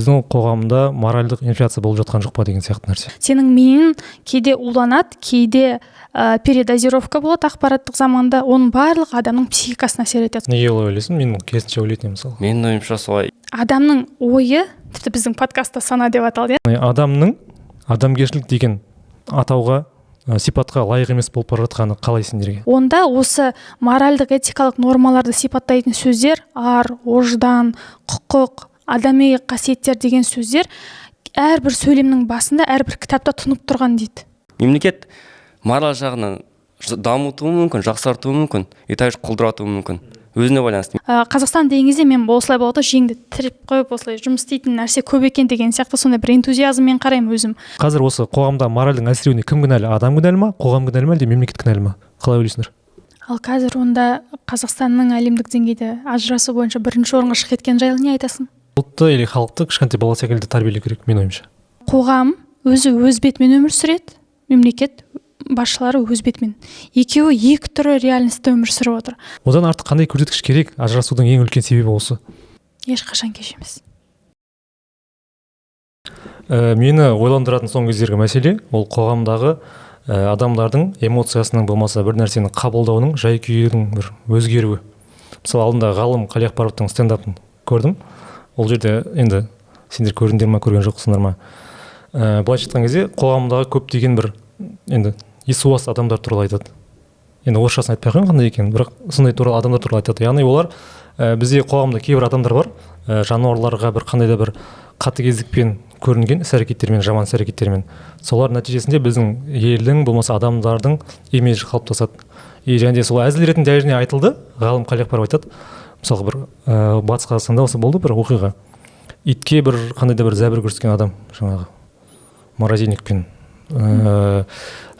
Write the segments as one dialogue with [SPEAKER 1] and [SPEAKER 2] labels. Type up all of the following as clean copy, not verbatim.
[SPEAKER 1] біздің қоғамда моральдық инфляция болып жатқан жоқ па деген сияқты нәрсе.
[SPEAKER 2] Сенің миың кейде уланады, кейде передозировка болады ақпараттық заманда, оның барлық адамның психикасына әсер етеді.
[SPEAKER 1] Неге олай ойлайсың? Мен керісінше ойлайтын едім мысалы.
[SPEAKER 3] Менің ойымша солай.
[SPEAKER 2] Адамның ойы, тіпті біздің подкастта сана деп аталды,
[SPEAKER 1] Адамның адамгершілік деген атауға, сипатқа лайық емес болып бара жатқаны қалай сендерге?
[SPEAKER 2] Онда осы моральдық этикалық нормаларды сипаттайтын сөздер, ар, ождан, құқық, адами қасиеттер деген сөздер әрбір сөйлемнің басында, әрбір кітапта тұнып тұрған дейді.
[SPEAKER 3] Мемлекет мораль жағынан дамытуы мүмкін, жақсартуы мүмкін, етаж құлдыратуы мүмкін. Өзіне байланысты.
[SPEAKER 2] Қазақстан деген кезде мен осылай болады, жеңді тіреп қойып осылай жұмыс істейтін нәрсе көп екен деген сияқты сондай бір энтузиазммен қараймын өзім.
[SPEAKER 1] Қазір осы қоғамда моральдың әлсіреуіне кім кінәлі? Адам кінәлі ма? Қоғам кінәлі ма? Әлде мемлекет кінәлі ма? Қалай ойлайсыңдар?
[SPEAKER 2] Ал қазір онда Қазақстанның әлемдік деңгейде ажырасу бойынша бірінші орынға шығып кеткен жайлы не айтасың?
[SPEAKER 1] Ұлтты или халықты кішкентай бала секілді тәрбиелеу керек, мен ойымша.
[SPEAKER 2] Қоғам өзі өз бетімен өмір сүреді, мемлекет басшылары өз бетімен. Екеуі екі түрлі реальностьта өмір сүріп отыр.
[SPEAKER 1] Одан артық қандай көрсеткіш керек? Ажырасудың ең үлкен себебі осы.
[SPEAKER 2] Ешқашан кеш емес.
[SPEAKER 1] Мені ойландыратын соңғы кездергі мәселе ол қоғамдағы адамдардың эмоциясының болмаса бір нәрсені қабылдауының жай-күйінің бір өзгеруі. Мысалы алдында ғалым Қалиақпаровтың стендапын көрдім. Ол жерде енді сендер көрдіңдер ма, көрген жоқсыңдар ма? Былайша айтқан кезде қоғамдағы көптеген бір енді есуас адамдар туралы айтады. Енді орысшасын айтпай қойын қандай екен, бірақ сондай туралы адамдар туралы айтады. Яғни олар бізде қоғамда кейбір адамдар бар, жануарларға бір қандай да бір қатыгездікпен көрінген іс-әрекеттермен, жаман іс-әрекеттермен. Солар нәтижесінде біздің елдің болмаса адамдардың имиджі қалыптасады. Және де сол әзіл ретінде дәліріне айтылды. Ғалым Қалиақпаров айтады. Мысалы бір Батыс Қазақстанда осы болды бір оқиға. Итке бір қандай да бір зәбір көрсеткен адам, жаңағы морозильникпен.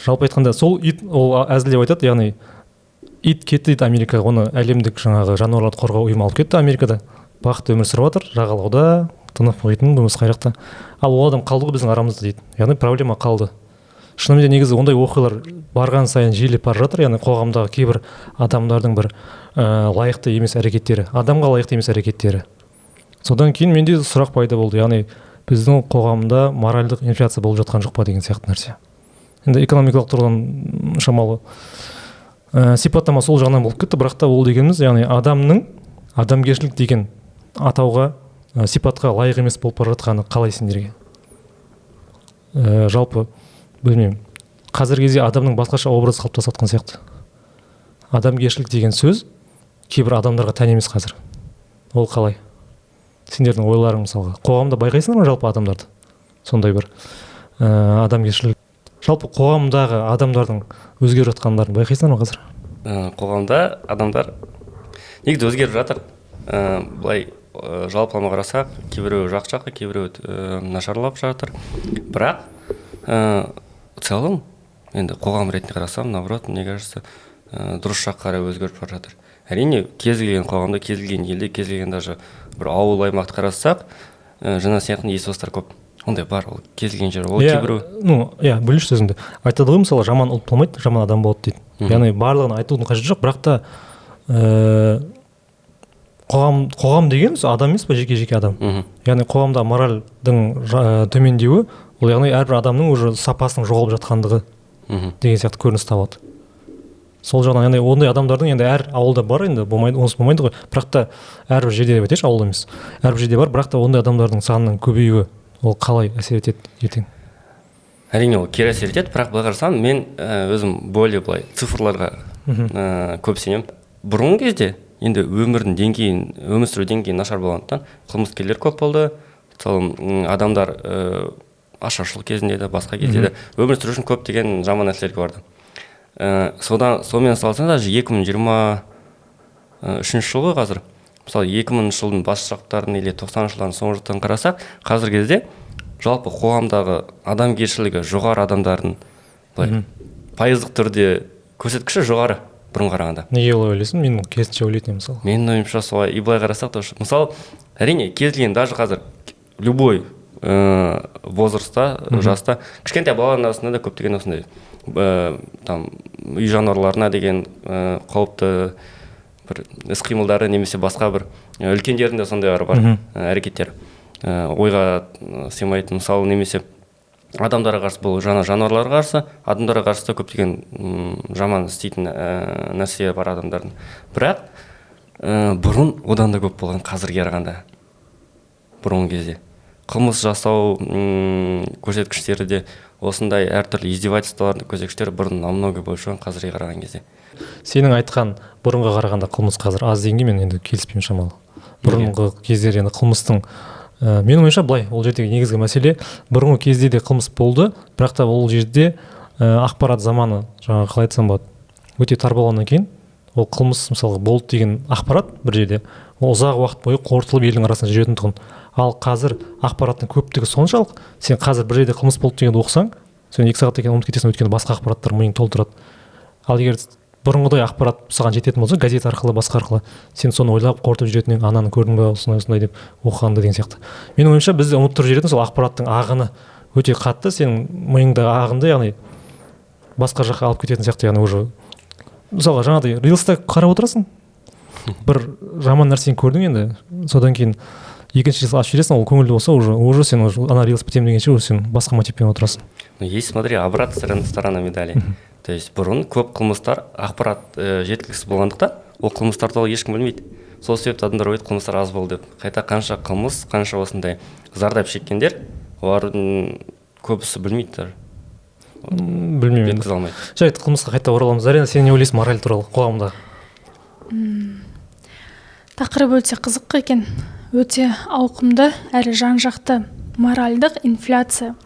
[SPEAKER 1] Жалпы айтқанда сол ит ол әзілдеп айтады, яғни ит кетті дейді Америкаға, оны әлемдік жаңағы жануарларды қорғау ұйымы алып кетті Америкада. Бақытты өмір сүріп жатыр, жағалауда, тынық мұхиттың болмас қайрақта. Ал ол адам қалды ғой біздің арамызда дейді. Яғни проблема қалды. Шынымен негізі ондай оқиғалар барған сайын жиілеп бара жатыр, яғни қоғамдағы кейбір адамдардың бір лайықты емес әрекеттері, адамға лайықты емес әрекеттері. Содан кейін менде сұрақ пайда болды, яғни біздің қоғамда моральдық инфляция болып жатқан жоқ па деген сияқты нәрсе. Енді экономикалық тұрғыдан шамалы сипаттама сол жағынан болып кетті, бірақ та ол дегеніміз, яғни адамның адамгершілік деген атауға, сипатқа лайық емес болып бара жатқаны қалай сендерге? Жалпы білмеймін. Қазіргі кезде адамның басқаша образы қалыптасып жатқан сияқты. Адамгершілік деген сөз кейбір адамдарға тән емес қазір. Ол қалай? Сендердің ойларың мысалға. Қоғамда байқайсыңдар ма жалпы адамдарды? Сондай бір адамгершілік. Жалпы қоғамдағы адамдардың өзгеріп жатқандарын байқайсыңдар ма қазір?
[SPEAKER 3] Қоғамда адамдар негізі өзгеріп жатыр. Былай жалпылама қарасақ, кейбіреуі жақсы, кейбіреуі нашарлап жатыр. Бірақ в целом енді қоғам ретінде қарасам, наоборот, мне кажется, дұрыс жаққа қарай өзгеріп бара жатыр. Әрине, кез келген қоғамда, кез келген елде, кез келген даже бір ауыл аймақты қарасақ, жаңа сияқты есуастар көп. Ондай бар, ол кез келген жер. Ол кейбіреу.
[SPEAKER 1] Біліш сөзіңді. Айтады ғой, мысалы, жаман ұлт болмайды, жаман адам болады дейді. Яғни барлығын айтудың қажеті жоқ, бірақ та қоғам деген адам емес па, жеке адам. Яғни қоғамда моральдың төмендеуі, ол яғни әрбір адамның уже сапасының жоғалып жатқандығы деген сияқты көрініс табады. Сол жағынан, яғни ондай адамдардың енді әр ауылда бар, енді болмайды, онысы болмайды ғой. Бірақ та әрбір жерде деп айтайыншы, ауылда емес. Әрбір жерде бар, бірақ та ондай адамдардың санының көбеюі ол қалай әсер етеді ертең?
[SPEAKER 3] Әрине, ол кері әсер етеді, бірақ былай қарасам, мен өзім более былай цифрларға көп сенемін. Бұрынғы кезде енді өмірдің деңгейін, өмір сүру деңгейі нашар болғандықтан қылмыскерлер көп болды. Мысалы, адамдар ашаршылық кезінде де, басқа кезде де өмір сүру үшін көп деген жаман нәрселерге барды. Сонымен салсаңыз, 2023 жылғы қазір, мысалы 2000 жылдың бас жақтарын или 90 жылдардың соңғы жақтарын қарасақ, қазір кезде жалпы қоғамдағы адамгершілігі жоғары адамдардың пайыздық түрде көрсеткіші жоғары бұрын қарағанда.
[SPEAKER 1] Неге олай ойлайсың? Мен керісінше ойлайтын едім мысалы.
[SPEAKER 3] Менің ойымша солай. И былай қарасақ та, мысалы, әрине кез келген даже қазір любой возраста, жаста, кішкентай балалардың арасында да көптеген осындай үй жануарларына деген қауіпті бір іс-қимылдары немесе басқа бір үлкендердің де сондай бар әрекеттер. ойға сыймайтын, мысалы немесе адамдарға қарсы, бұл жаңа жануарларға қарсы, адамдарға қарсы да көптеген жаман істейтін нәрсе бар адамдардың. Бірақ бұрын одан да көп болған, қазірге қарағанда. Бұрынғы кезде қылмыс жасау көрсеткіштері де осындай әртүрлі издевательстволардың көрсеткіштері бұрын намного больше қазірге қараған кезде.
[SPEAKER 1] Сенің айтқан бұрынға қарағанда қылмыс қазір аз дегенге мен енді келіспеймін шамалы. Бұрынғы кездер енді қылмыстың менің ойымша былай, ол жердегі негізгі мәселе, бұрынғы кезде де қылмыс болды, бірақ та ол жерде ақпарат заманы, жаңа қалай айтсам болады, өте тар болғаннан кейін, ол қылмыс мысалға болды деген ақпарат бір жерде, ол ұзақ уақыт бойы қорытылып елдің арасында жүретін тұғын. Ал қазір ақпараттың көптігі соншалық, сен қазір бір жерде қылмыс болды дегенді оқысаң, сен 2 сағаттан кейін ұмытып кетесің, өйткені басқа ақпараттар миың толтырады. Ал егер бұрынғыдай ақпарат саған жететін болса, газет арқылы, басқа арқылы, сен соны ойлап қорытып жүретін ең, ананы көрдің бе, осындай деп оқығанды деген сияқты. Менің ойымша бізде ұмыттырып жүретін сол ақпараттың ағыны өте қатты, сенің миыңда ағынды, яғни басқа жаққа алып кететін сияқты, яғни уже мысалға жаңағыдай рилста қарап отырасың, бір жаман нәрсені көрдің енді, содан кейін екінші рилс ашып жібересің, ол көңілді болса, уже сен ана рилс бітемін дегенше уже сен басқа мотивпен отырасың.
[SPEAKER 3] Есть, смотри, обратная сторона медали. То есть бұрын көп қылмыстар ақпарат жеткіліксіз болғандықтан, ол қылмыстар туралы ешкім білмейді. Сол себепті адамдар ойлайды, қылмыстар аз болды деп. Қайта қанша қылмыс, қанша осындай зардап шеккендер, олардың көбісі білмейді даже.
[SPEAKER 1] Білмеймін.
[SPEAKER 3] Жеткізе алмайды.
[SPEAKER 1] Жарайды, қылмысқа қайта ораламыз. Зарина, сен не ойлайсың мораль туралы қоғамда?
[SPEAKER 2] Тақырып өте қызық екен, өте ауқымды әрі жан-жақты. Моральдық инфляция.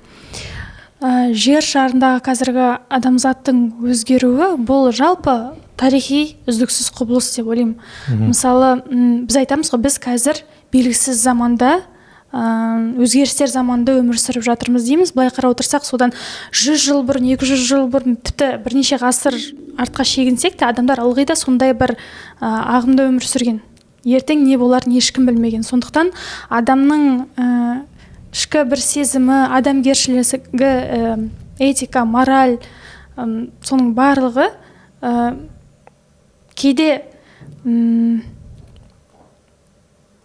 [SPEAKER 2] Жер шарындағы қазіргі адамзаттың өзгеруі бұл жалпы тарихи үздіксіз құбылыс деп ойлаймын. Мысалы, біз айтамыз ғой, біз қазір белгісіз заманда, өзгерістер заманда өмір сүріп жатырмыз дейміз. Былай қарап отырсақ, содан 100 жыл бұрын, 200 жыл бұрын, тіпті бірнеше ғасыр артқа шегінсек те, адамдар ылғи да сондай бір ағымда өмір сүрген. Ертең не боларын ешкім білмеген. Сондықтан адамның ішкі бір сезімі, адамгершілігі, этика, мораль, соның барлығы кейде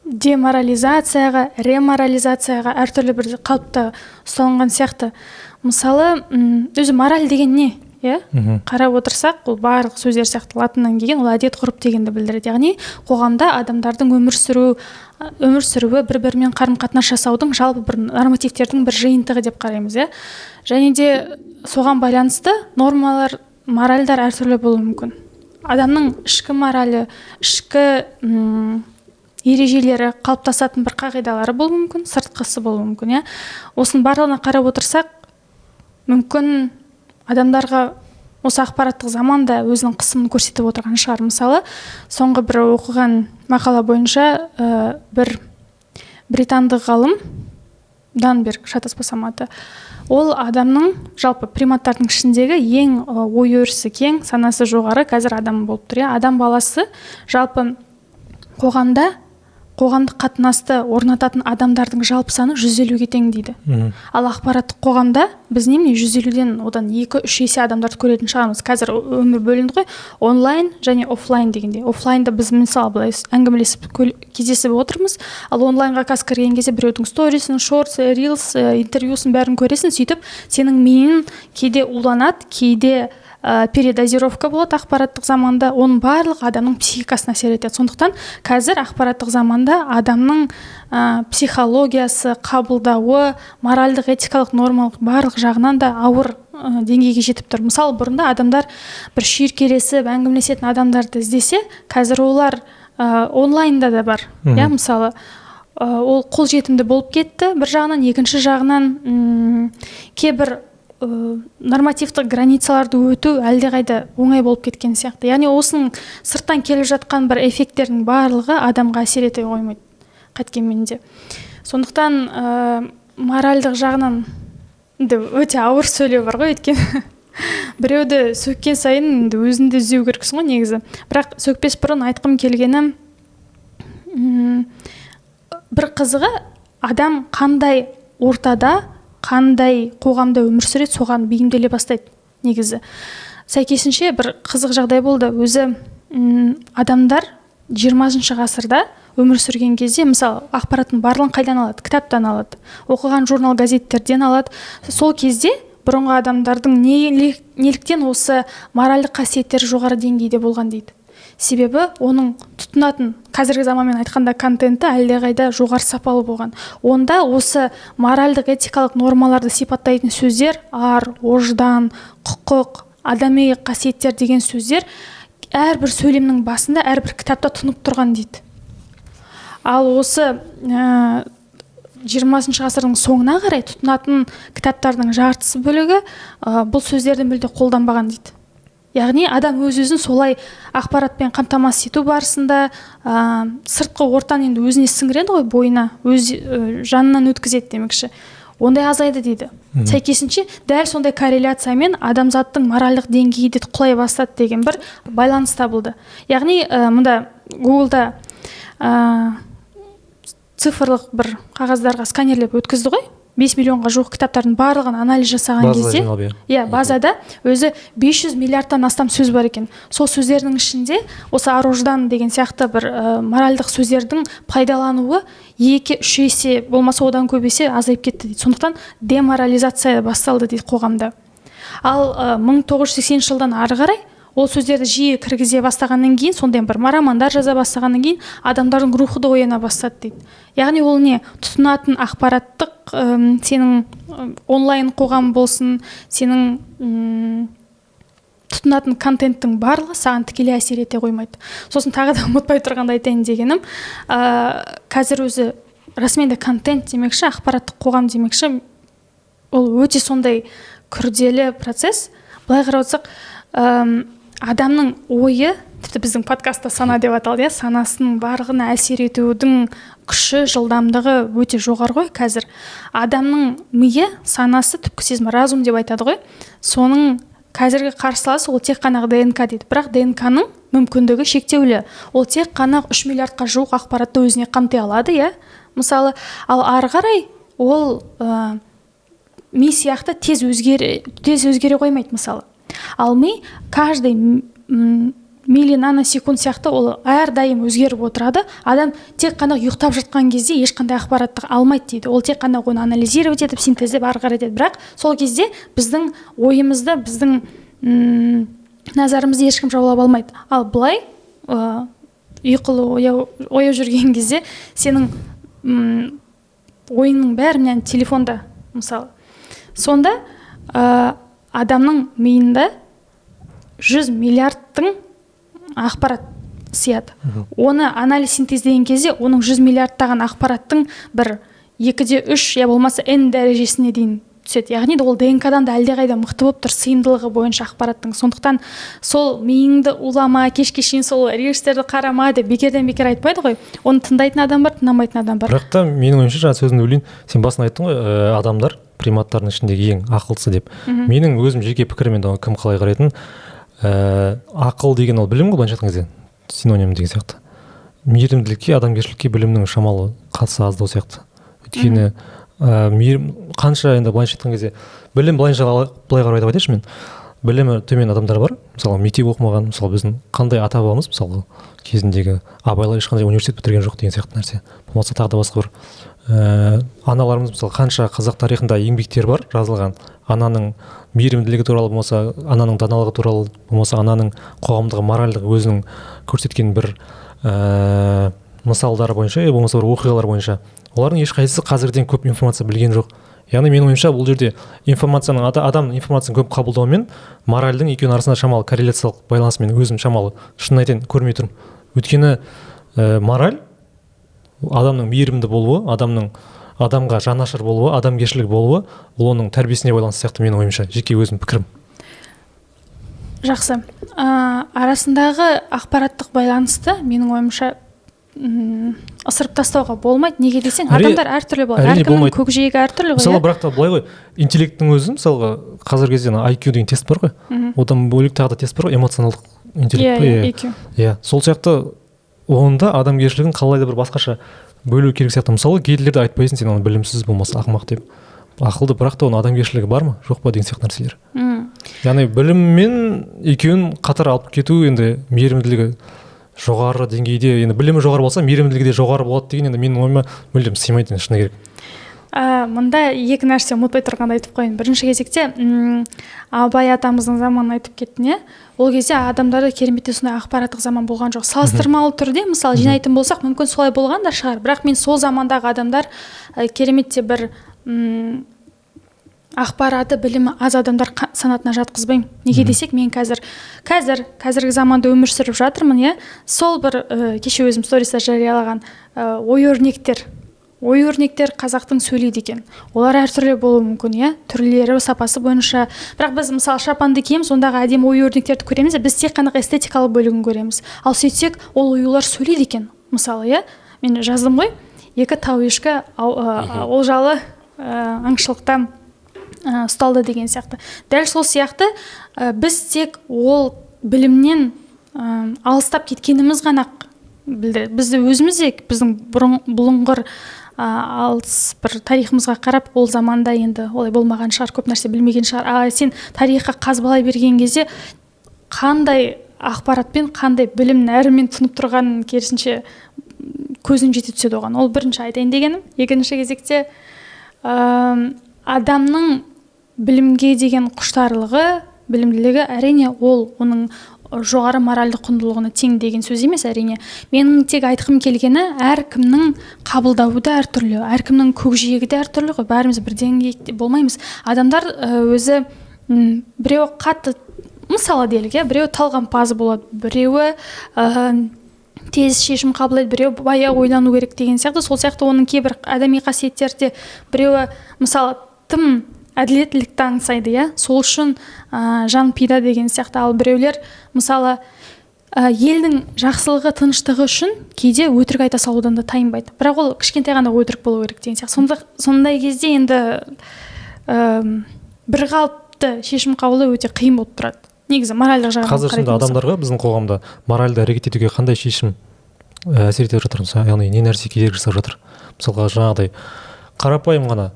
[SPEAKER 2] деморализацияға, реморализацияға әртүрлі бір қалыпта ұсталынған сияқты. Мысалы, өзі мораль деген не? Қарап отырсақ, ол барлық сөздер сияқты латыннан келген, ол әдет ғұрып дегенді білдіреді. Яғни қоғамда адамдардың өмір сүруі, бір-бірімен қарым-қатынас жасаудың жалпы бір нормативтердің бір жиынтығы деп қараймыз. Және де соған байланысты нормалар, моральдар әртүрлі болуы мүмкін. Адамның ішкі моралі, ішкі ережелері, қалыптасатын бір қағидалары болуы мүмкін, сыртқысы болуы мүмкін. Осының барлығына қарап отырсақ, мүмкін адамдарға осы ақпараттық заманда өзінің қысымын көрсетіп отырған шығар. Мысалы, соңғы бір оқыған мақала бойынша бір британдық ғалым, Данберг, шатаспасам аты, ол адамның жалпы приматтардың ішіндегі ең ой өрісі кең, санасы жоғары қазір адам болып тұр. Адам баласы жалпы қоғамдық қатынасты орнататын адамдардың жалпы саны 150-ге тең дейді. Ал ақпараттық қоғамда біз немене 150-ден одан 2-3 есе адамдарды көретін шығармыз. Қазір өмір бөлінді ғой, онлайн және офлайн дегенде. Офлайнда біз мысалы былай әңгімелесіп кездесіп отырмыз, ал онлайнға қазір кірген кезде біреудің сторисін, шортс, рилс, интервьюсын бәрін көресің, сөйтіп сенің миың кейде уланады, кейде передозировка болады ақпараттық заманда, оның барлық адамның психикасына әсер етеді. Сондықтан қазір ақпараттық заманда адамның психологиясы, қабылдауы, моральдық, этикалық, нормалық барлық жағынан да ауыр деңгейге жетіп тұр. Мысалы, бұрында адамдар бір шүйіркелесіп, әңгімелесетін адамдарды іздесе, қазір олар онлайнда да бар. Мысалы, ол қолжетімді болып кетті бір жағынан, екінші жағынан кейбір нормативтік границаларды өту әлдеқайда оңай болып кеткен сияқты. Яғни осының сырттан келіп жатқан бір эффекттердің барлығы адамға әсер ете қоймайды қайткенмен де. Сондықтан моральдық жағынан өте ауыр сөйлеу бар ғой, өйткені біреуді сөккен сайын өзіңді іздеу керексің ғой негізі. Бірақ сөкпес бұрын айтқым келгені, бір қызығы адам қандай ортада, қандай қоғамда өмір сүреді, соған бейімделе бастайды негізі. Сәйкесінше бір қызық жағдай болды. Өзі адамдар 20 ғасырда өмір сүрген кезде мысалы ақпараттың барлығын қайдан алады? Кітаптан алады, оқыған журнал газеттерден алады. Сол кезде бұрынғы адамдардың неліктен осы моральдық қасиеттері жоғары деңгейде болған дейді. Себебі оның тұтынатын, қазіргі заманмен айтқанда, контенті әлдеқайда жоғары сапалы болған. Онда осы моральдық этикалық нормаларды сипаттайтын сөздер, ар, ождан, құқық, адами қасиеттер деген сөздер әрбір сөйлемнің басында, әрбір кітапта тұнып тұрған дейді. Ал осы 20 ғасырдың соңына қарай тұтынатын кітаптардың жартысы бөлігі бұл сөздерді мүлде қолданбаған дейді. Яғни адам өз-өзін солай ақпаратпен қамтамасыз ету барысында сыртқы ортаны енді өзіне сіңіреді ғой, бойына, өз жанынан өткізеді демекші. Ондай азайды дейді. Сәйкесінше дәл сондай корреляциямен адамзаттың моральдық деңгейі де құлай бастады деген бір байланыс табылды. Яғни мұнда Google-да цифрлық бір қағаздарға сканерлеп өткізді ғой. 5 миллионға жуық кітаптардың барлығын анализ жасаған кезде, базада өзі 500 миллиардтан астам сөз бар екен. Сол сөздердің ішінде осы ар-ождан деген сияқты бір моральдық сөздердің пайдалануы 2-3 есе болмаса одан көп есе азайып кетті дейді. Сондықтан деморализация басталды дейді қоғамда. Ал 1980 жылдан ары қарай ол сөздерді жиі кіргізе бастағаннан кейін, сондай бір романдар жаза бастағаннан кейін адамдардың рухы да ояна бастады дейді. Яғни ол не? Тұтынатын ақпараттық сенің онлайн қоғам болсын, сенің тұтынатын контенттің барлығы саған тікелей әсер ете қоймайды. Сосын тағы да ұмытпай тұрғанда айтайын дегенім, қазір өзі расымен де контент демекші, ақпараттық қоғам демекші, ол өте сондай күрделі процесс. Былай қарап отырсақ, адамның ойы, тіпті біздің подкастта сана деп аталды, санасының барлығына әсер етудің күші, жылдамдығы өте жоғары ғой қазір. Адамның миы, санасы, түпкі сезімі, разум деп айтады ғой. Соның қазіргі қарсыласы ол тек қана ДНК дейді. Бірақ ДНК-ның мүмкіндігі шектеулі. Ол тек қана 3 миллиардқа жуық ақпаратты өзіне қамти алады, Мысалы, ал ары қарай ол ми сияқты тез өзгере қоймайды мысалы. Ал ми каждый миллинаносекунд сияқты ол әрдайым өзгеріп отырады. Адам тек қана ұйықтап жатқан кезде ешқандай ақпаратты алмайды дейді. Ол тек қана оны анализировать етіп, синтездеп ары қарай етеді. Бірақ сол кезде біздің ойымызды, біздің назарымызды ешкім жаулап алмайды. Ал былай ұйқылы ояу жүрген кезде сенің ойыңның бәрінен телефонда мысалы. Сонда адамның миында 100 миллиардтың ақпарат сияды. Оны анализ синтездеген кезде оның 100 миллиардтаған ақпараттың бір 2/3 я болмаса n дәрежесіне дейін түседі. Яғни ол ДНК-дан да әлдеқайда мықты болып тұр сыйымдылығы бойынша ақпараттың. Сондықтан сол миыңды улама, кешке шейін сол рилстерді қарама деп бекерден бекер айтпайды ғой. Оны тыңдайтын адам бар, тыңдамайтын адам бар.
[SPEAKER 1] Бірақ та менің ойымша жаңа сөзіңді бөлейін. Сен басында айттың ғой, адамдар приматтардың ішіндегі ең ақылсыз деп. Менің өзім жеке пікіріммен кім қалай қарайтын, ақыл деген ол білім ғой, былайша айтқан кезде синоним деген сияқты. Мейірімділікке, адамгершілікке білімнің шамалы қатысы аздау сияқты. Өйткені қанша енді былайша айтқан кезде білім былай қарайды деп айтайыншы мен. Білімі төмен адамдар бар, мысалы мектеп оқымаған, мысалы біздің қандай ата бабамыз мысалы кезіндегі абайлар ешқандай университет бітірген жоқ деген сияқты нәрсе. Болмаса тағы да басқа бір аналарымыз мысалы қанша қазақ тарихында еңбектер бар жазылған, ананың мейірімділігі туралы болмаса, ананың даналығы туралы болмаса, ананың қоғамдағы моральдық өзінің көрсеткен бір мысалдары бойынша, болмаса бір оқиғалар бойынша, олардың ешқайсысы қазірден көп информация білген жоқ. Яғни менің ойымша бұл жерде информацияның адам информацияны көп қабылдауымен моральдың екеуінің арасында шамалы корреляциялық байланыс мен өзім шамалы шынын айтайын көрмей тұрмын. Өйткені мораль адамның мейірімді болуы, адамға жанашыр болуы, адамгершілік болуы, ол оның тәрбиесіне байланысты сияқты менің ойымша, жеке өзім пікірім.
[SPEAKER 2] Жақсы. Арасындағы ақпараттық байланысты менің ойымша ысырып тастауға болмайды. Неге десең, адамдар әртүрлі болады. Әркімнің көкжиегі әртүрлі ғой.
[SPEAKER 1] Мысалы, бірақ та былай ғой, интеллекттің өзі, мысалға, қазіргі кезде IQ деген тест бар ғой. Одан бөлек тағы да тест бар ғой, эмоционалдық интеллект. Иә, сол сияқты онда адамгершілігін қалай да бір басқаша бөлу керек сияқты. Мысалы, кейділерді айтпайсың, сен оны білімсіз болмаса ақымақ деп. Ақылды, бірақ та оның адамгершілігі бар ма, жоқ па деген сияқты нәрселер. Яғни білім мен екеуін қатар алып кету енді мейірімділігі жоғары деңгейде, енді білімі жоғары болса мейірімділігі де жоғары болады деген енді менің ойыма мүлдем сыймайды шыны керек.
[SPEAKER 2] Мында екі нәрсе ұмытпай тұрғанда айтып қояйын. Бірінші кезекте Абай атамыздың заманын айтып кеттің, иә. Ол кезде адамдарда кереметтей сондай ақпараттық заман болған жоқ. Салыстырмалы түрде мысалы жинайтын болсақ, мүмкін солай болған да шығар. Бірақ мен сол замандағы адамдар кереметте бір ақпараты, білімі аз адамдар санатына жатқызбаймын. Неге десек, мен қазіргі заманда өмір сүріп жатырмын, иә. Сол бір кеше өзім сториста жариялаған ой өрнектер қазақтың сөйлейді екен. Олар әртүрлі болуы мүмкін, иә, түрлері, сапасы бойынша. Бірақ біз мысалы шапанды киеміз, ондағы әдемі ой өрнектерді көреміз, біз тек қана эстетикалық бөлігін көреміз. Ал сөйтсек, ол оюлар сөйлейді екен. Мысалы, иә, мен жаздым ғой, 2 тау ешкі олжалы аңшылықта ұсталды деген сияқты. Дәл сол сияқты біз тек ол білімнен алыстап кеткеніміз ғана білді. Бізді өзіміз де біздің бұлыңғыр алыс бір тарихымызға қарап, ол заманда енді олай болмаған шығар, көп нәрсе білмеген шығар. Сен тарихқа қазбалай берген кезде қандай ақпаратпен, қандай білім нәрімен тұнып тұрғанын керісінше көзің жете түседі оған. Ол бірінші айтайын дегенім. Екінші кезекте адамның білімге деген құштарлығы, білімділігі әрине ол оның жоғары моральдық құндылығына тең деген сөз емес, әрине. Менің тек айтқым келгені, әркімнің қабылдауы да әртүрлі, әркімнің көкжиегі де әртүрлі ғой. Бәріміз бір деңгейде болмаймыз. Адамдар өзі біреуі қатты, мысалы делік, біреуі талғампаз болады, біреуі тез шешім қабылдайды, біреу баяу ойлану керек деген сияқты. Сол сияқты оның кейбір адами қасиеттерде біреуі мысалы тым әділеттілікті аңсайды, иә, сол үшін жан пида деген сияқты. Ал біреулер мысалы елдің жақсылығы, тыныштығы үшін кейде өтірік айта салудан да тайынбайды. Бірақ ол кішкентай ғана өтірік болу керек деген сияқты. Сондай кезде енді бір қалыпты шешім қабылдау өте қиын болып тұрады. Негізі моральдық жағынан
[SPEAKER 1] қазір сонда адамдарға біздің қоғамда моральды әрекет етуге қандай шешім әсер етіп жатыр, яғни не нәрсе кедергі жасап жатыр? Мысалға жаңағыдай қарапайым ғана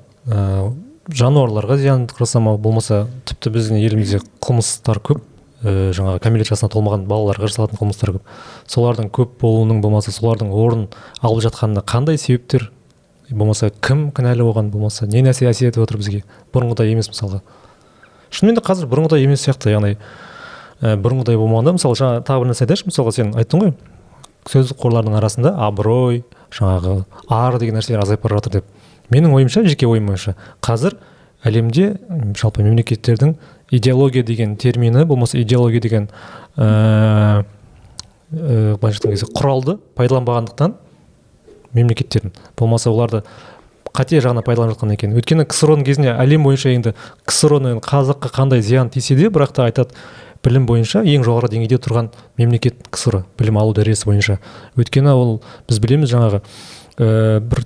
[SPEAKER 1] жануарларға зиян жасамау, болмаса тіпті біздің елімізде қылмыстар көп, жаңағы кәмелет жасына толмаған балаларға жасалатын қылмыстар көп. Солардың көп болуының, болмаса солардың орын алып жатқанына қандай себептер, болмаса кім кінәлі оған, болмаса не нәрсе әсер етіп отыр бізге? Бұрынғыдай емес мысалға. Шынымен де қазір бұрынғыдай емес сияқты, яғни бұрынғыдай болмағанда, мысалы жаңа тағы бір нәрсе айтайыншы, мысалға сен айттың ғой, сөздік қорлардың арасында абырой, жаңағы ар деген нәрселер азайып бара жатыр деп. Менің ойымша, жеке ойым бойынша, қазір әлемде жалпы мемлекеттердің идеология деген термині, болмаса идеология деген құралды пайдаланбағандықтан мемлекеттердің, болмаса оларды қате жағына пайдаланып жатқан екен. Өйткені КСРО-ның кезінде әлем бойынша енді КСРО-ның қазаққа қандай зиян тисе де, бірақ та айтады, білім бойынша ең жоғары деңгейде тұрған мемлекет КСРО, білім алу дәрежесі бойынша. Өйткені ол біз білеміз жаңағы бір,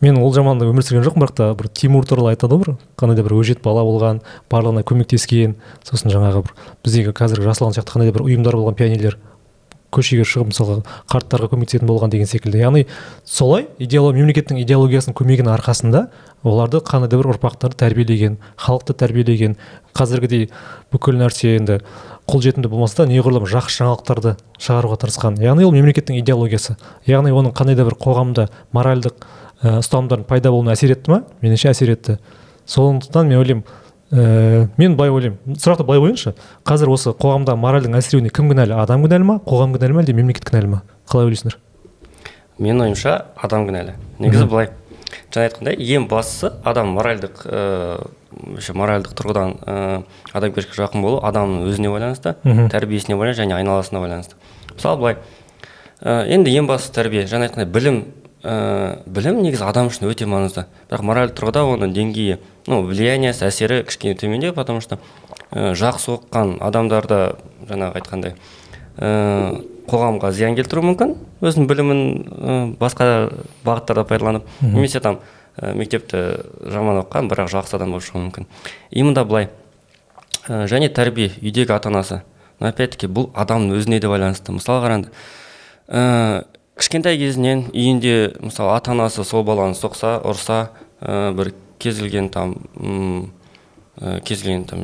[SPEAKER 1] мен ол заманда өмір сүрген жоқпын, бірақ та бір Тимур туралы айтады ғой, қандай да бір өжет бала болған, барлығына көмектескен, сосын жаңағы бір біздегі қазіргі жасалған сияқты қандай да бір ұйымдар болған, пионерлер көшеге шығып мысалға қарттарға көмектесетін болған деген секілді. Яғни солай мемлекеттің идеологиясының көмегінің арқасында оларды қандай да бір ұрпақтарды тәрбиелеген, халықты тәрбиелеген, қазіргідей бүкіл нәрсе енді қолжетімді болмаса да неғұрлым жақсы жаңалықтарды шығаруға тырысқан. Яғни ол мемлекеттің идеологиясы. Яғни оның қандай да бір қоғамда моральдық ұстанымдардың пайда болуына әсер етті ма? Меніңше әсер етті. Сондықтан мен ойлаймын, мен былай ойлаймын, сұрақты былай қойыңызшы, қазір осы қоғамда моральдың әлсіреуіне кім кінәлі? Адам кінәлі ма, қоғам кінәлі ма, әлде мемлекет кінәлі ма? Қалай ойлайсыңдар?
[SPEAKER 3] Менің ойымша адам кінәлі. Негізі былай, жаңа айтқандай, ең бастысы адам моральдық тұрғыдан адамгершілікке жақын болу адамның өзіне байланысты, тәрбиесіне байланысты және айналасына байланысты. Мысалы былай, енді ең бастысы тәрбие, жаңа айтқандай білім негізі адам үшін өте маңызды. Бірақ моральдық тұрғыда оның деңгейі, влияниясы, әсері кішкене төмендеу, потому что жақсы оқыған адамдарда жаңағы айтқандай қоғамға зиян келтіруі мүмкін, өзінің білімін басқа бағыттарда пайдаланып, немесе там мектепті жаман оқыған, бірақ жақсы адам болып шығуы мүмкін. Именно былай. Және тәрбие, үйдегі ата-анасы. Опять-таки бұл адамның өзіне де байланысты. Мысалы қараңды, кішкентай кезінен үйінде мысалы ата-анасы сол баланы соқса, ұрса, бір кез келген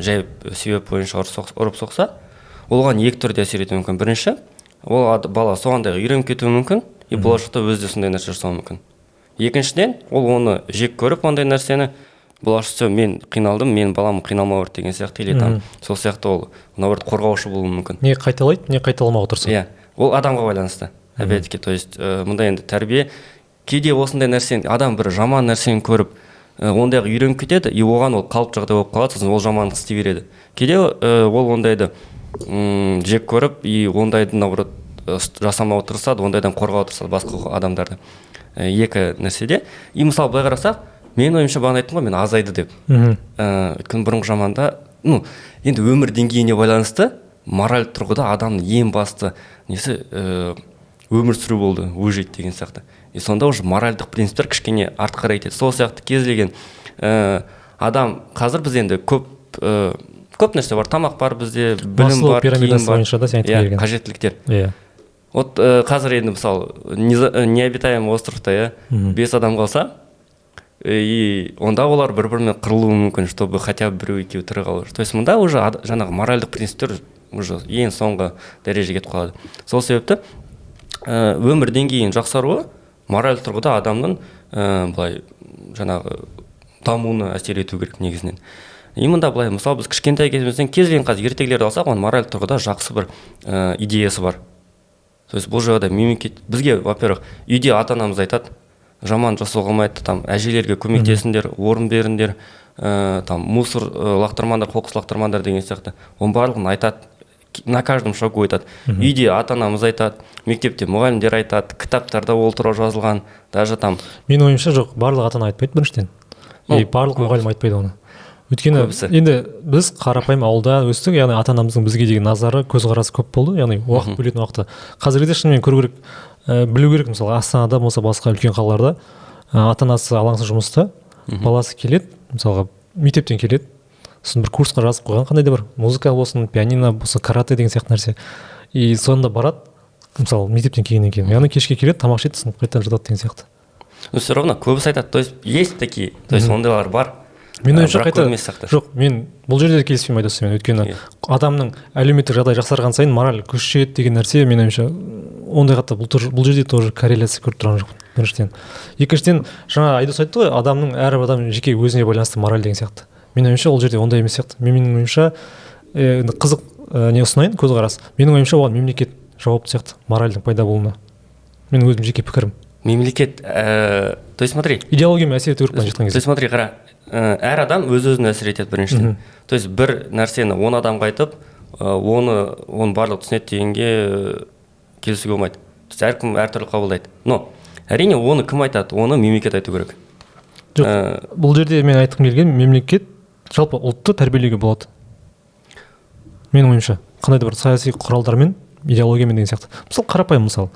[SPEAKER 3] жай себеп бойынша ұрып соқса, оған екі түрде әсер етуі мүмкін. Бірінші, ол бала соғандай үйреніп кетуі мүмкін, и болашақта өзі де сондай нәрсе жасауы мүмкін. Екіншіден, ол оны жек көріп ондай нәрсені, болашақта мен қиналдым, мен балам қиналмау керек деген сияқты, или там сол сияқты ол наоборот қорғаушы болуы мүмкін.
[SPEAKER 1] Не қайталайды, не қайталамауға тырысады.
[SPEAKER 3] Иә, ол адамға байланысты. Опять-таки, то есть мындай енді тәрбие, кейде осындай нәрсені, адам бір жаман нәрсені көріп, ондайға үйреніп кетеді, и оған ол қалып жағдай болып қалады, сосын ол жамандық істей береді. Кейде ол ондайды жек көріп, и ондайды наоборот жасамауға тырысады, ондайдан қорғауға тырысады басқа адамдарды. Екі нәрседе. И мысалы былай қарасақ, мен ойымша бағана айттым ғой, мен азайды деп. Өйткені бұрынғы заманда, енді өмір деңгейіне байланысты мораль тұрғыда адамның ең басты несі өмір сүру болды, выжить деген сияқты. И сонда уже моральдық принциптер кішкене артқарақ етеді. Сол сияқты кез келген адам, қазір біз енді көп нәрсе бар, тамақ бар бізде, білім бар, киім бар, қажеттіліктер. Вот қазір енді мысалы необитаемый островта 5 адам қалса, и онда олар бір-бірімен қырылуы мүмкін, чтобы хотя бы біреу екеуі тірі қалар. То есть мұнда уже жаңағы моральдық принциптер уже ең соңғы дәрежеге кетіп қалады. Сол себепті өмір деңгейінің жақсаруы мораль тұрғыда адамның былай жаңағы дамуына әсер ету керек негізінен. И мында былай мысалы біз кішкентай кезімізден кез келген қазір ертегілерді алсақ, оның мораль тұрғыда жақсы бір идеясы бар. То есть бұл жағда мемлекет бізге, во-первых, үйде ата-анамыз айтады, жаман жасауға болмайды, там әжелерге көмектесіңдер, орын беріңдер, там мусор лақтырмаңдар, қоқыс лақтырмаңдар деген сияқты. Оның барлығын айтады, на каждом шагу айтады. Үйде ата-анамыз айтады, мектепте мұғалімдер айтады, кітаптарда ол туралы жазылған, даже там.
[SPEAKER 1] Менің ойымша жоқ, барлық ата-ана айтпайды біріншіден. И барлық мұғалім айтпайды оны. Өйткені енді біз қарапайым ауылда өстік, яғни ата-анамыздың бізге деген назары, көзқарасы көп болды, яғни уақыт бөлетін уақыты. Қазірде шынымен көру керек, білу керек, мысалы Астанада болса басқа үлкен қалаларда ата-анасы алаңсыз жұмыста, баласы келеді, мысалға мектептен келеді, сосын бір курсқа жазып қойған, қандай да бір музыка болсын, пианино болсын, карате деген сияқты нәрсе. И сонда барады, мысалы мектептен келгеннен кейін, яғни кешке келеді, тамақ ішеді, сосын қайтадан жатады деген сияқты.
[SPEAKER 3] Но все равно көбісі айтады, то есть есть такие, то есть ондайлар бар.
[SPEAKER 1] Мен ойымша жоқ, мен бұл жерде де келіспеймін Айдосымен, өйткені адамның әлеуметтік жағдай жақсарған сайын мораль күшейеді деген нәрсе, мен ойымша ондай қатты бұл жерде тоже корреляция көріп тұрған жоқпын, біріншіден. Екіншіден, жаңа Айдос айтты ғой, адамның әр адам жеке өзіне байланысты мораль деген сияқты. Мен ойымша ол жерде ондай емес сияқты. Менің ойымша қызық не ұсынайын, көзқарас. Менің ойымша оған мемлекет жауапты сияқты моральдың пайда болуына. Менің өзім жеке пікірім.
[SPEAKER 3] Мемлекет, то есть смотри.
[SPEAKER 1] Идеологиямен әсер ету керек былайша айтқан кезде.
[SPEAKER 3] То есть смотри, қара, әр адам өз-өзіне әсер етеді біріншіден. То есть бір нәрсені 10 адамға айтып, оны барлық түсінеді дегенге келісуге болмайды. То есть әркім әртүрлі қабылдайды. Но әрине оны кім айтады? Оны мемлекет айту керек.
[SPEAKER 1] Жоқ, бұл жерде мен айтқым келген, мемлекет жалпы ұлтты тәрбиелеуге болады. Менің ойымша, қандай да бір саяси құралдармен, идеологиямен деген сияқты. Мысалы қарапайым, мысалы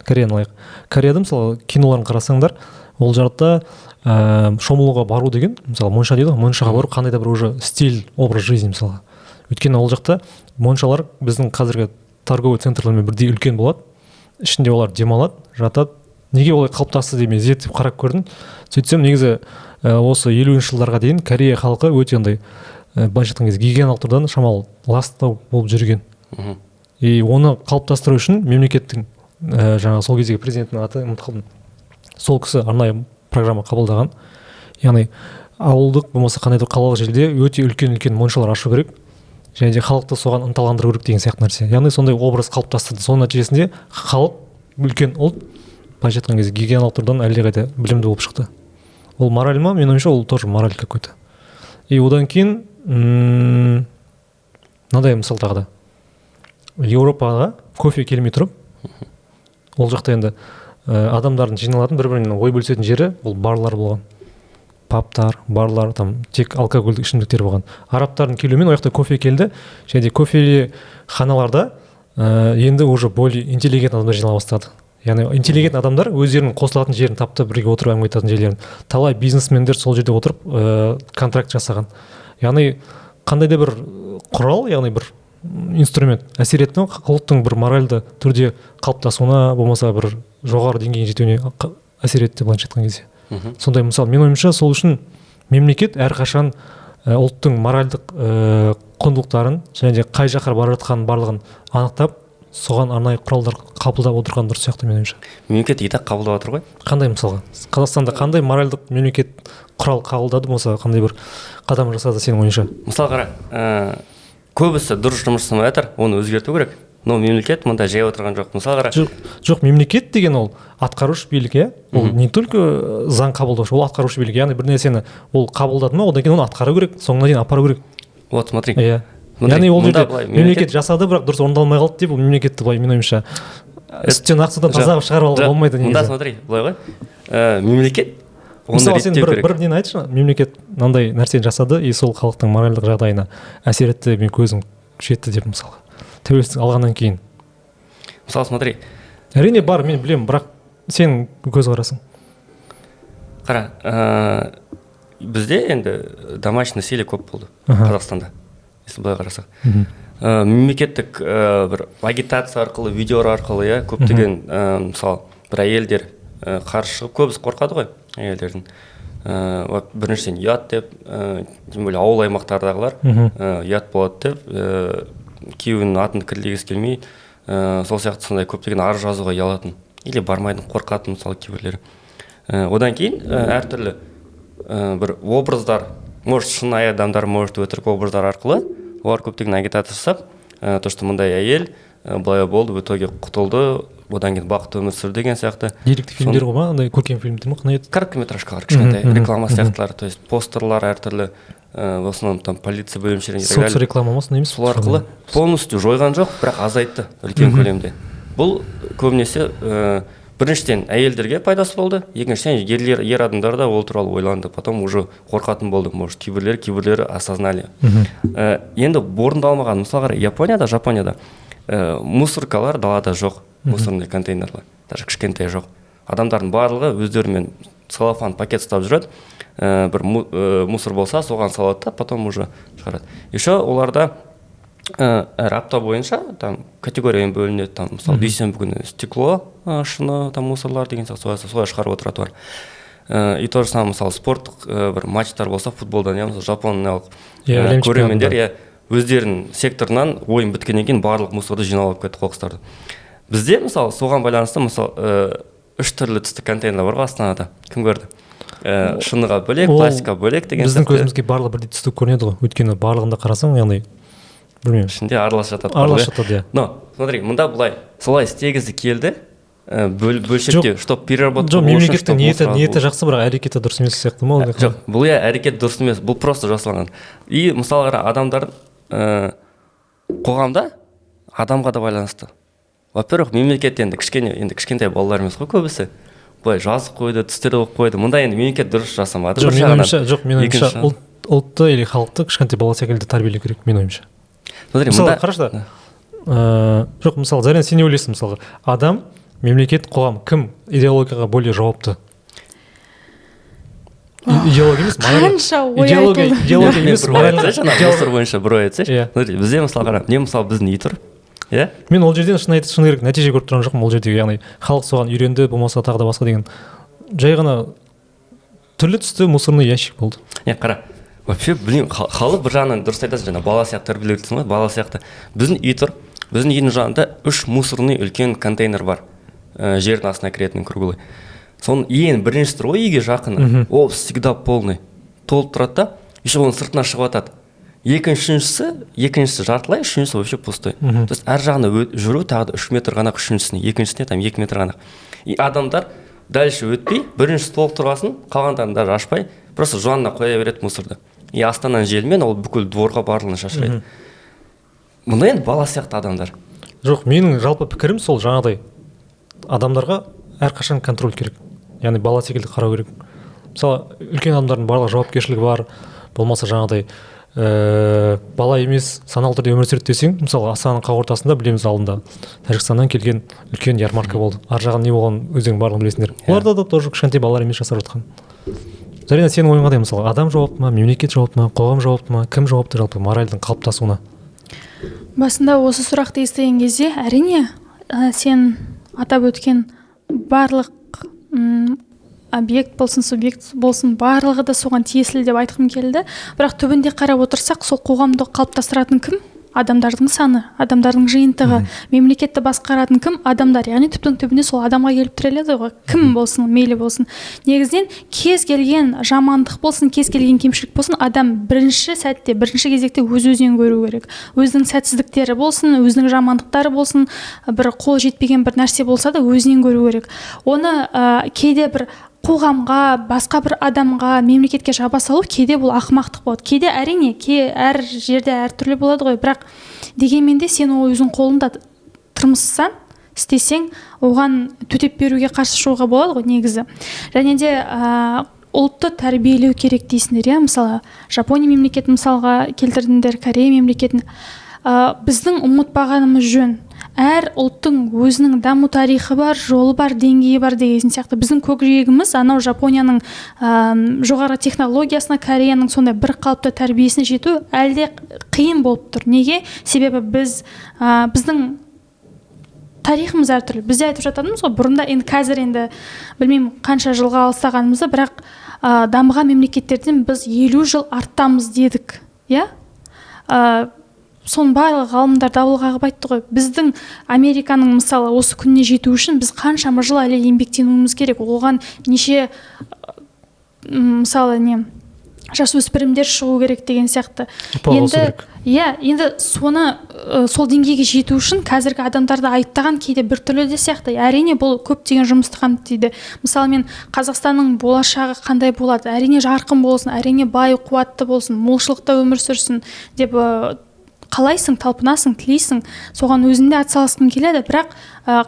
[SPEAKER 1] Кореяны алайық. Кореяда мысалы киноларын қарасаңдар, ол жақта шомылуға бару деген, мысалы монша дейді ғой, моншаға бару қандай да бір уже стиль, образ жизни мысалға. Өйткені ол жақта моншалар біздің қазіргі торговый центрлермен бірдей үлкен болады. Ішінде олар демалады, жатады. Неге олай қалыптасты деп мен зерттеп қарап көрдім. Сөйтсем негізі осы 50-ші жылдарға дейін Корея халқы өте ондай былайша айтқан кезде гигиеналық тұрғыдан шамалы ластау болып жүрген. И оны қалыптастыру үшін мемлекеттің жаңағы сол кездегі президенттің аты ұмытып қалдым. Сол кісі арнайы программа қабылдаған. Яғни ауылдық болмаса қандай да қалалық жерде өте үлкен моншалар ашу керек. Және де халықты соған ынталандыру керек деген сияқты нәрсе. Яғни сондай образ қалыптастырды. Соның нәтижесінде халық, үлкен ұлт, былайша айтқан кезде гигиеналық тұрғыдан әлдеқайда білімді болып шықты. Ол мораль ма? Менің ойымша ол тоже мораль какой-то. И одан кейін мынадай мысал тағы да. Еуропаға кофе келмей тұрып, ол жақта енді адамдардың жиналатын бір-бірінен ой бөлісетін жері ол барлар болған. Пабтар, барлар, там тек алкогольдік ішімдіктер болған. Арабтардың келуімен ол жақта кофе келді. Және де кофе ханаларда енді уже более интеллигент адамдар жинала бастады. Яғни интеллигент адамдар өздерінің қосылатын жерін тапты, бірге отырып әңгіме айтатын жерлерін. Талай бизнесмендер сол жерде отырып контракт жасаған. Яғни қандай да бір құрал, яғни бір инструмент әсер етті, ұлттың бір моральды түрде қалыптасуына, болмаса бір жоғары деңгейге жетуіне әсер етті былайша айтқан кезде. Сондай мысал, мен ойымша сол үшін мемлекет әрқашан ұлттың моральдық құндылықтарын және де қай жаққа бара жатқанын барлығын анықтап, соған арнайы құралдар қабылдап отырған дұрыс сияқты менің ойымша.
[SPEAKER 3] Мемлекет и так қабылдап жатыр ғой.
[SPEAKER 1] Қандай мысалға Қазақстанда қандай моральдық мемлекет құрал қабылдады болса, қандай бір қадам жасады сенің ойыңша?
[SPEAKER 3] Мысалы қара, көбісі дұрыс жұмыс жасамай жатыр, оны өзгерту керек. Но мемлекет мұнда жай отырған жоқ. Мысалы қара.
[SPEAKER 1] Жоқ, мемлекет деген ол атқарушы билік, иә. Ол не только заң қабылдаушы, ол атқарушы билік. Яғни бір нәрсені ол қабылдады ма, одан кейін оны атқару керек, соңына дейін апару керек.
[SPEAKER 3] Вот, смотри.
[SPEAKER 1] Иә. Яғни ол жерде мемлекет жасады, бірақ дұрыс орындалмай қалды деп, ол мемлекетті былай менің ойымша сүттен ақсудан таза шығарып алуға болмайды негізі.
[SPEAKER 3] Мұнда смотри, былай ғой. Мемлекет
[SPEAKER 1] мысалы сен бір нені айтшы, мемлекет мынандай нәрсені жасады, и сол халықтың моральдық жағдайына әсер етті, мен көзім жетті деп мысалға. Тәуелсіздік алғаннан кейін.
[SPEAKER 3] Мысалы смотри.
[SPEAKER 1] Әрине бар, мен білемін, бірақ сен көзқарасың.
[SPEAKER 3] Қара, бізде енді домашний насилие көп болды Қазақстанда. Если былай қарасақ. Мемлекеттік бір агитация арқылы, видеолар арқылы, иә, көптеген мысалы бір әйелдер қарсы шығып, көбісі қорқады ғой әйелдердің. Біріншіден ұят деп, тем более ауыл аймақтардағылар ұят болады деп, күйеуінің атын кірлегісі келмей, сол сияқты сондай көптеген арыз жазуға ұялатын или бармайтын, қорқатын мысалы кейбіреулер. Одан кейін әртүрлі бір образдар, может шынайы адамдар, может өтірік образдар арқылы олар көптеген агитация жасап, то что мындай әйел былай болды, в итоге құтылды, одан кейін бақытты өмір сүрді деген сияқты.
[SPEAKER 1] Деректі фильмдер ғой ма, андай көркем фильмдер ме, қандай еді?
[SPEAKER 3] Короткометражкалар, кішкентай реклама сияқтылар, то есть постерлар әртүрлі, в основном там полиция бөлімшелерінде.
[SPEAKER 1] Соцреклама ма, сондай емес?
[SPEAKER 3] Сол арқылы полностью жойған жоқ, бірақ азайтты үлкен көлемде. Бұл көбінесе біріншіден әйелдерге пайдасы болды, екіншіден ер адамдар да ол туралы ойланды, потом уже қорқатын болды, может кейбірлері осознали. Енді орындалмаған, мысалға Японияда, Жапонияда мусоркалар далада жоқ, мусорный контейнерлер, даже кішкентай жоқ. Адамдардың барлығы өздерімен целлофан пакет ұстап жүреді, бір мусор болса соған салады да, потом уже шығарады. Еще оларда әр апта бойынша там категориямен бөлінеді, там мысалы дүйсенбі күні стекло, шыны, там мусорлар деген сияқты солай шығарып отырады бар. И то же самое, мысалы спорттық бір матчтар болса футболдан, я мысалы жапониялық көрермендер өздерінің секторынан ойын біткеннен кейін барлық мусорды жинап алып кетті, қоқыстарды. Бізде мысалы соған байланысты мысалы 3 түрлі түсті контейнер бар ғой Астанада. Кім көрді? Шыныға бөлек, пластикқа бөлек деген сияқты.
[SPEAKER 1] Біздің көзімізге барлығы бірдей түсті көрінеді ғой. Өйткені барлығында қарасаң, яғни білмеймін.
[SPEAKER 3] Ішінде аралас жатады.
[SPEAKER 1] Аралас жатады, иә.
[SPEAKER 3] Но, смотри, мұнда бұлай, солай істегісі келді, бөлшекте, чтоб переработка
[SPEAKER 1] болсын. Жоқ, мемлекеттің ниеті жақсы, бірақ әрекеті дұрыс емес сияқты ма?
[SPEAKER 3] Жоқ, бұл әрекет дұрыс емес, бұл просто жасалған. И мысалға адамдар қоғамда адамға да байланысты. Во-первых, мемлекет енді кішкентай балалар емес қой көбісі. Былай жазып қойды, түстер оқып қойды. Мұнда енді мемлекет дұрыс жасамады.
[SPEAKER 1] Жоқ, мен ойымша ұлтты или халықты кішкентай бала секілді тәрбиелеу керек, мен ойымша. Мысалы, қарашы да. Жоқ, мысалы, Зарина, сен не ойлайсың мысалға? Адам, мемлекет, қоғам, кім идеологияға более жауапты? Идеология емес,
[SPEAKER 2] қанша ой айтылды.
[SPEAKER 1] Идеология емес,
[SPEAKER 3] мораль бойынша бір ой айтсайшы. Бізде мысалы қара, не мысалы біздің үй тұр?
[SPEAKER 1] Мен ол жерден шын керек нәтиже көріп тұрған жоқпын ол жердегі, яғни халық соған үйренді, болмаса тағы да басқа деген. Жай ғана түрлі түсті мусорный ящик болды.
[SPEAKER 3] Қара, вообще білмеймін, халық бір жағынан дұрыс айтасың, жаңа бала сияқты тәрбиелеудің ғой, бала сияқты. Біздің үй тұр, біздің үйдің жанында 3 мусорный үлкен контейнер бар, жердің астына кіретін круглый. Соның ең біріншісі тұр ғой үйге жақыны, ол всегда полный, толып тұрады да, еще оның сыртына шығып жатады. Екіншісі жартылай, үшіншісі вообще пустой. То есть әр жағына жүру тағы 3 метр ғана, екіншісіне там 2 метр ғана. И адамдар дальше өтпей, біріншісі толық тұрғасын, қалғандарын даже ашпай, просто жанына қоя береді мусорды. И астанан желмен ол бүкіл дворға барлығын шашырайды. Мұнда енді бала сияқты адамдар.
[SPEAKER 1] Жоқ, менің жалпы пікірім сол жаңағыдай. Адамдарға әрқашан контроль керек. Яғни бала секілді қарау керек. Мысалы, үлкен адамдардың барлық жауапкершілігі бар, болмаса жаңағыдай бала емес, саналы түрде өмір сүреді десең, мысалы Астананың қақ ортасында білеміз алдында Тәжікстаннан келген үлкен ярмарка болды. Ар жағын не болған өздерің барлығын білесіңдер. Оларда да тоже кішкентай балалар емес жасап жатқан. Зарина, сенің ойың қандай мысалы? Адам жауапты ма, мемлекет жауапты ма, қоғам жауапты ма, кім жауапты жалпы моральдың қалыптасуына?
[SPEAKER 2] Басында осы сұрақты естіген кезде, әрине, сен атап өткен барлық объект болсын, субъект болсын, барлығы да соған тиесілі деп айтқым келді. Бірақ түбінде қарап отырсақ, сол қоғамды қалыптастыратын кім? адамдардың саны, адамдардың жиынтығы. Мемлекетті басқаратын кім? Адамдар. Яғни түптің түбінде сол адамға келіп тіреледі ғой. Кім болсын, мейлі болсын. Негізінен кез келген жамандық болсын, кез келген кемшілік болсын, адам бірінші кезекте өз-өзінен көру керек. Өзінің сәтсіздіктері болсын, өзінің жамандықтары болсын, бір қол жетпеген бір нәрсе болса да өзінен көру керек. Оны кейде бір қоғамға, басқа бір адамға, мемлекетке жаба салу кейде бұл ақымақтық болады. Кейде әрине, әр жерде әртүрлі болады ғой, бірақ дегенмен де сен ол өзің қолыңда тырмыссаң, істесең, оған төтеп беруге қарсы шығуға болады ғой негізі. Және де ұлтты тәрбиелеу керек дейсіңдер, иә? Мысалы, Жапония мемлекетін мысалға келтірдіңдер, Корея мемлекетін. Біздің ұмытпағанымыз жөн. Әр ұлттың өзінің даму тарихы бар, жолы бар, деңгейі бар деген сияқты. Біздің көкжиегіміз анау Жапонияның жоғары технологиясына, Кореяның сондай бір қалыпты тәрбиесіне жету әлде қиын болып тұр. Неге? Себебі біздің тарихымыз әртүрлі. Бізде айтып жататынымыз ғой, бұрында, енді қазір енді білмеймін қанша жылға алыстағанымызды, бірақ дамыған мемлекеттерден біз 50 жыл арттамыз дедік, иә? Соның барлығы ғалымдар дабыл қағып айтты ғой. Біздің Американың мысалы осы күніне жету үшін біз қаншама жыл әлі еңбектенуіміз керек. Оған неше мысалы жасөспірімдер шығу керек деген сияқты. Енді соны сол деңгейге жету үшін қазіргі адамдарды айыптаған кейде біртүрлі де сияқты. Әрине бұл көптеген жұмысты қамтиды. Мысалы мен Қазақстанның болашағы қандай болады? Әрине жарқын болсын, әрине бай, қуатты болсын, молшылықта өмір сүрсін деп қалайсың, талпынасың, тілейсің, соған өзінде атсалысқың келеді. Бірақ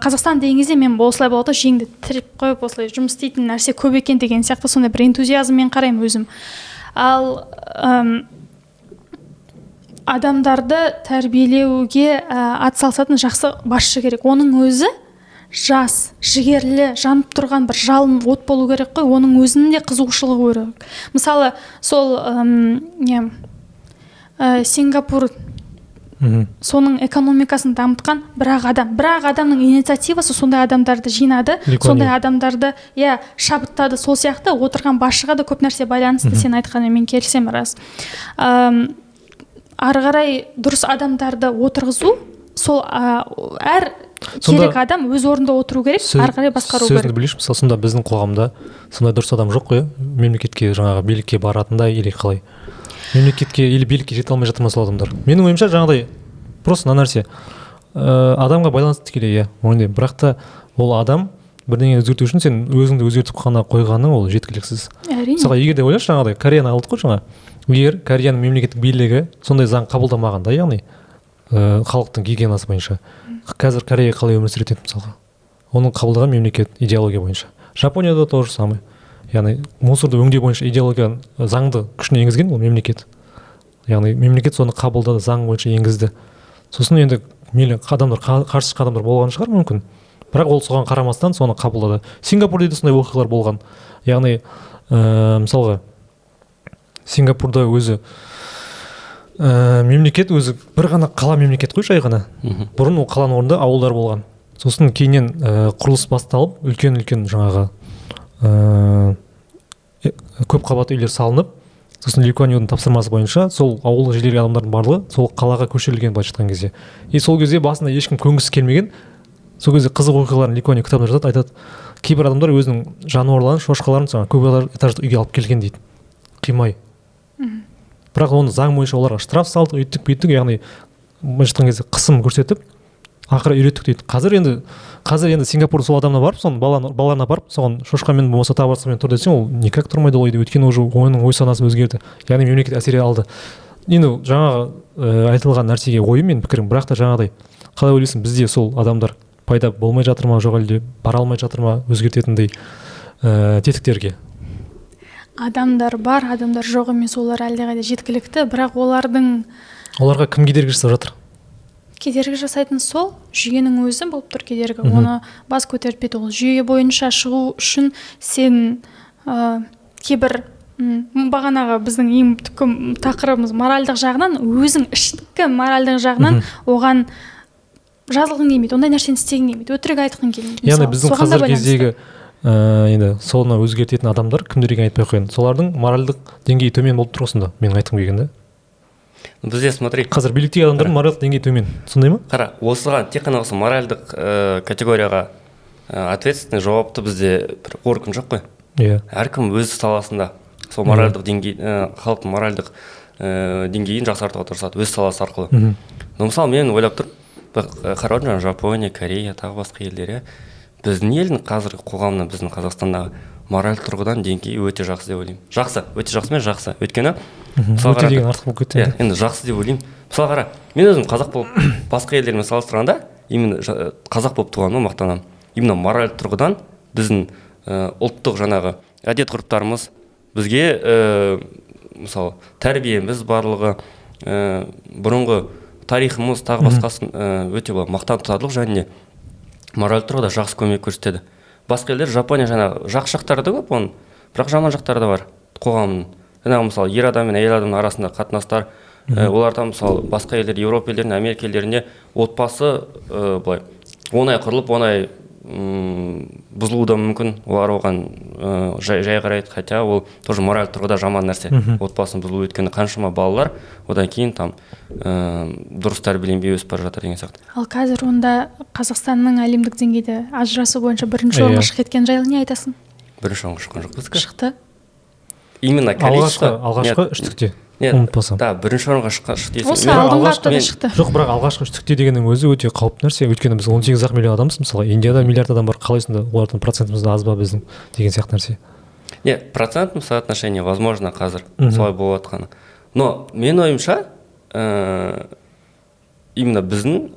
[SPEAKER 2] Қазақстан деген кезде мен осылай болады, жеңді тіреп қойып осылай жұмыс істейтін нәрсе көп екен деген сияқты сондай бір энтузиазммен қараймын өзім. Ал адамдарды тәрбиелеуге атсалысатын жақсы басшы керек. Оның өзі жас, жігерлі, жанып тұрған бір жалын от болу керек қой, оның өзінің де қызығушылығы керек. Мысалы, сол Сингапур соның экономикасын дамытқан бірақ адамның инициативасы сондай адамдарды жинады, сондай адамдарды шабыттады. Сол сияқты отырған басшыға да көп нәрсе байланысты. Сен айтқанмен мен келісемін, рас. Ары қарай дұрыс адамдарды отырғызу, сол әр керек адам өз орнында отыру керек, ары қарай басқару керек.
[SPEAKER 1] Сөзіңді білейінші, мысалы сонда біздің қоғамда сондай дұрыс адам жоқ қой, мемлекетке жаңағы билікке баратындай или қалай? Мемлекетке или билікке жете алмай жатыр ма сол адамдар? Менің ойымша жаңағыдай просто мына нәрсе адамға байланысты тікелей, мойындаймын. Бірақ та ол адам бірдеңені өзгерту үшін сен өзіңді өзгертіп қана қойғаның ол жеткіліксіз.
[SPEAKER 2] Әрине.
[SPEAKER 1] Мысалы, егер де ойлашы жаңағыдай Кореяны алдық қой жаңа. Егер Кореяның мемлекеттік билігі сондай заң қабылдамағанда, яғни халықтың гигиенасы бойынша, қазір Корея қалай өмір сүреді мысалға? Оның қабылдаған мемлекет идеология бойынша. Жапонияда то же самое. Яғни мусорды өңдеу бойынша идеология заңды күшіне енгізген ол мемлекет. Яғни мемлекет соны қабылдады, заң бойынша енгізді. Сосын енді мейлі адамдар қарсы адамдар болған шығар мүмкін. Бірақ ол соған қарамастан соны қабылдады. Сингапурда да сондай оқиғалар болған. Яғни мысалға Сингапурда өзі мемлекет өзі бір ғана қала мемлекет қой, жай ғана. Бұрын ол қаланың орнында ауылдар болған. Сосын кейіннен құрылыс басталып, үлкен жаңағы көп қабатты үйлер салынып, сосын Ли Куан Юдің тапсырмасы бойынша сол ауылдық жерлерге адамдардың барлығы сол қалаға көшірілген былайша айтқан кезде. И сол кезде басында ешкім көнгісі келмеген. Сол кезде қызық оқиғаларын Ли Куан Ю кітабында жазады, айтады, кейбір адамдар өзінің жануарларын, шошқаларын көп этажды үйге алып келген дейді. Қимай. Бірақ оны заң бойынша оларға штраф салды, үйттік, яғни былайша айтқан кезде қысым көрсетіп, ақыры үйреттік дейді. Қазір енді Сингапур сол адамына барып, соның балаларына барып, соған шошқамен болмаса табарсымен тұр десең, ол никак тұрмайды ол үйде, өйткені уже оның ой санасы өзгерді. Яғни мемлекет әсер алды. Енді жаңағы айтылған нәрсеге ойым мен пікірім, бірақ та жаңағыдай қалай ойлайсың, бізде сол адамдар пайда болмай жатыр ма, жоқ әлде бара алмай жатыр ма өзгертетіндей тетіктерге?
[SPEAKER 2] Адамдар бар, адамдар жоқ емес, олар әлдеқайда жеткілікті, бірақ
[SPEAKER 1] оларға кім кедергі жасап жатыр?
[SPEAKER 2] Кедергі жасайтын сол жүйенің өзі болып тұр кедергі. Оны бас көтертпейді. Ол жүйе бойынша шығу үшін сен кейбір бағанағы біздің ең түпкі тақырыбымыз моральдық жағынан, өзің ішкі моральдық жағынан оған жазылғың келмейді, ондай нәрсені істегің келмейді, өтірік айтқың келмейді.
[SPEAKER 1] Яғни біздің қазіргі кездегі енді соны өзгертетін адамдар кімдер екенін айтпай қояйын. Солардың моральдық деңгейі төмен болып тұр осында, менің айтқым келгенде.
[SPEAKER 3] бізде смотри,
[SPEAKER 1] қазір биліктегі адамдардың моральдық деңгейі төмен, сондай ма?
[SPEAKER 3] қара, осыған тек қана осы моральдық категорияға ответственный жауапты бізде бір орган жоқ қой.
[SPEAKER 1] Иә.
[SPEAKER 3] Әркім өз саласында сол моральдық деңгей, халықтың моральдық деңгейін жақсартуға тырысады өз саласы арқылы. Но мысалы мен ойлап тұрмын, қарап отырмын, Жапония, Корея, тағы басқа елдер, иә, біздің елдің қазіргі қоғамына, біздің Қазақстандағы мораль тұрғыдан деңгейі өте жақсы деп ойлаймын. Жақсы, өте жақсы емес, жақсы. Өйткені
[SPEAKER 1] өте деген артық болып кетті.
[SPEAKER 3] Енді жақсы деп ойлаймын. Мысалы қара, мен өзім қазақ болып басқа елдермен салыстырғанда, именно қазақ болып туғаныма мақтанамын. Именно мораль тұрғыдан біздің ұлттық жаңағы әдет ғұрыптарымыз, бізге мысалы тәрбиеміз барлығы, бұрынғы тарихымыз тағы басқасын өте мақтан тұтарлық және мораль тұрғыда жақсы көмек көрсетеді. Басқа елдер, Жапония жаңағы жақсы жақтары да көп оның, бірақ жаман жақтары да бар қоғамның. Жаңағы мысалы ер адам мен әйел адамның арасында қатынастар, оларда мысалы басқа елдер, Еуропа елдерінде, Америка елдерінде отбасы былай оңай құрылып, оңай бұзылуы да мүмкін, олар оған жай қарайды, хотя ол тоже мораль тұрғыда жаман нәрсе. Отбасын бұзылу, өткені қаншама балалар одан кейін там дұрыс тәрбиеленбей өсіп бара жатыр деген сияқты.
[SPEAKER 2] Ал қазір онда Қазақстанның әлемдік деңгейде ажырасу бойынша бірінші орынға шығып кеткен жайлы не айтасың?
[SPEAKER 3] Бірінші орынға шыққан жоқ біздікі.
[SPEAKER 2] Шықты.
[SPEAKER 3] Именно количество.
[SPEAKER 1] Алғашқы үштікте.
[SPEAKER 3] Ұмытпасам. Да, бірінші орынға шықты дейсің.
[SPEAKER 2] Осы алдыңғы аптада шықты.
[SPEAKER 1] Жоқ, бірақ алғашқы үштікте дегеннің өзі өте қауіпті нәрсе. Өйткені біз 18 миллион адамбыз, мысалы Индияда миллиард адам бар, қалайсың, олардың процентіміз аз ба біздің деген сияқты нәрсе.
[SPEAKER 3] Не, процентном соотношении возможно қазір солай болып жатқаны. Но мен ойымша именно біздің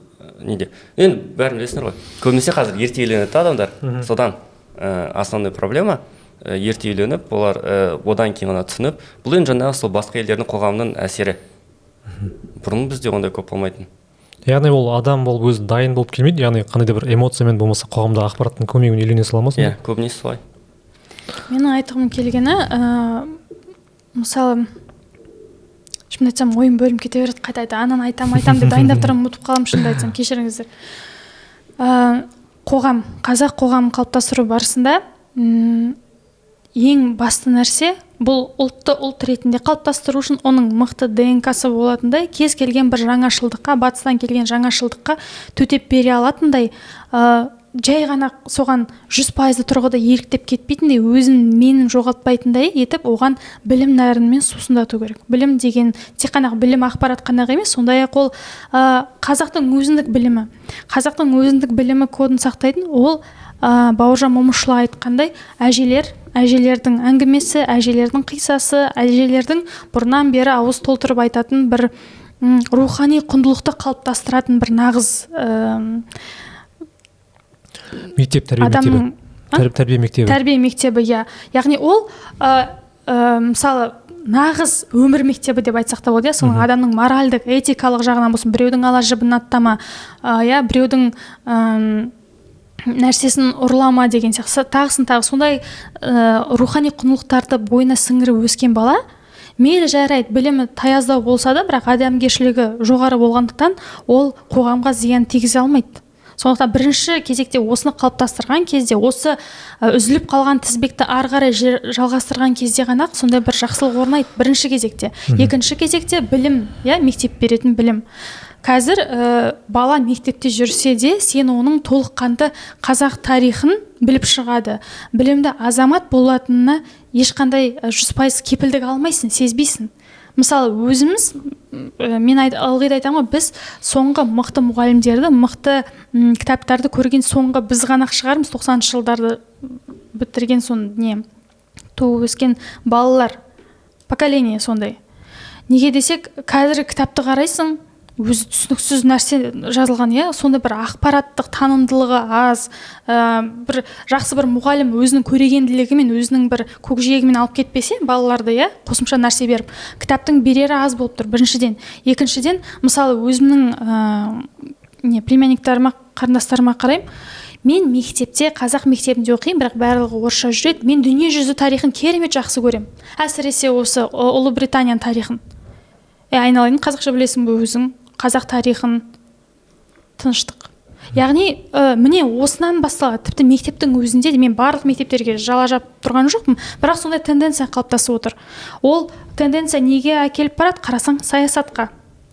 [SPEAKER 3] неде, енді бәрін білесіңдер ғой, көбінесе қазір ерте үйленеді адамдар, содан основной проблема ерте үйленіп, олар одан кейін ғана түсініп, бұл енді жаңағы сол басқа елдердің қоғамның әсері. Бұрын бізде ондай көп болмайтын.
[SPEAKER 1] Яғни ол адам болып өзі дайын болып келмейді, яғни қандай да бір эмоциямен болмаса қоғамда ақпараттың көмегімен үйлене сала ма?
[SPEAKER 3] Иә, көбінесе солай.
[SPEAKER 2] Менің айтқым келгені, мысалы, шынымды айтсам, ойым бөлім кете береді, қайта ананы айтам деп дайындап тұрамын, ұмытып қаламын, шынымды айтсам, кешіріңіздер. Қазақ қоғамын қалыптастыру барысында ең басты нәрсе бұл ұлтты ұлт ретінде қалыптастыру үшін оның мықты ДНК-сы болатындай, кез келген бір жаңашылдыққа, батыстан келген жаңашылдыққа төтеп бере алатындай, жай ғана соған 100% тұрғыда еліктеп кетпейтіндей, өзін менін жоғалтпайтындай етіп, оған білім нәрімен сусындату керек. Білім деген тек қана білім, ақпарат қана емес, сондай-ақ ол қазақтың өзіндік білімі. Қазақтың өзіндік білімі кодын сақтайтын, ол Бауыржан Момышұлы айтқандай, әжелердің әңгімесі, әжелердің қиссасы, әжелердің бұрыннан бері ауыз толтырып айтатын бір рухани құндылықты қалыптастыратын бір нағыз тәрбие мектебі, иә. Яғни ол мысалы нағыз өмір мектебі деп айтсақ та болады, соның адамның моральдық, этикалық жағынан болсын, біреудің ала жібін аттама, біреудің нәрсесін ұрлама деген сияқты, тағысын сондай рухани құндылықтарды бойына сіңіріп өскен бала, мейлі жарайды білімі таяздау болса да, бірақ адамгершілігі жоғары болғандықтан ол қоғамға зиян тигізе алмайды. Сондықтан бірінші кезекте осыны қалыптастырған кезде, осы үзіліп қалған тізбекті ары қарай жалғастырған кезде ғана сондай бір жақсылық орнайды бірінші кезекте. Екінші кезекте білім, мектеп беретін білім. Қазір бала мектепте жүрсе де, сен оның толыққанды қазақ тарихын біліп шығады. Білімді азамат болатынына ешқандай 100% кепілдік алмайсың, сезбейсің. Мысалы, өзіміз, мен ылғи да айтамын, біз соңғы мықты мұғалімдерді, мықты кітаптарды көрген соңғы біз ғана шығармыз, 90-шы жылдарды бітірген туып өскен балалар, поколение сондай. Неге десек, қазір кітапты қарайсың, өзі түсініксіз нәрсе жазылған, сонда бір ақпараттық танымдылығы аз, бір жақсы бір мұғалім өзінің көрегенділігімен, өзінің бір көкжиегімен алып кетпесе, балаларды қосымша нәрсе беріп, кітаптың берері аз болып тұр, біріншіден. Екіншіден, мысалы өзімнің племянниктарыма, қарындастарыма қараймын, мен мектепте, қазақ мектебінде оқимын, бірақ барлығы орысша жүреді. Мен дүние жүзі тарихын керемет жақсы көремін. Әсіресе осы Ұлыбританияның тарихын. Айналайын, қазақша білесің бе өзің? Қазақ тарихын, тыныштық. Яғни, міне осынан басталады. Тіпті мектептің өзінде де мен барлық мектептерге жала жап тұрған жоқпын, бірақ сондай тенденция қалыптасып отыр. Ол тенденция неге әкеліп барады? Қарасаң, саясатқа.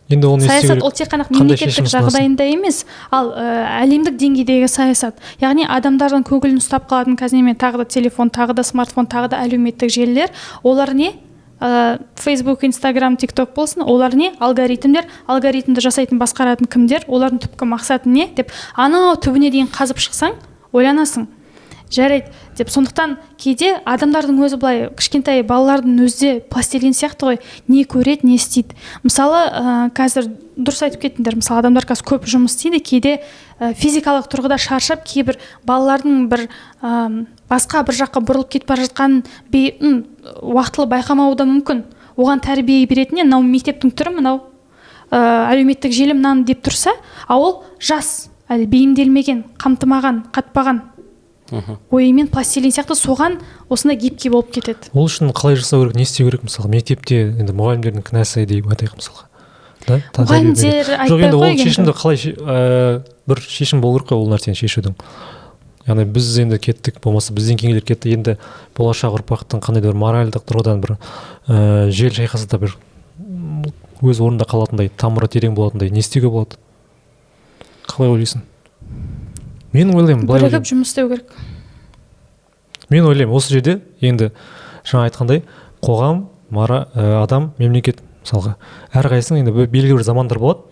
[SPEAKER 1] енді оны не істеу
[SPEAKER 2] саясат
[SPEAKER 1] керек?
[SPEAKER 2] ол тек қана
[SPEAKER 1] Қандай
[SPEAKER 2] мемлекеттік
[SPEAKER 1] шешім ұсынасың?
[SPEAKER 2] жағдайында емес, ал әлемдік деңгейдегі саясат. Яғни адамдардың көңілін ұстап қалатын қазір мен тағы да телефон, тағы да смартфон, тағы да әлеуметтік желілер, олар не? Facebook, Instagram, TikTok болсын, олар не? Алгоритмді жасайтын, басқаратын кімдер, олардың түпкі мақсаты не? Деп анау түбіне дейін қазып шықсаң, ойланасың. Жарайды деп, сондықтан кейде адамдардың өзі былай кішкентай балалардың өзі де пластилин сияқты ғой, не көреді, не істейді. Мысалы, қазір дұрыс айтып кеттіңдер, мысалы адамдар қазір көп жұмыс істейді, кейде физикалық тұрғыда шаршап, кейбір балалардың бір басқа бір жаққа бұрылып кетіп бара жатқанын уақытылы байқамауы да мүмкін. Оған тәрбие беретінен мынау мектептің түрі, мынау әлеуметтік желі мынаны деп тұрса, ол жас, әлі бейімделмеген, қамтымаған, қатпаған ойымен пластилин сияқты соған осындай гибкий болып кетеді.
[SPEAKER 1] Ол үшін қалай жасау керек, не істеу керек? Мысалы мектепте енді мұғалімдердің кінәсі деп айтайық мысалға.
[SPEAKER 2] Мұғалімдер айтпай
[SPEAKER 1] жоқ, енді ол
[SPEAKER 2] қойған.
[SPEAKER 1] шешімді қалай бір шешім болу керек қой ол нәрсені шешудің. Яғни біз енді кеттік, болмаса бізден кейінгілер кетті, енді болашақ ұрпақтың қандай да бір моральдық тұрғыдан бір жел шайқаса да бір өз орнында қалатындай, тамыры терең болатындай не істеуге болады? Қалай ойлайсың? Мен ойлаймын, былай
[SPEAKER 2] бірігіп жұмыс істеу керек.
[SPEAKER 1] Мен ойлаймын, осы жерде енді жаңа айтқандай қоғам, адам, мемлекет мысалға әрқайсының енді белгілі бір замандар болады,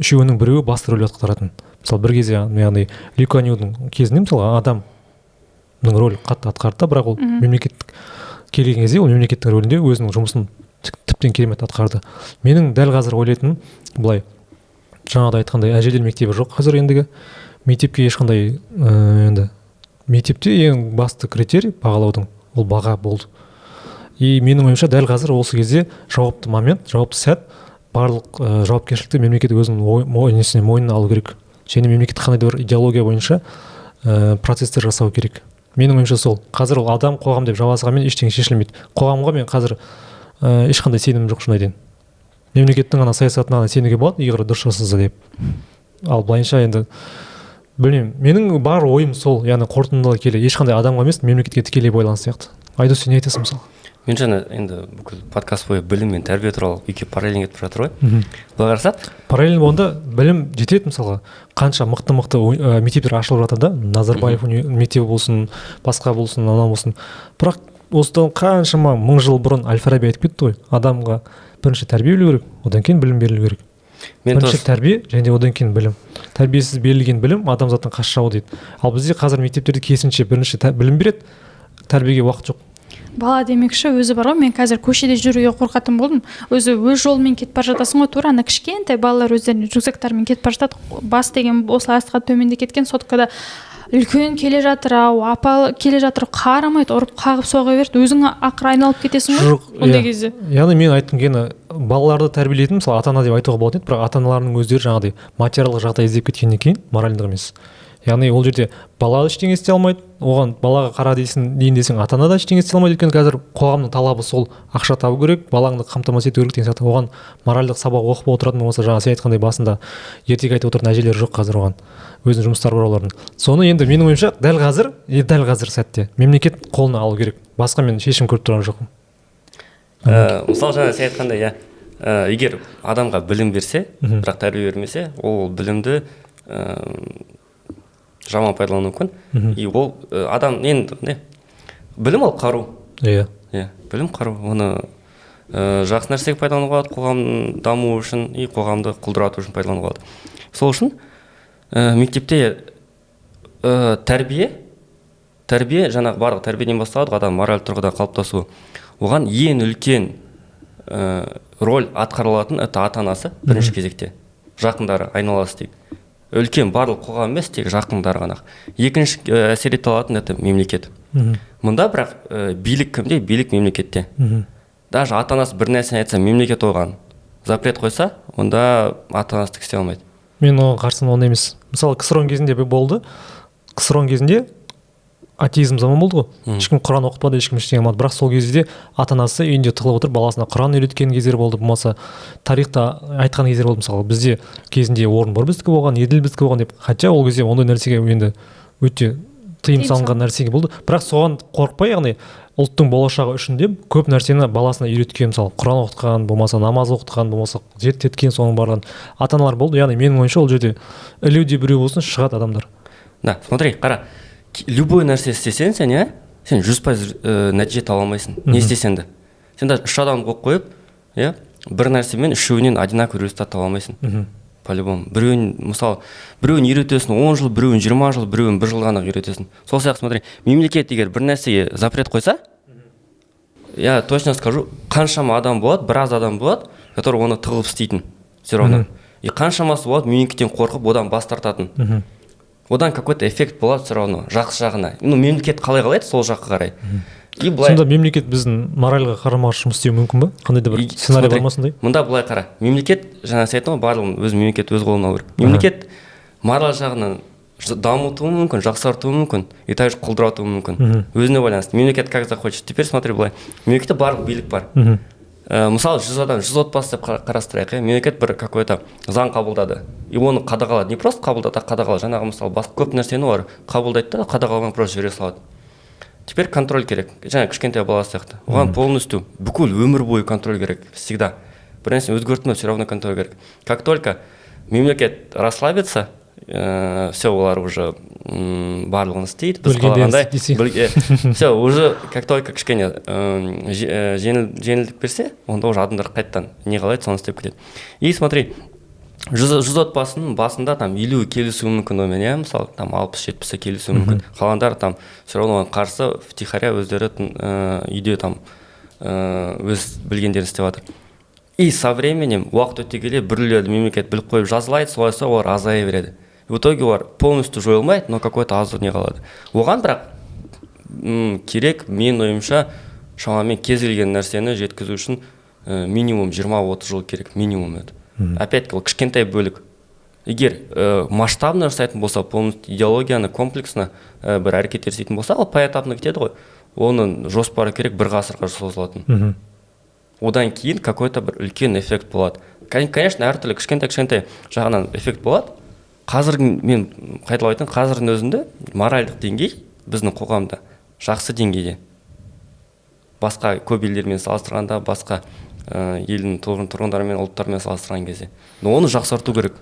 [SPEAKER 1] үшеуінің біреуі басты рөл атқаратын. Мысалы бір кезде яғни Ли Куан Юдің кезінде мысалы адамның рөлі қатты атқарды, бірақ ол мемлекеттік келген кезде ол мемлекеттің рөлінде өзінің жұмысын тіптен керемет атқарды. Менің дәл қазір ойлайтыным былай, жаңағыда айтқандай әжелер мектебі жоқ қазір ендігі. Мектепке ешқандай енді мектепте ең басты критерий бағалаудың ол баға болды. И менің ойымша дәл қазір осы кезде жауапты момент, жауапты сәт, барлық жауапкершілікті мемлекет өзінің мойнына алу керек. Және мемлекет қандай да бір идеология бойынша процестер жасау керек. Менің ойымша сол. Қазір ол адам, қоғам деп жалғасқанмен ештеңе шешілмейді. Қоғамға мен қазір ешқандай сенімім жоқ шын айтайын. Мемлекеттің ана саясатына сенуге болады, егер дұрыс жасаса деп. Ал былайынша енді білмеймін, менің бар ойым сол, яғни қорытындылай келе ешқандай адамға емес, мемлекетке тікелей байланысты сияқты. Айдос, сен не айтасың мысалы?
[SPEAKER 3] Мен жаңа енді бүкіл подкаст бойы білім мен тәрбие туралы екеуі параллельно кетіп жатыр ғой. Былай қарасақ,
[SPEAKER 1] параллельно болғанда білім жетеді мысалға. Қанша мықты мектептер ашылып жатыр да, Назарбаев мектебі болсын, басқа болсын, анау болсын. Бірақ осыдан қаншама мың жыл бұрын Әл-Фараби айтып кетті ғой, адамға бірінші тәрбие берілу керек, одан кейін білім берілу керек. Бірінші тәрбие және одан кейін білім. Тәрбиесіз берілген білім адамзаттың қас жауы дейді. Ал бізде қазір мектептерде керісінше бірінші білім береді, тәрбиеге уақыт жоқ.
[SPEAKER 2] Бала демекші өзі бар ғой, мен қазір көшеде жүруге қорқатын болдым. Өз жолымен кетіп бара жатасың ғой, тура ана кішкентай балалар өздерінің рюкзактарымен кетіп бара жатады. Бас деген осы астқа төменде кеткен, соткада үлкен келе жатыр, апа келе жатыр, қарамайды, ұрып қағып соға берді. Өзің ақыры айналып кетесің ғой ондай кезде.
[SPEAKER 1] Яғни мен айтқым келгені, балаларды тәрбиелейтін мысалы ата-ана деп айтуға болады еді, бірақ ата-аналардың өздері жаңағыдай материалдық жағдай іздеп кеткеннен кейін моральдық емес. Яғни ол жерде бала ештеңе істей алмайды, оған балаға қара дейін десең ата-ана да ештеңе істей алмайды, өйткені қазір қоғамның талабы сол, ақша табу керек, балаңды қамтамасыз ету керек деген сияқты. Оған моральдық сабақ оқып отыратын болмаса, жаңа сен айтқандай басында ертегі айтып отыратын әжелер жоқ қазір, оған өзінің жұмыстары бар олардың. Соны енді менің ойымша дәл қазір сәтте мемлекет қолына алу керек. Басқа мен шешім көріп тұрған жоқпын.
[SPEAKER 3] Мысалы жаңа сен айтқандай, егер адамға білім берсе, бірақ тәрбие бермесе, ол білімді жаман пайдалану мүмкін. И ол адам енді білім ол қару.
[SPEAKER 1] Иә.
[SPEAKER 3] Білім қару. Оны жақсы нәрсеге пайдалануға болады, қоғамның дамуы үшін, и қоғамды құлдырату үшін пайдалануға болады. Сол үшін мектепте тәрбие жаңағы барлық тәрбиеден басталады, адам мораль тұрғыда қалыптасуы. Оған ең үлкен роль атқарылатын это ата-анасы бірінші кезекте. Жақындары, айналасы дейік. Үлкен барлық қоғам емес, тек жақындары ғана. Екінші әсер ете алатын это мемлекет. Мұнда бірақ билік кімде? Билік мемлекетте. Даже ата-анасы бір нәрсені айтса, мемлекет оған запрет қойса, онда ата-анасы істей алмайды.
[SPEAKER 1] Мен оған қарсымын, ондай емес. Мысалы КСРО кезінде болды. КСРО кезінде атеизм заман болды ғой. Ешкім Құран оқытпады, ешкім ештеңе алмады. Бірақ сол кезде ата-анасы үйінде тығылып отырып баласына Құран үйреткен кездер болды, болмаса тарихта айтқан кездер болды. Мысалы бізде кезінде Орынбор біздікі болған, Еділ біздікі болған деп. Хотя ол кезде ондай нәрсеге енді өте тыйым салынған нәрсеге болды. Бірақ соған қорықпай, яғни ұлттың болашағы үшін деп көп нәрсені баласына үйреткен, мысалы Құран оқытқан, болмаса намаз оқытқан, болмаса зерттеткен, соның барлығын ата-аналар болды. Яғни менің ойымша ол жерде ілуде біреу болсын шығады адамдар.
[SPEAKER 3] Да, смотри, қара, любой нәрсе істесең сен, сен 100% нәтиже таба алмайсың. Не істесең де. Сен даже 3 адам қойып қойып, бір нәрсемен үшеуінен одинаковый результат таба алмайсың. По-любому. Біреуін, мысалы, біреуін үйретесің 10 жыл, біреуін 20 жыл, біреуін 1 жыл ғана үйретесің. Сол сияқты, смотри, мемлекет егер бір нәрсеге запрет қойса, я точно скажу, қаншама адам болады, біраз адам болады, который оны тығылып істейтін. Все равно. И қаншамасы болады, мемлекеттен қорқып, одан бас тартатын. Одан какой-то эффект болады все равно, жақсы жағына. Мемлекет қалай қалайды, сол жаққа қарай.
[SPEAKER 1] Сонда мемлекет біздің моральға қарама-қарсы жұмыс істеуі мүмкін ба? Қандай да бір сценарий бар ма сондай?
[SPEAKER 3] Мұнда былай қара. Мемлекет, жаңа сен айттың ғой, барлығын өз мемлекет өз қолына алу керек. Мемлекет мораль жағынан дамытуы мүмкін, жақсартуы мүмкін, и также құлдыратуы мүмкін. Өзіне байланысты. Мемлекет как захочет. Теперь смотри былай. Мемлекетте барлық билік бар. Мысалы 100 адам, 100 отбасы деп қарастырайық, мемлекет бір какой-то заң қабылдады. И оны қадағалады. Не просто қабылдады, а қадағалады. Жаңағы мысалы көп нәрсені олар қабылдайды да, қадағаламай просто жібере салады. Теперь контроль керек. Жаңа кішкентай бала сияқты. Оған полностью бүкіл өмір бойы контроль керек. Всегда. Бір нәрсені өзгертмей, все равно контроль керек. Как только мемлекет расслабится, все, олар уже барлығын істейді. Біз қалағандай. Все, уже как только кішкене жеңілдік берсе, онда уже адамдар қайттан не қалайды, соны істеп кетеді. И смотри, 100 отбасының басында там 50 келісуі мүмкін онымен, мысалы там 60-70 келісуі мүмкін. Қалғандар там все равно қарсы втихаря өздері үйде там өз білгендерін істеп жатыр. И со временем уақыт өте келе біреулерді мемлекет біліп қойып жазалайды, солай олар азая береді. В итоге олар полностью жойылмайды, но какой-то аз не қалады. Оған бірақ керек, мен ойымша шамамен кез келген нәрсені жеткізу үшін минимум 20-30 жыл керек, минимум еді. Опять-таки, ол кішкентай бөлік. Егер масштабно жасайтын болса, полностью идеологияны комплексно бір әрекет жасайтын болса, ол поэтапно кетеді ғой. Оның жоспары керек 1 ғасырға созылатын. Одан кейін какой-то бір үлкен эффект болады. Конечно, әртүрлі кішкентай жағынан эффект болады. Қазір мен қайталап айтайын, қазірдің өзінде моральдық деңгей біздің қоғамда жақсы деңгейде. Басқа көп елдермен салыстырғанда, басқа елдің тұрғындарымен, ұлттармен салыстырған кезде. Но оны жақсарту керек.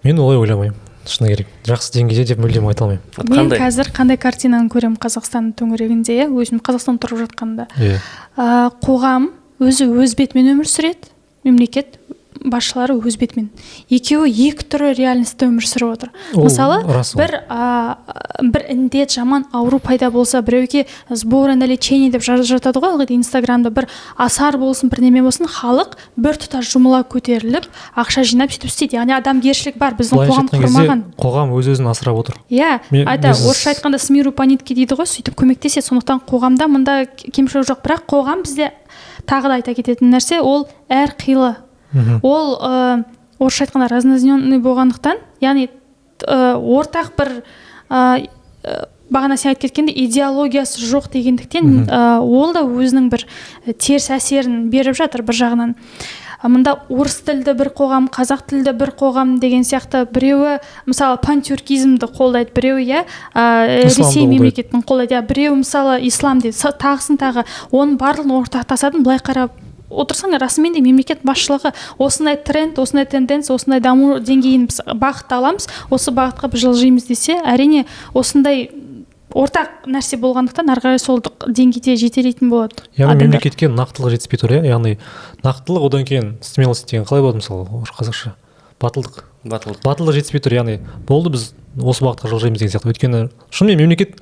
[SPEAKER 2] Мен олай ойламаймын. Шыны керек. Жақсы деңгейде деп мүлдем айта алмаймын. Мен қазір қандай картинаны көремін Қазақстанның төңірегінде, өзім Қазақстанда тұрып жатқанда. Қоғам өзі өз бетімен өмір сүреді, мемлекет басшылары өз бетімен. Екеуі екі түрлі реальностьта өмір сүріп отыр. Мысалы, бір індет, жаман ауру пайда болса, біреуге сборы на лечение деп жатады ғой, Инстаграмда бір асар болсын, бір неме болсын, халық бір тұтас жұмыла көтеріліп, ақша жинап сөйтіп істейді. Яғни адамгершілік бар, біздің қоғам құрмаған.
[SPEAKER 1] Қоғам өз-өзін асырап отыр.
[SPEAKER 2] Иә, орысша айтқанда с миру по нитке дейді ғой, сөйтіп көмектеседі. Сондықтан қоғамда мұнда кемшілік жоқ, бірақ қоғам бізде тағы да айта кететін нәрсе, ол әр қилы. Ол орысша айтқанда разнозенный болғандықтан, яғни ортақ бір бағана сен айтып кеткенде идеологиясы жоқ дегендіктен ол да өзінің бір теріс әсерін беріп жатыр бір жағынан. Мұнда орыс тілді бір қоғам, қазақ тілді бір қоғам деген сияқты, біреуі мысалы пантюркизмді қолдайды, біреуі Ресей мемлекетін қолдайды, біреуі мысалы ислам дейді, тағысын тағы. Оның барлығын ортақтасатын былай қарап отырсаң, расымен де мемлекет басшылығы осындай тренд, осындай тенденция, осындай даму деңгейін бағыт аламыз, осы бағытқа жылжимыз десе, әрине осындай ортақ нәрсе болғандықтан ары қарай сол деңгейде жетелейтін болады.
[SPEAKER 1] Яғни мемлекетке нақтылық жетіспей тұр, яғни нақтылық, одан кейін стимулность деген қалай болады мысалы қазақша? Батылдық жетіспей тұр, яғни болды біз осы бағытқа жылжимыз деген сияқты. Өйткені шынымен мемлекет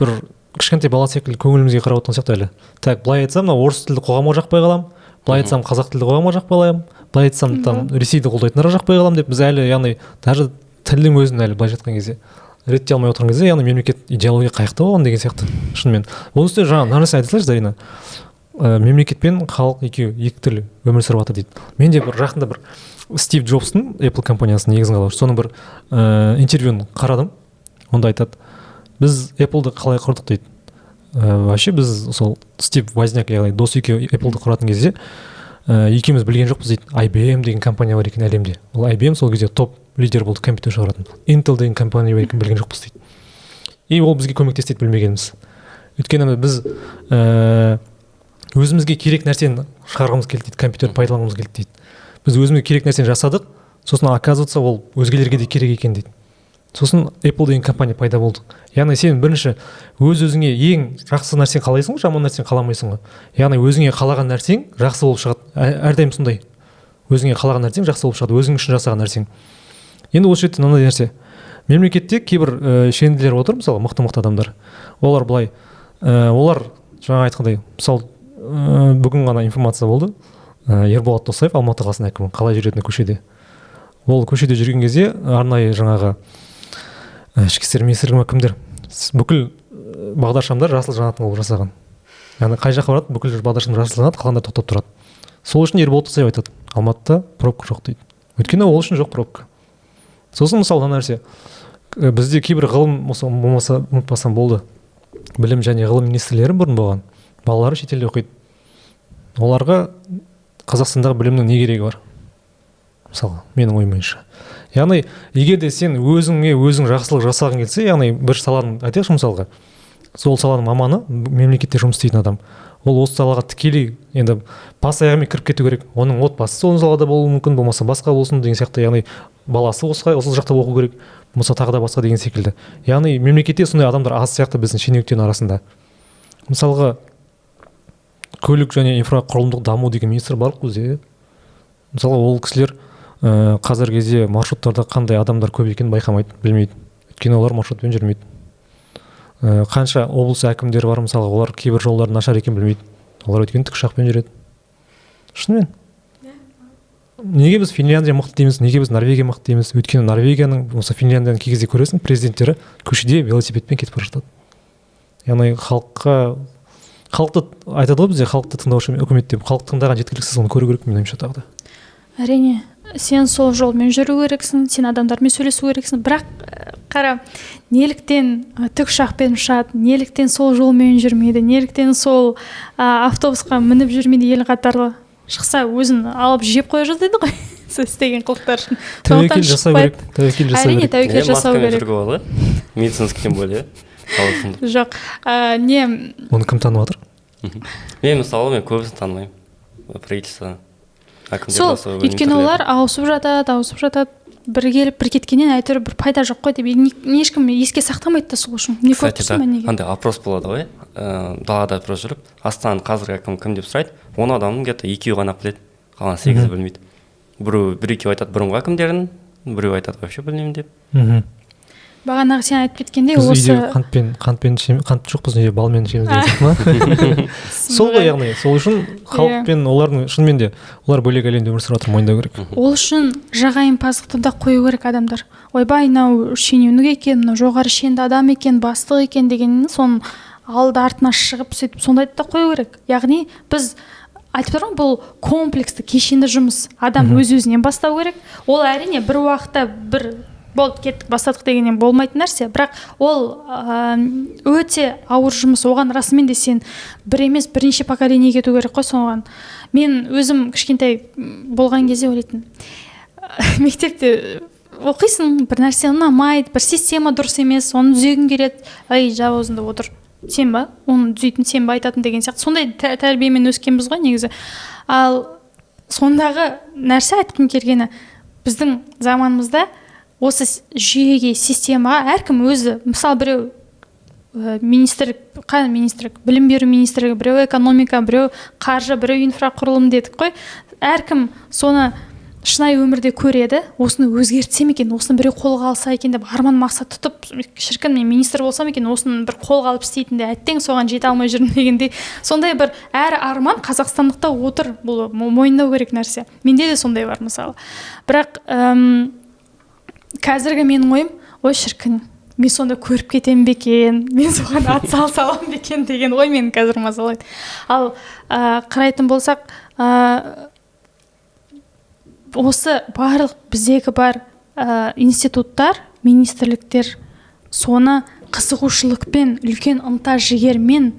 [SPEAKER 1] бір кішкентай бала секілді көңілімізге қарап отырған сияқты әлі. Так, былай айтсам, орыс тілді қоғамға жақпай қалам, былай айтсам қазақ тілді қоғамға жақпай қалам, былай айтсам там Ресейді қолдайтындарға жақпай қалам деп біз әлі, яғни даже тілдің өзін әлі былай жатқан кезде реттей алмай отырған кезде, яғни мемлекет идеология қайықта болған деген сияқты. Шынымен. Оның үстіне жаңа нәрсе айта салайыншы, Зарина. Мемлекет пен халық екі түрлі өмір сүріп жатыр дейді. Мен де бір жақында бір Стив Джобстың Apple компаниясының негізін қалаушы, соның бір интервьюін қарадым. Онда айтады, біз Apple-ды қалай құрдық дейді. Вообще біз сол Стив Возняк, яғни дос екеуі Apple-ды құратын кезде екеуміз білген жоқпыз дейді. IBM деген компания бар екен әлемде. Ол IBM сол кезде топ лидер болды, компьютер шығаратын. Intel деген компания бар екен, білген жоқпыз дейді. и ол бізге көмектесті білмегеніміз. Өйткені біз өзімізге керек нәрсені шығарғымыз келді дейді, компьютер пайдаланғымыз келді дейді. Біз өзімізге керек нәрсені жасадық, сосын оказывается ол өзгелерге де керек екен дейді. Сосын Apple деген компания пайда болды. Яғни сен бірінші өз-өзіңе ең жақсы нәрсені қалайсың, жаман нәрсені қаламайсың ғой. Яғни өзіңе қалаған нәрсең жақсы болып шығады. Әрдайым сондай. Өзіңе қалаған нәрсең жақсы болып шығады, өзің үшін жасаған нәрсең. Енді осы жерде мынандай нәрсе. Мемлекетте кейбір шенделер отыр, мысалы, мықты адамдар. Олар былай, олар жаңа айтқандай, мысалы, бүгін ғана информация болды. Ерболат Досаев, Алматы қаласының әкімі, қалай жүретіні көшеде. Ол көшеде жүрген кезде арнайы жаңағы ішкі істер министрлігі кімдер бүкіл бағдаршамдар жасыл жанатын болып жасаған. Яғни қай жаққа барады, бүкіл бағдаршамдар жасыл жанады, қалғандар тоқтап тұрады. Сол үшін Ерболат Досаев айтады, Алматыда пробка жоқ дейді. Өйткені ол үшін жоқ пробка. Сосын мысалы мына нәрсе, бізде кейбір ғылым болмаса ұмытпасам болды, білім және ғылым министрлері бұрын болған, балалары шетелде оқиды. Оларға Қазақстандағы білімнің не керегі бар? Мысалы, менің ойымша. Яғни, егер де сен өзің жақсылық жасағың келсе, яғни бір саланы айтайықшы мысалға, сол саланың маманы мемлекетте жұмыс істейтін адам, ол осы салаға тікелей енді бас аяғымен кіріп кету керек. Оның отбасы сол салада болуы мүмкін, болмаса басқа болсын деген сияқты, яғни баласы осы жақта оқу керек, болмаса тағы да басқа деген секілді. Яғни мемлекетте сондай адамдар аз сияқты біздің шенеуніктер арасында. Мысалға, көлік және инфрақұрылымдық даму деген министр бар ғой. Мысалы, ол кісілер қазіргі кезде маршруттарда қандай адамдар көп екенін байқамайды, білмейді. Өйткені олар маршрутпен жүрмейді. Қанша облыс әкімдері бар, мысалы, олар кейбір жолдардың нашар екенін білмейді. Олар өйткені тікұшақпен жүреді. Шынымен. Неге біз Финляндия мықты дейміз, неге біз Норвегия мықты дейміз? Өйткені Норвегияның, осы Финляндияның кей кезде көресің, президенттері көшеде велосипедпен кетіп бара жатады. Яғни халықты айтады ғой бізде, халықты тыңдаушы үкімет деп, халық тыңдаған жеткіліксіз, оны көру керек менің ойымша тағы да.
[SPEAKER 2] Әрине, сен сол жолмен жүру керексің, сен адамдармен сөйлесу керексің, бірақ қара, неліктен тікұшақпен ұшады, неліктен сол жолмен жүрмейді, неліктен сол автобусқа мініп жүрмейді, ел қатарлы шықса өзін алып жеп қоя жаздайды ғой. Сіз істеген қылықтар үшін.
[SPEAKER 1] Тәуекел жасау керек.
[SPEAKER 2] Әрине, тәуекел жасау керек.
[SPEAKER 3] Маскамен жүргізуге болады, медицинский тем более.
[SPEAKER 2] Жоқ,
[SPEAKER 1] оны кім танып жатыр?
[SPEAKER 3] Мен мысалы, мен көбісін танымаймын. Правительство.
[SPEAKER 2] Сол, өйткені олар ауысып жатады, бір келіп, бір кеткеннен әйтеуір бір пайда жоқ қой деп, ешкім еске сақтамайды да сол үшін. Не көріпсің ба неге?
[SPEAKER 3] Андай опрос болады ғой, далада опрос жүріп, Астананың қазіргі әкімі кім деп сұрайды, 10 адамның где-то 2-і ғана біледі, қалған 8-і білмейді. Бір-екеу айтады бұрынғы әкімдерін, біреу айтады вообще білмеймін деп.
[SPEAKER 2] Бағанағы сен айтып кеткендей,
[SPEAKER 1] осы
[SPEAKER 2] үйде
[SPEAKER 1] қант жоқ, біздің үйде балмен ішеміз деген. Сол ғой, яғни сол үшін халықпен олардың шынымен де олар бөлек әлемде өмір сүріп жатыр, мойындау керек.
[SPEAKER 2] Ол үшін жағайымпаздықты да қою керек адамдар. Ойбай, мынау шенеунік екен, мынау жоғары шенді адам екен, бастық екен дегенін соның алды артына шығып сөйтіп сондайды да қою керек. Яғни біз айтып тұрмын, бұл комплексті кешенді жұмыс. Адам өз-өзінен бастау керек. Ол әрине бір уақытта бір болды, кеттік, бастадық дегеннен болмайтын нәрсе, бірақ ол өте ауыр жұмыс. Оған расымен де сен бір емес, бірнеше поколение кету керек қой соған. Мен өзім кішкентай болған кезде ойлайтын. Мектепте оқисың, бір нәрсе ұнамайды, бір система дұрыс емес, оны түзегің келеді. Ай, жауызында отыр. Сен ба? Оны түзейтін сен ба айтатын деген сияқты. Сондай тәрбиемен өскенбіз ғой негізі. Ал сондағы нәрсе айтқым келгені, біздің заманымызда осы жүйеге, системаға әркім өзі, мысалы біреу министрлік, білім беру министрлігі, біреу экономика, біреу қаржы, біреу инфрақұрылым дедік қой. Әркім соны шынайы өмірде көреді, осыны өзгертсем екен, осыны біреу қолға алса екен деп арман мақсат тұтып, шіркін мен министр болсам екен, осыны бір қолға алып істейтінде, әттең соған жете алмай жүрмін дегендей. Сондай бір әр арман қазақстандықта отыр, бұл мойындау керек нәрсе. Менде де сондай бар мысалы. Бірақ қазіргі менің ойым, ой шіркін, мен сонда көріп кетем бе екен, мен соған ат салам бе екен деген ой мені қазір мазалайды. Ал қарайтын болсақ, осы барлық біздегі бар институттар, министрліктер соны қызығушылықпен, үлкен ынта жігермен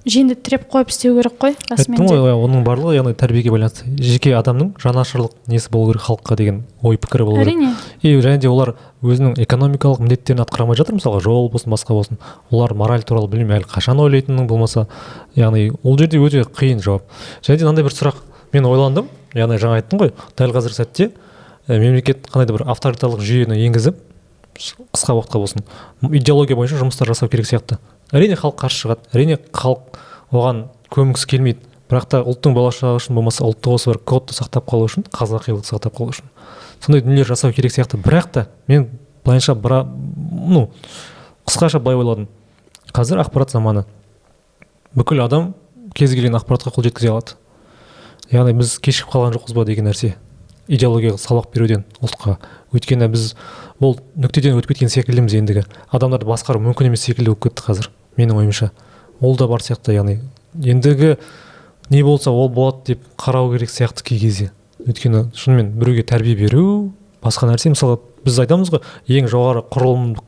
[SPEAKER 2] женді тіреп қойып істеу керек қой расымен
[SPEAKER 1] айттым
[SPEAKER 2] де.
[SPEAKER 1] ғой, оның барлығы яғни тәрбиеге байланысты. Жеке адамның жанашырлық несі болу керек халыққа деген ой пікірі болу керек.
[SPEAKER 2] Әрине.
[SPEAKER 1] И және де олар өзінің экономикалық міндеттерін атқара алмай жатыр, мысалға жол болсын, басқа болсын. Олар мораль туралы білмеймін, әлі қашан ойлайтынын болмаса, яғни ол жерде өте қиын жауап. Және де мынандай бір сұрақ мен ойландым, яғни жаңа айттым ғой, дәл қазіргі сәтте мемлекет қандай да бір авторитарлық жүйені енгізіп, қысқа уақытқа болсын, идеология бойынша жұмыстар жасау керек сияқты. Әрине халық қарсы шығады, әрине халық оған көмгісі келмейді, бірақ та ұлттың болашағы үшін болмаса ұлттық осы бір кодты сақтап қалу үшін, қазақилықты сақтап қалу үшін сондай дүниелер жасау керек сияқты. Бірақ та мен былайша қысқаша былай ойладым. Қазір ақпарат заманы. Бүкіл адам кез келген ақпаратқа қол жеткізе алады. Яғни біз кешігіп қалған жоқпыз ба деген нәрсе. Идеологияға сабақ беруден ұлтқа. Өйткені біз ол нүктеден өтіп кеткен секілдіміз ендігі. Адамдарды басқару мүмкін емес секілді болып кетті қазір. Менің ойымша. Ол да бар сияқты, яғни ендігі не болса ол болады деп қарау керек сияқты кей кезде. Өйткені шынымен біреуге тәрбие беру, басқа нәрсе, мысалы біз айтамыз ғой, ең жоғары құрылымдық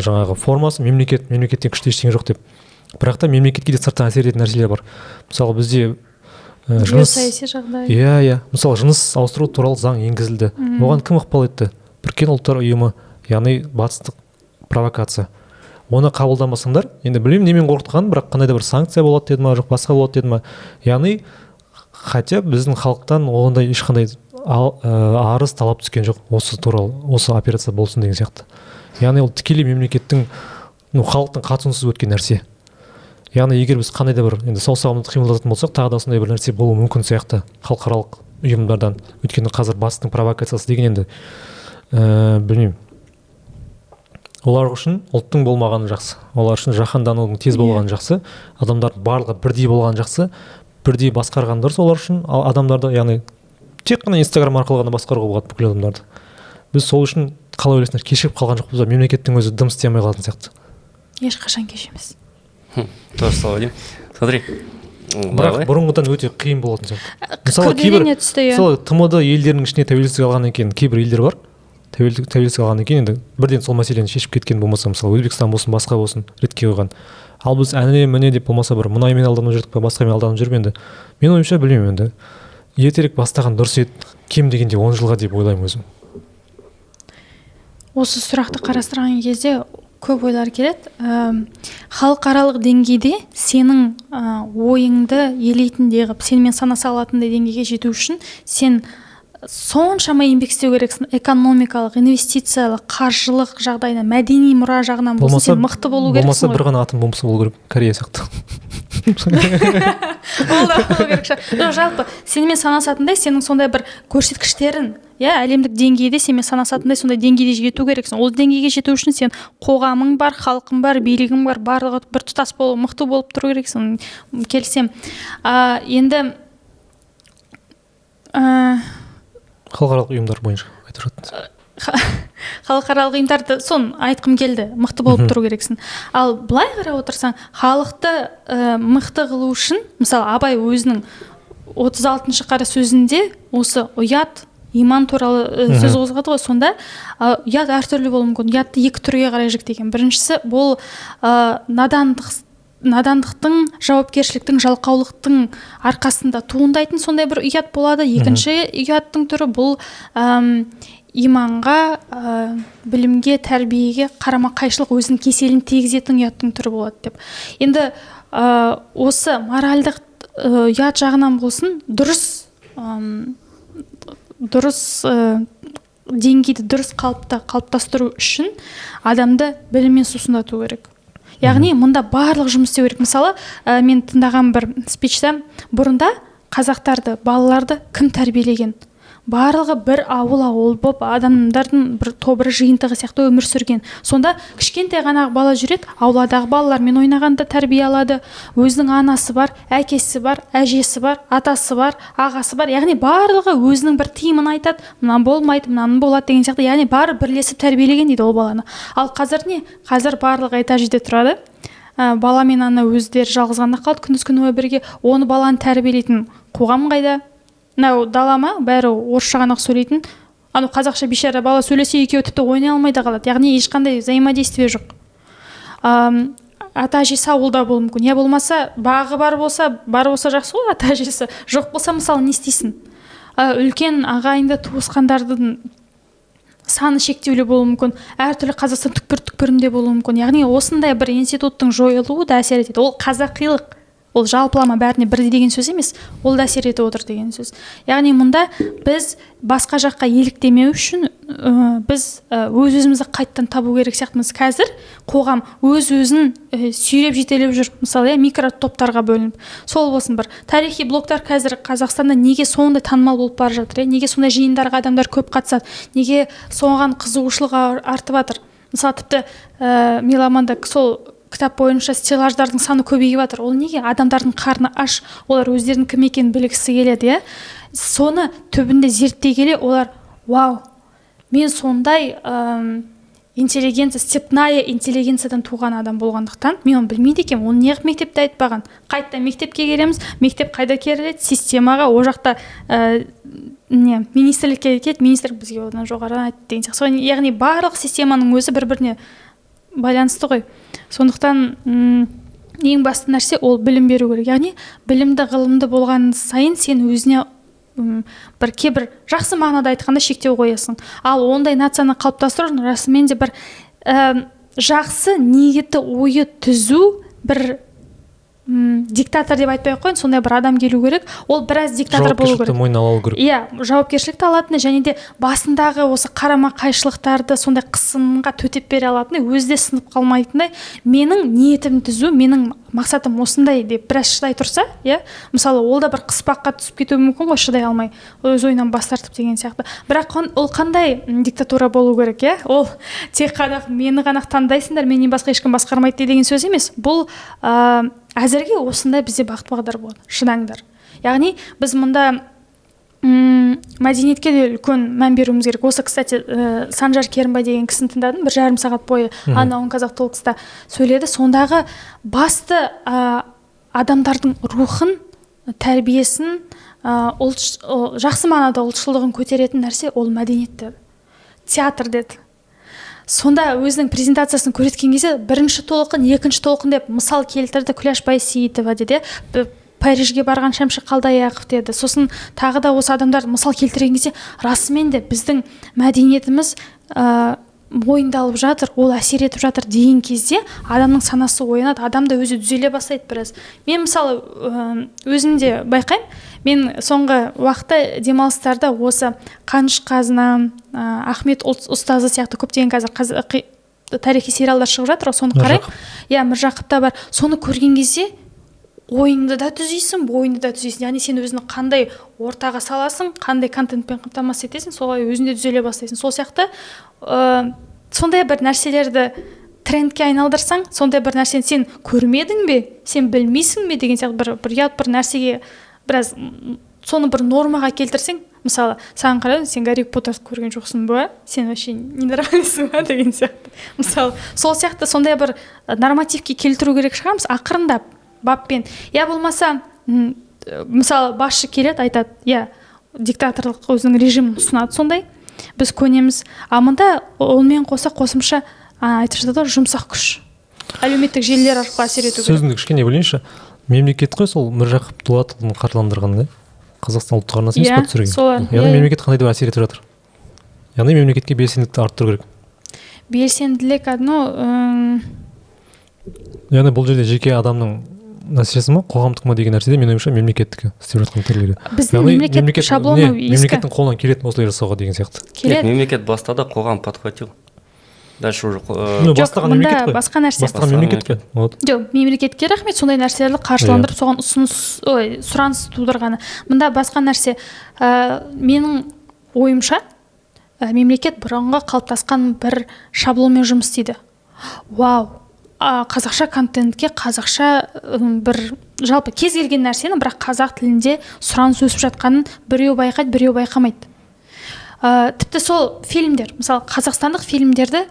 [SPEAKER 1] жаңағы формасы мемлекеттен күшті ештеңе жоқ деп. Бірақ та мемлекетке де сырттан әсер ететін нәрселер бар. Мысалы бізде
[SPEAKER 2] саяси жағдай.
[SPEAKER 1] Иә. Мысалы жыныс ауыстыру туралы заң енгізілді. Оған кім ықпал етті? Біріккен ұлттар ұйымы, яғни батыстық провокация. Оны қабылдамасаңдар, енді білмеймін немен қорқытқанын, бірақ қандай да бір санкция болады деді ма, жоқ басқа болады деді ма. Яғни хотя біздің халықтан ондай ешқандай арыз талап түскен жоқ осы туралы, осы операция болсын деген сияқты. Яғни ол тікелей мемлекеттің, халықтың қатысуынсыз өткен нәрсе. Яғни егер біз қандай да бір енді саусағымызды қимылдататын болсақ, тағы да сондай бір нәрсе болуы мүмкін сияқты халықаралық ұйымдардан. Өйткені қазір батыстың провокациясы деген енді білмеймін. Олар үшін ұлттың болмағаны жақсы. Олар үшін жаһанданудың тез болғаны жақсы. Адамдар барлығы бірдей болғаны жақсы. Бірдей басқарған дұрыс олар үшін. Адамдарды, яғни тек қана Инстаграм арқылы ғана басқаруға болады бүкіл адамдарды. Біз сол үшін қалай ойлайсыңдар, кешігіп қалған жоқпыз ба? Мемлекеттің өзі дым істей алмай қалатын сияқты.
[SPEAKER 2] Ешқашан кешеміз.
[SPEAKER 3] Тоже слово, Дим. Смотри.
[SPEAKER 1] Бірақ бұрынғыдан өте қиын болатын сияқты.
[SPEAKER 2] Мысалы
[SPEAKER 1] ТМД елдерінің ішіне тәуелсіздік алғаннан кейін кейбір елдер бар. Тәуелсіздік алғаннан кейін енді бірден сол мәселені шешіп кеткен болмаса, мысалы Өзбекстан болсын, басқа болсын, ретке қойған. Ал біз әне-міне деп болмаса бір мұнаймен алданып жүрдік па, басқамен алданып жүріп енді. Мен ойымша білмеймін енді. Ертерек бастаған дұрыс еді, кем дегенде 10 жылға деп ойлаймын өзім.
[SPEAKER 2] Осы сұрақты қарастырған кезде көп ойлар келеді. Халықаралық деңгейде сенің ойыңды елейтіндей қылып, сенімен санаса алатындай деңгейге жету үшін сен соншама еңбек істеу керексің. Экономикалық, инвестициялық, қаржылық жағдайына, мәдени мұра жағынан болсын, сен мықты болу керексің.
[SPEAKER 1] Болмаса бір ғана атом бомбасы болу керек, Корея сияқты.
[SPEAKER 2] Ол да болу керек шығар. Жалпы сенімен санасатындай сенің сондай бір көрсеткіштерін, әлемдік деңгейде сенімен санасатындай сондай деңгейде жету керексің. Ол деңгейге жету үшін сен қоғамың бар, халқың бар, билігің бар, барлығы бір тұтас болып, мықты болып тұру керексің. Келісем. Енді
[SPEAKER 1] халықаралық ұйымдар бойынша айтып жатырсыз.
[SPEAKER 2] Халықаралық ұйымдарды айтқым келді, мықты болып тұру керексің. Ал былай қарап отырсаң, халықты мықты қылу үшін, мысалы Абай өзінің 36-шы қара сөзінде осы ұят, иман туралы сөз қозғады ғой. Сонда ұят әртүрлі болуы мүмкін. Ұятты екі түрге қарай жіктеген. Біріншісі бұл надандықтың, жауапкершіліктің, жалқаулықтың арқасында туындайтын сондай бір ұят болады. Екінші ұяттың түрі бұл иманға, білімге, тәрбиеге қарама қайшылық, өзінің кеселін тигізетін ұяттың түрі болады деп. Енді осы моральдық ұят жағынан болсын, дұрыс деңгейді дұрыс қалыптастыру үшін адамды біліммен сусындату керек. Яғни мұнда барлық жұмыс істеу керек. Мысалы, мен тыңдаған бір спичта бұрында қазақтарды, балаларды кім тәрбиелеген? Барлығы бір ауыл болып, адамдардың бір тобыры жиынтығы сияқты өмір сүрген. Сонда кішкентай ғана бала жүреді, ауладағы балалармен ойнағанда тәрбие алады. Өзінің анасы бар, әкесі бар, әжесі бар, атасы бар, ағасы бар. Яғни барлығы өзінің бір тиымын айтады. Мынан болмайды, мынан болады деген сияқты. Яғни бары бірлесіп тәрбиелеген дейді ол баланы. Ал қазір не? Қазір барлығы этажда тұрады. Бала мен ана өздері жалғыз ғана қалды, күндіз күні бірге. Оны баланы тәрбиелейтін қоғам қайда? Дала ма? Бәрі орысша ғана сөйлейтін. Қазақша бейшара бала сөйлесе екеуі тіпті ойнай алмай да қалады. Яғни ешқандай взаимодействие жоқ. ата әжесі ауылда болуы мүмкін, я болмаса бағы бар болса жақсы ғой, ата әжесі жоқ болса мысалы не істейсің? Үлкен ағайынды туысқандардың саны шектеулі болуы мүмкін, әртүрлі Қазақстан түкпір-түкпірінде болуы мүмкін. Яғни осындай бір институттың жойылуы да әсер етеді. Ол қазақилық, ол жалпылама бәріне бірдей деген сөз емес, ол да әсер етіп отыр деген сөз. Яғни мұнда біз басқа жаққа еліктемеу үшін біз өз-өзімізді қайттан табу керек сияқтымыз. Қазір қоғам өз-өзін сүйреп жетелеп жүр. Мысалы, микротоптарға бөлініп. Сол болсын бір тарихи блоктар қазір Қазақстанда неге сондай танымал болып бара жатыр? Неге сондай жиындарға адамдар көп қатысады? Неге соған қызығушылық артып жатыр? Мысалы, тіпті меломанда сол кітап бойынша стеллаждардың саны көбейіп жатыр. Ол неге? Адамдардың қарны аш, олар өздерінің кім екенін білгісі келеді, Соны түбінде зерттей келе олар, вау, мен сондай интеллигенция, степная интеллигенциядан туған адам болғандықтан мен оны білмейді екенмін, оны неғып мектепте айтпаған. Қайта мектепке келеміз, мектеп қайда керіледі? Системаға, о жақта министрлікке кетеді, министрлік бізге одан жоғарыдан айтты деген сияқты. Яғни барлық системаның өзі бір-біріне байланысты ғой. Сондықтан ең басты нәрсе ол білім беру керек. Яғни білімді, ғылымды болған сайын сен өзіне кейбір жақсы мағынада айтқанда шектеу қоясың. Ал ондай нацияны қалыптастыру расымен де бір жақсы ниеті ойы түзу бір диктатор деп айтпай ақ қояйын, сондай бір адам келу керек. Ол біраз диктатор болу керек.
[SPEAKER 1] Жауапкершілікті мойнына алу керек.
[SPEAKER 2] Иә, жауапкершілікті алатыны және де басындағы осы қарама-қайшылықтарды сондай қысымға төтеп бере алатыны, өзі де сынып қалмайтындай, менің ниетім түзу, менің мақсатым осындай деп біраз шыдай тұрса, мысалы, ол да бір қыспаққа түсіп кетуі мүмкін ғой, шыдай алмай, өз ойынан бас тартып деген сияқты. Бірақ ол қандай диктатура болу керек, Ол тек қана мені ғана таңдайсыңдар, менен басқа ешкім басқармайды деген сөз емес. Бұл әзірге осындай бізде бағыт бағдар болады. Шыдаңдар. Яғни біз мұнда мәдениетке де үлкен мән беруіміз керек. Осы, кстати, Санжар Керімбай деген кісіні тыңдадым, 1,5 сағат бойы Анна Казақ толқыста сөйледі. Сондағы басты адамдардың рухын, тәрбиесін, жақсы мағынада ұлтшылдығын көтеретін нәрсе ол мәдениет деді. Театр деді. Сонда өзінің презентациясын көрсеткен кезде бірінші толқын, екінші толқын деп мысал келтірді. Күләш Байсейітова деді. Парижге барған Шәмші Қалдаяқов деді. Сосын тағы да осы адамдар мысал келтірген кезде расымен де біздің мәдениетіміз мойындалып жатыр, ол әсер етіп жатыр деген кезде адамның санасы оянады, адам да өзі түзеле бастайды біраз. Мен мысалы өзімде байқаймын, мен соңғы уақытта демалыстарда осы Қаныш Қазына, Ахмет ұстазы сияқты көптеген қазір тарихи сериалдар шығып жатыр, соны қараймын. Міржақып та бар. Соны көрген кезде ойыңды да түзейсің, бойыңды да түзейсің. Яғни сен өзіңді қандай ортаға саласың, қандай контентпен қамтамасыз етесің, солай өзіңде түзеле бастайсың. Сол сияқты сондай бір нәрселерді трендке айналдырсаң, сондай бір нәрсені сен көрмедің бе, сен білмейсің бе деген сияқты бір ұят бір нәрсеге біраз соны бір нормаға келтірсең, мысалы, саған қарадым, сен Гарри Поттерді көрген жоқсың ба? Сен вообще недорабайсың ба деген сияқты. Мысалы, сол сияқты сондай бір нормативке келтіру керек шығармыз, ақырындап баппен. Болмаса, мысалы, басшы келеді, айтады, диктаторлық өзінің режимін ұсынады сондай. Біз көнеміз. Мұнда олмен қосымша айтып жатады, жұмсақ күш. Әлеуметтік желілер арқылы әсер ету керек.
[SPEAKER 1] Сөзіңді кішкене бөлейінші. Мемлекет қой сол Міржақып Дулатұлын қаржыландырған, Қазақстан ұлттық арнасы емес па түсірген? Яғни мемлекет қандай да әсер етіп жатыр. Яғни мемлекетке белсенділікті арттыру керек.
[SPEAKER 2] Белсенділік
[SPEAKER 1] яғни бұл жерде жеке адамның нәрсесі ма, қоғамдық ма деген нәрседе менің ойымша мемлекеттікі істеп жатқан түрлері.
[SPEAKER 2] Біздің мемлекет шаблоны ескі.
[SPEAKER 1] Мемлекеттің қолынан келетін осылай жасауға деген сияқты.
[SPEAKER 2] Келеді.
[SPEAKER 3] Мемлекет бастады, қоғам подхватил. Дальше уже
[SPEAKER 2] жоқ, мұнда басқа нәрсе.
[SPEAKER 1] Басқа мемлекет қой.
[SPEAKER 2] Жоқ, мемлекетке рахмет, сондай нәрселерді қаржыландырып, соған сұраныс тудырғаны. Мұнда басқа нәрсе. Менің ойымша, мемлекет бұрынғы қалыптасқан бір шаблонмен жұмыс істейді. Вау, қазақша контентке, қазақша бір жалпы кез келген нәрсені, бірақ қазақ тілінде сұраныс өсіп жатқанын біреу байқайды, біреу байқамайды. Тіпті сол фильмдер, мысалы, қазақстандық фильмдерді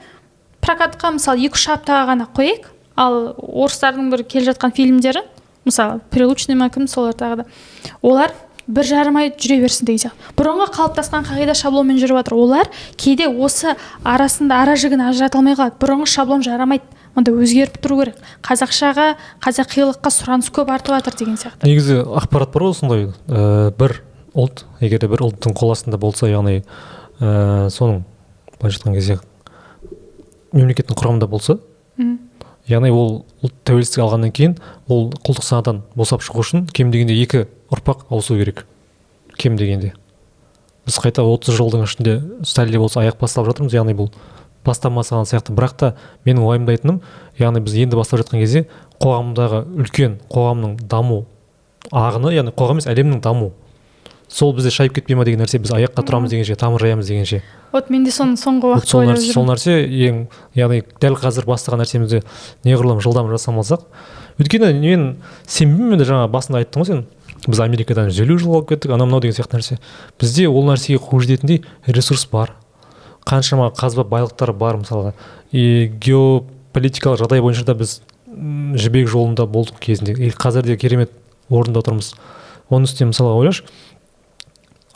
[SPEAKER 2] прокатқа, мысалы, 2-3 аптаға ғана қойық, ал орыстардың бір келе жатқан фильмдері, мысалы, прилучный мәкім, солар тағы да, олар 1,5 ай жүре берсін деген сияқты. Бұрынғы қалыптасқан қағида шаблонмен жүріп жатыр. Олар кейде осы арасында ара жігін ажырата алмай қалады. Бұрынғы шаблон жарамайды. Онда өзгеріп тұру керек. Қазақшаға, қазақилыққа сұраныс көп артып жатыр деген сияқты.
[SPEAKER 1] Негізі ақпарат бар осындай, бір ұлт, егер де бір ұлттың қол астында болса, яғни соның былайша айтқан кезде мемлекеттің құрамында болса, яғни ол ұлт тәуелсіздік алғаннан кейін ол құлдық санадан босап шығу үшін кем дегенде 2 ұрпақ ауысу керек. Кем дегенде. Біз қайта 30 жылдың ішінде сталде болса аяқ бастап жатырмыз, яғни бұл бастамасаған сияқты. Бірақ та менің уайымдайтыным, яғни біз енді бастап жатқан кезде қоғамдағы үлкен қоғамның даму ағыны, яғни қоғам емес әлемнің даму. Сол бізде шайып кетпей ма деген нәрсе, біз аяққа тұрамыз дегенше, тамыр жаямыз дегенше.
[SPEAKER 2] Вот мен де соны соңғы уақытта ойлап жүрмін.
[SPEAKER 1] Сол нәрсе ең, яғни дәл қазір бастаған нәрсемізді неғұрлым жылдам жасамасақ. Өйткені мен сенбеймін, енді жаңа басында айттың ғой сен, біз Америкадан 50 жыл алып кеттік, анау деген сияқты нәрсе. Бізде ол нәрсеге қол жететіндей ресурс бар. Қаншама қазба байлықтар бар мысалға. Геополитикалық жағдай бойынша да біз жібек жолында болдық кезінде. Қазір де керемет орында отырмыз. Оның үстіне мысалға ойлашы,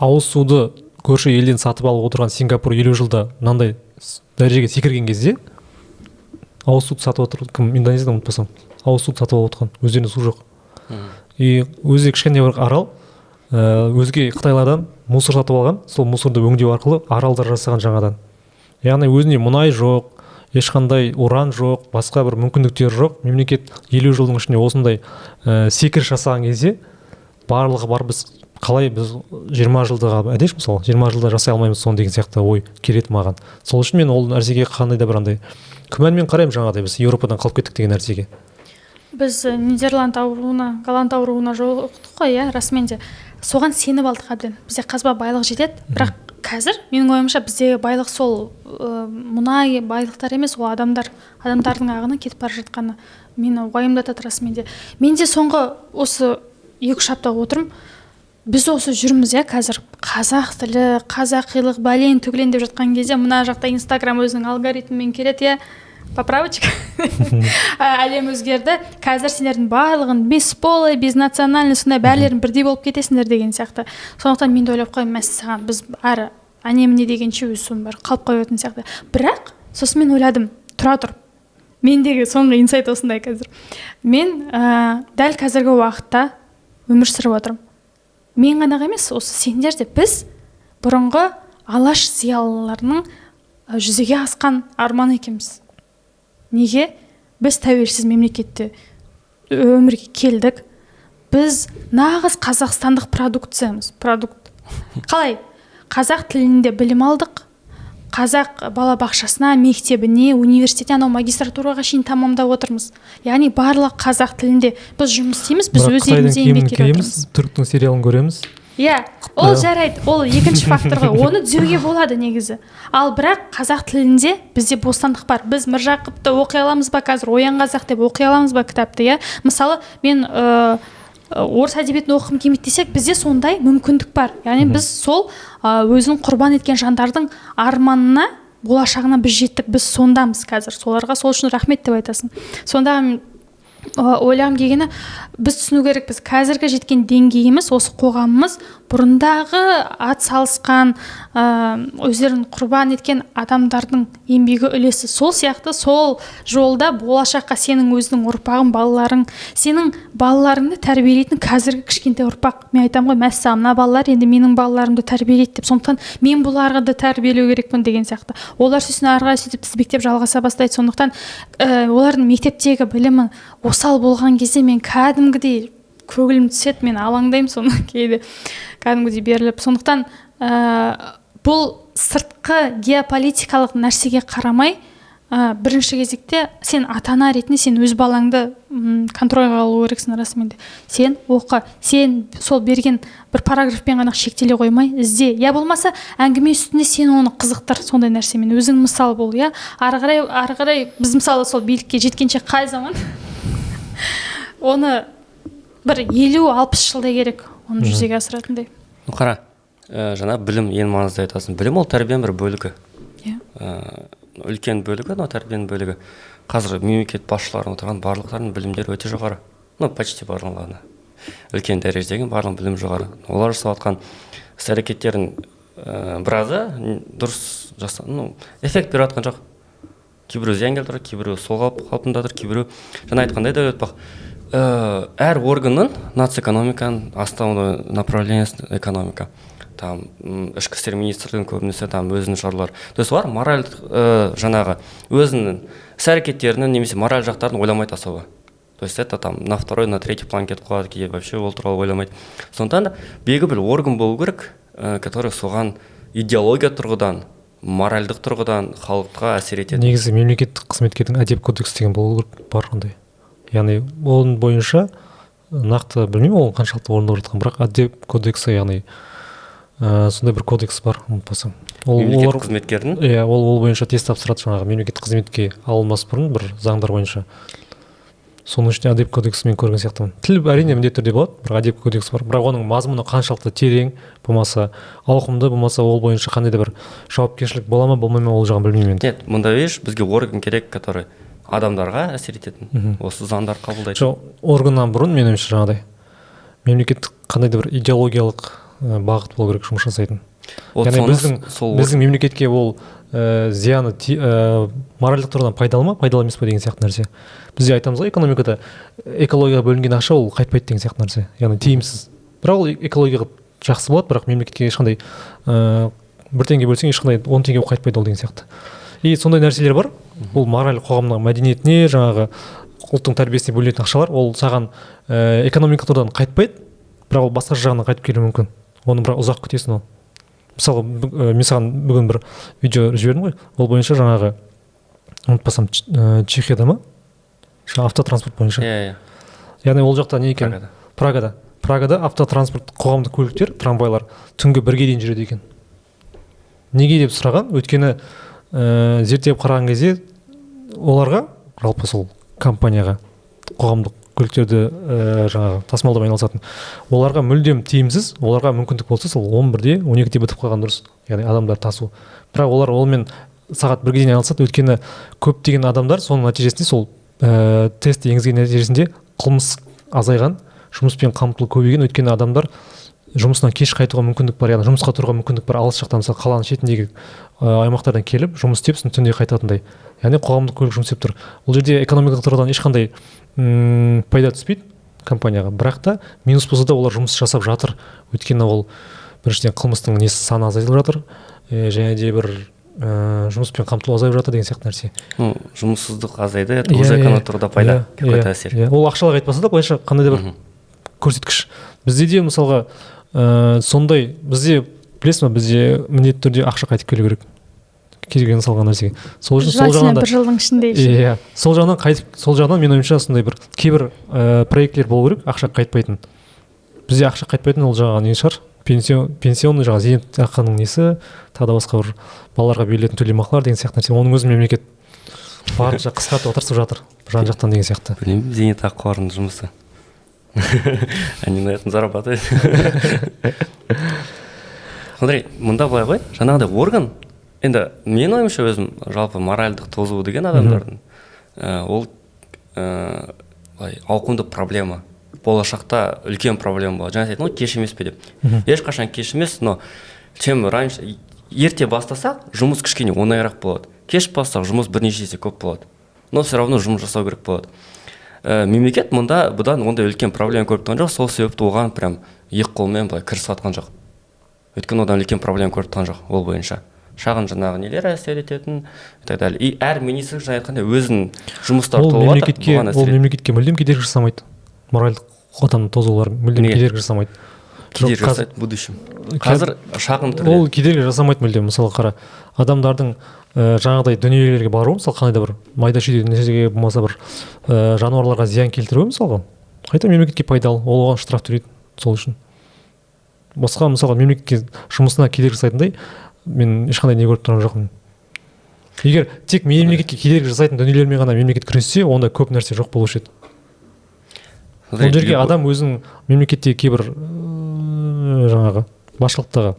[SPEAKER 1] ауыз суды көрші елден сатып алып отырған Сингапур 50 жылда мынандай дәрежеге секірген кезде ауыз суды сатып отыр, кім Индонезиядан ұмытпасам, ауыз суды сатып алып отқан, өздерінде су жоқ. Өзі кішкене бір арал, өзге Қытайлардан мусор сатып алған, сол мусорды өңдеу арқылы аралдар жасаған жаңадан. Яғни өзінде мұнай жоқ, ешқандай уран жоқ, басқа бір мүмкіндіктер жоқ. Мемлекет 50 жылдың ішінде осындай секіріс жасаған кезде барлығы бар. Біз қалай біз 20 жылдыға әдеш мысалы 20 жылда жасай алмаймыз соны деген сияқты ой келеді маған. Сол үшін мен ол нәрсеге қандай да бір андай күмәнмен қараймын, жаңағыдай біз Еуропадан қалып кеттік деген нәрсеге.
[SPEAKER 2] Біз Нидерланд ауруына, Голланд ауруына жолықтық қой, иә, расымен де. Соған сеніп алдық әбден. Бізде қазба байлық жетеді, бірақ қазір менің ойымша біздегі байлық сол мұнай байлықтар емес, ол адамдардың ағына кетіп бара жатқаны мені уайымдатады расымен де. Мен де соңғы осы 2-3 апта отырмын. Біз осы жүрміз, иә, қазір қазақ тілі, қазақилық бәлен түгелен деп жатқан кезде мына жақта Инстаграм өзінің алгоритмімен келеді, иә, поправочка. Әлем өзгерді. Қазір сендердің барлығын бесполый, безнациональный, сондай бәлерін бірдей болып кетесіңдер деген сияқты. Сондықтан мен де ойлап қоймын, мәссаған, біз әрі әне-міне дегенше өз соның бәрі қалып қоятын сияқты. Бірақ сосын мен ойладым, тұра тұр. Мендегі соңғы инсайт осындай қазір. Мен дәл қазіргі уақытта өмір сүріп отырмын. Мен ғана емес, осы сендер де біз бұрынғы алаш зиялыларының жүзеге асқан арман екенбіз. Неге? Біз тәуелсіз мемлекетте өмірге келдік. Біз нағыз қазақстандық продукциямыз. Қалай? Қазақ тілінде білім алдық. Қазақ балабақшасына, мектебіне, университетіне, анау магистратураға шейін тамамдап отырмыз. Яғни барлық қазақ тілінде біз жұмыс істейміз, біз өз елімізде еңбекке отырмыз.
[SPEAKER 1] Түріктің сериалын көреміз.
[SPEAKER 2] Иә, ол жарайды, ол екінші фактор ғой. Оны түзеуге болады негізі. Ал бірақ қазақ тілінде бізде бостандық бар. Біз Міржақыпты оқи аламыз ба қазір, Оян қазақ деп оқи аламыз ба кітапты, иә? Мысалы, мен орыс әдебиетін оқығым келмейді десек, бізде сондай мүмкіндік бар. Яғни біз сол өзін құрбан еткен жандардың арманына, болашағына біз жеттік. Біз сондамыз қазір. Соларға сол үшін рахмет деп айтасың. Сонда ойлағым келгені, біз түсіну керекпіз. Қазіргі жеткен деңгейіміз, осы қоғамымыз бұрындағы ат салысқан, өздерін құрбан еткен адамдардың еңбегі үлесі сол сияқты, сол жолда болашаққа сенің өзінің ұрпағың, балаларың, сенің балаларыңды тәрбиелейтін қазіргі кішкентай ұрпақ. Мен айтамын ғой, мәссаған, мына балалар енді менің балаларымды тәрбиелейді деп, сондықтан мен бұларды тәрбиелеу керекпін деген сияқты. Олар сөйтсін ары қарай сөйтіп тізбектеп жалғаса бастайды. Сондықтан олардың мектептегі білімі осал болған кезде мен кәдімгідей көгілім түседі, мен алаңдаймын соны кейде кәдімгідей беріліп. Сондықтан бұл сыртқы геополитикалық нәрсеге қарамай, бірінші кезекте сен ата-ана ретінде сен өз балаңды контрольға алу керексің расымен де. Сен оқы, сен сол берген бір параграфпен ғана шектеле қоймай, ізде. Я болмаса әңгіме үстінде сен оны қызықтыр сондай нәрсемен. Өзің мысал бол, я. Ары қарай біз мысалы сол билікке жеткенше қай заман оны бір 50-60 жылдай керек оны жүзеге асыратындай.
[SPEAKER 3] Қара, жаңа білім ең маңызды айтасың. Білім ол тәрбиенің бір бөлігі. Үлкен бөлігі, но тәрбиенің бөлігі. Қазір мемлекет басшыларының отырған барлықтарының білімдері өте жоғары. Почти барлығына. үлкен дәрежедегі, барлық білім жоғары. Олар жасап жатқан іс әрекеттердің біразы дұрыс эффект беріп жатқан жоқ. Кейбіреу зиян келтіріп, кейбіреу сол қалпында тұр, кейбіреу жаңа айтқандай да өтпақ. Әр органның нацэкономиканың основной направлениесі экономика. Там ішкі істер министрлігінің көбінесе там өзінің шаруалары. То есть олар мораль жаңағы өзінің іс әрекеттерінің немесе мораль жақтарын ойламайды особо. То есть это там на второй, на третий план кетіп қалады, кейде вообще ол туралы ойламайды. Сондықтан да белгілі бір орган болу керек, который соған идеология тұрғыдан, моральдық тұрғыдан халыққа әсер етеді.
[SPEAKER 1] Негізі мемлекеттік қызметкердің әдеп кодексі деген болу керек, бар қандай. Яғни оның бойынша нақты білмеймін ол қаншалықты орындалып жатқан, бірақ әдеп кодексі, яғни сондай бір кодекс бар, ұмытпасам.
[SPEAKER 3] Мемлекеттік қызметкердің?
[SPEAKER 1] Иә, ол бойынша тест тапсырады жаңағы мемлекеттік қызметке алынбас бұрын бір заңдар бойынша. Соның ішінде әдеп кодексі мен көрген сияқтымын. Тіл әрине міндетті түрде болады, бірақ әдеп кодексі бар. Бірақ оның мазмұны қаншалықты терең болмаса, ауқымды болмаса, ол бойынша қандай да бір жауапкершілік бола ма, болмай ма, ол жағын білмеймін.
[SPEAKER 3] Нет, мұнда видишь, бізге орган керек, который адамдарға әсер ететін. Осы заңдар қабылдайды.
[SPEAKER 1] Жоқ, органнан бұрын менің ойымша жаңағыдай мемлекеттік қандай да бір идеологиялық бағыт болу керек жұмыс жасайтын. Яғни біздің мемлекетке ол зияны моральдық тұрғыдан пайдалы ма, пайдалы емес па деген сияқты нәрсе. Бізде айтамыз ғой, экономикада экологияға бөлінген ақша ол қайтпайды деген сияқты нәрсе. Яғни тиімсіз. Бірақ ол экологияға жақсы болады, бірақ мемлекетке ешқандай 1 теңге бөлсең ешқандай 10 теңге қайтпайды ол деген сияқты. И сондай нәрселер бар. Ол мораль қоғамның мәдениетіне, жаңағы ұлттың тәрбиесіне бөлінетін ақшалар, ол саған экономика тұрғыдан қайтпайды, бірақ ол басқа жағынан қайтып келуі мүмкін. Оны бірақ ұзақ күтесің ол. Мысалы, мен саған бүгін бір видео жібердім ғой, ол бойынша жаңағы, ұмытпасам, Чехияда ма? Автотранспорт бойынша. Яғни ол жақта не екен? Прагада автотранспорт, қоғамдық көліктер, трамвайлар түнгі 1-ге дейін жүреді екен. Неге деп сұраған? Өйткені зерттеп қараған кезде оларға, жалпы сол компанияға, қоғамдық көліктерді жаңағы тасымалдаумен айналысатын, оларға мүлдем тиімсіз, оларға мүмкіндік болса сол 11-де, 12-де бітіп қалған дұрыс, яғни адамдар тасу. Бірақ олар олмен сағат 1-ге дейін айналысады, өйткені көптеген адамдар соның нәтижесінде сол тест енгізген нәтижесінде қылмыс азайған, жұмыспен қамтылу көбейген, өйткені адамдар жұмысынан кеш қайтуға мүмкіндік бар, яғни жұмысқа тұруға мүмкіндік бар, алыс жақтан мысалы қаланың шетіндегі аймақтардан келіп жұмыс істеп сосын түнде қайтатындай. Яғни қоғамдық көлік жұмыс істеп тұр. Бұл жерде экономикалық тұрғыдан ешқандай пайда түспейді компанияға, бірақ та минус болса да олар жұмыс жасап жатыр. Өйткені ол біріншіден қылмыстың несі саны азайып жатыр, және де бір жұмыспен қамтылу азайып жатыр деген сияқты нәрсе.
[SPEAKER 3] Жұмыссыздық азайды, это уже экономикалық тұрғыда пайда, какой-то әсер.
[SPEAKER 1] Ол ақшаларға айтпаса да былайша қандай да бір көрсеткіш. Бізде де мысалға сондай, бізде білесің ба, бізде міндетті түрде ақша қайтып келу керек келген салған нәрсеге. Сол жағынан
[SPEAKER 2] бір жылдың ішінде.
[SPEAKER 1] Иә, сол жағынан мен ойымша сондай бір кейбір проектлер болу керек, ақша қайтпайтын. Бізде ақша қайтпайтын, ол жаңағы не шығар? Пенсионный жаңағы зейнетақының несі, тағы да басқа бір балаларға берілетін төлемақылар деген сияқты нәрсе. Оның өзін мемлекет барынша қысқартуға тырысып жатыр, жан-жақтан деген сияқты.
[SPEAKER 3] Білмеймін, зейнетақы қорының жұмысы. Они на этом зарабатывают. Смотри, мұнда былай ғой, жаңағыдай орган, енді мен ойымша өзім жалпы моральдық тозуы деген адамдардың ол ауқымды проблема. Болашақта үлкен проблема болады. Жаңа айтатын ғой, кеш емес пе деп. Ешқашан кеш емес, но чем раньше ерте бастасақ, жұмыс кішкене оңайырақ болады. Кеш бастасақ, жұмыс бірнеше есе көп болады. Но все равно жұмыс жасау керек болады. Мемлекет мұнда бұдан ондай үлкен проблема көріп тұрған жоқ, сол себепті оған прям екі қолмен былай кірісіп атқан жоқ. Өйткені одан үлкен проблема көріп тұрған жоқ ол бойынша. Шағын жаңағы нелер әсер ететін и так далее. И әр министр жаңа айтқандай өзінің жұмыстары толып жатыр, бұған әсер етеді.
[SPEAKER 1] Ол мемлекетке мүлдем кедергі жасамайды. Моральдық адамның тозулары мүлдем кедергі жасамайды.
[SPEAKER 3] Кедергі жасайды в будущем. Қазір шағын түрде.
[SPEAKER 1] Ол кедергі жасамайды мүлдем. Мысалы қара, адамдардың жаңағыдай дүниелерге бару, мысалы қандай да бір майда шүйде нәрсеге болмаса бір жануарларға зиян келтіру мысалға, қайта мемлекетке пайдалы, ол оған штраф төлейді сол үшін. Басқа мысалға мемлекетке жұмысына кедергі жасайтындай мен ешқандай не көріп тұрған жоқпын. Егер тек мемлекетке кедергі жасайтын дүниелермен ғана мемлекет күрессе, онда көп нәрсе жоқ болушы еді. Ол жерге адам өзінің мемлекетте кейбір жаңағы басшылықтағы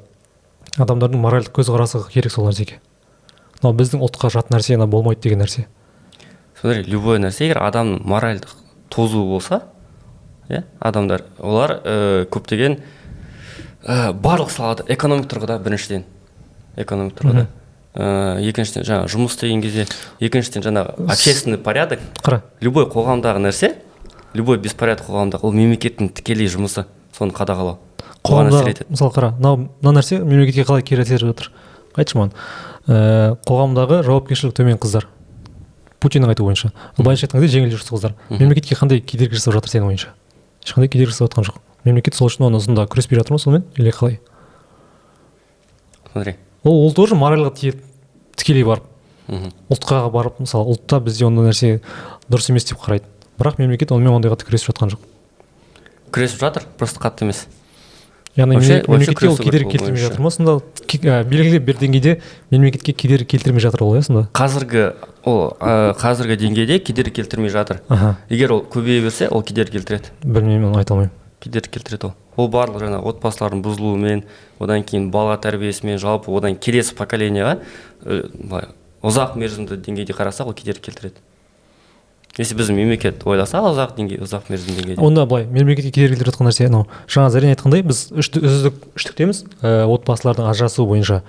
[SPEAKER 1] адамдардың моральдық көзқарасы керек сол нәрсеге. Но біздің ұлтқа жат нәрсе болмайды деген нәрсе.
[SPEAKER 3] Смотри, любой нәрсе, егер адамның моральдық тозуы болса, иә адамдар олар көптеген барлық салада экономик тұрғыда біріншіден экономик тұрғыда екіншіден жаңағы жұмыс деген кезде екіншіден жаңағы общественный порядок любой қоғамдағы нәрсе любой беспорядок қоғамдағы ол мемлекеттің тікелей жұмысы соны қадағалау
[SPEAKER 1] қоғамда мысалы қара мына нәрсе мемлекетке қалай кері әсер етіп жатыр айтшы маған қоғамдағы жауапкершілігі төмен қыздар Путиннің айтуы бойынша былайша айтқан кезде жеңіл жүрісті қыздар мемлекетке қандай кедергі жасап жатыр сенің ойыңша ешқандай кедергі жасап жатқан жоқ мемлекет сол үшін оны сонда күреспей жатыр ма сонымен или қалай
[SPEAKER 3] смотри
[SPEAKER 1] ол тоже моральға тиеді тікелей барып ұлтқа барып мысалы ұлтта бізде ондай нәрсе дұрыс емес деп қарайды бірақ мемлекет онымен ондайға күресіп жатқан жоқ
[SPEAKER 3] күресіп жатыр просто қатты емес
[SPEAKER 1] яғни мемлекетке ол кедергі келтірмей жатыр ма сонда белгілі бір деңгейде мемлекетке кедергі келтірмей жатыр ол иә сонда
[SPEAKER 3] қазіргі деңгейде кедергі келтірмей жатыр егер ол көбейе берсе ол кедергі келтіреді
[SPEAKER 1] білмеймін оны айта алмаймын
[SPEAKER 3] кедергі келтіреді ол барлық жаңағы отбасылардың бұзылуымен одан кейін бала тәрбиесімен жалпы одан келесі поколенияға ұзақ мерзімді деңгейде қарасақ ол кедергі келтіреді если біз мемлекет ойласа ұзақ мерзім деңгейде
[SPEAKER 1] онда былай мемлекетке кедергі келтіріп жатқан нәрсе анау жаңа Зарина айтқандай біз үштіктеміз отбасылардың ажырасуы бойынша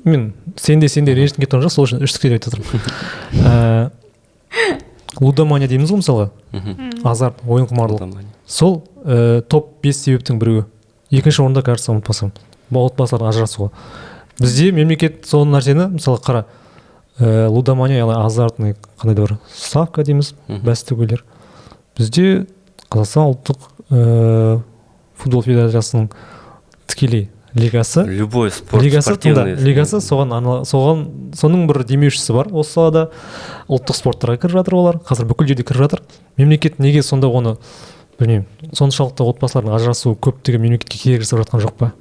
[SPEAKER 1] мен сенде ренжіткім келіп тұрған жоқ сол үшін үштікте деп айтып жатырмын лудомания дейміз ғой мысалға азарт ойын құмарлық сол топ-5 себептің біреуі екінші орында кажется ұмытпасам отбасылардың ажырасуы бізде мемлекет сол нәрсені мысалы қара лудомания яғни азартный қандай да бір ставка дейміз бәстігулер бізде Қазақстан ұлттық футбол федерациясының тікелей лигасы
[SPEAKER 3] любой спортивный
[SPEAKER 1] лигасы соның бір демеушісі бар осы салада ұлттық спорттарға кіріп жатыр олар қазір бүкіл жерде кіріп жатыр мемлекет неге сонда оны білмеймін соншалықты отбасылардың ажырасуы көптеген мемлекетке кедергі жасап жатқан жоқ па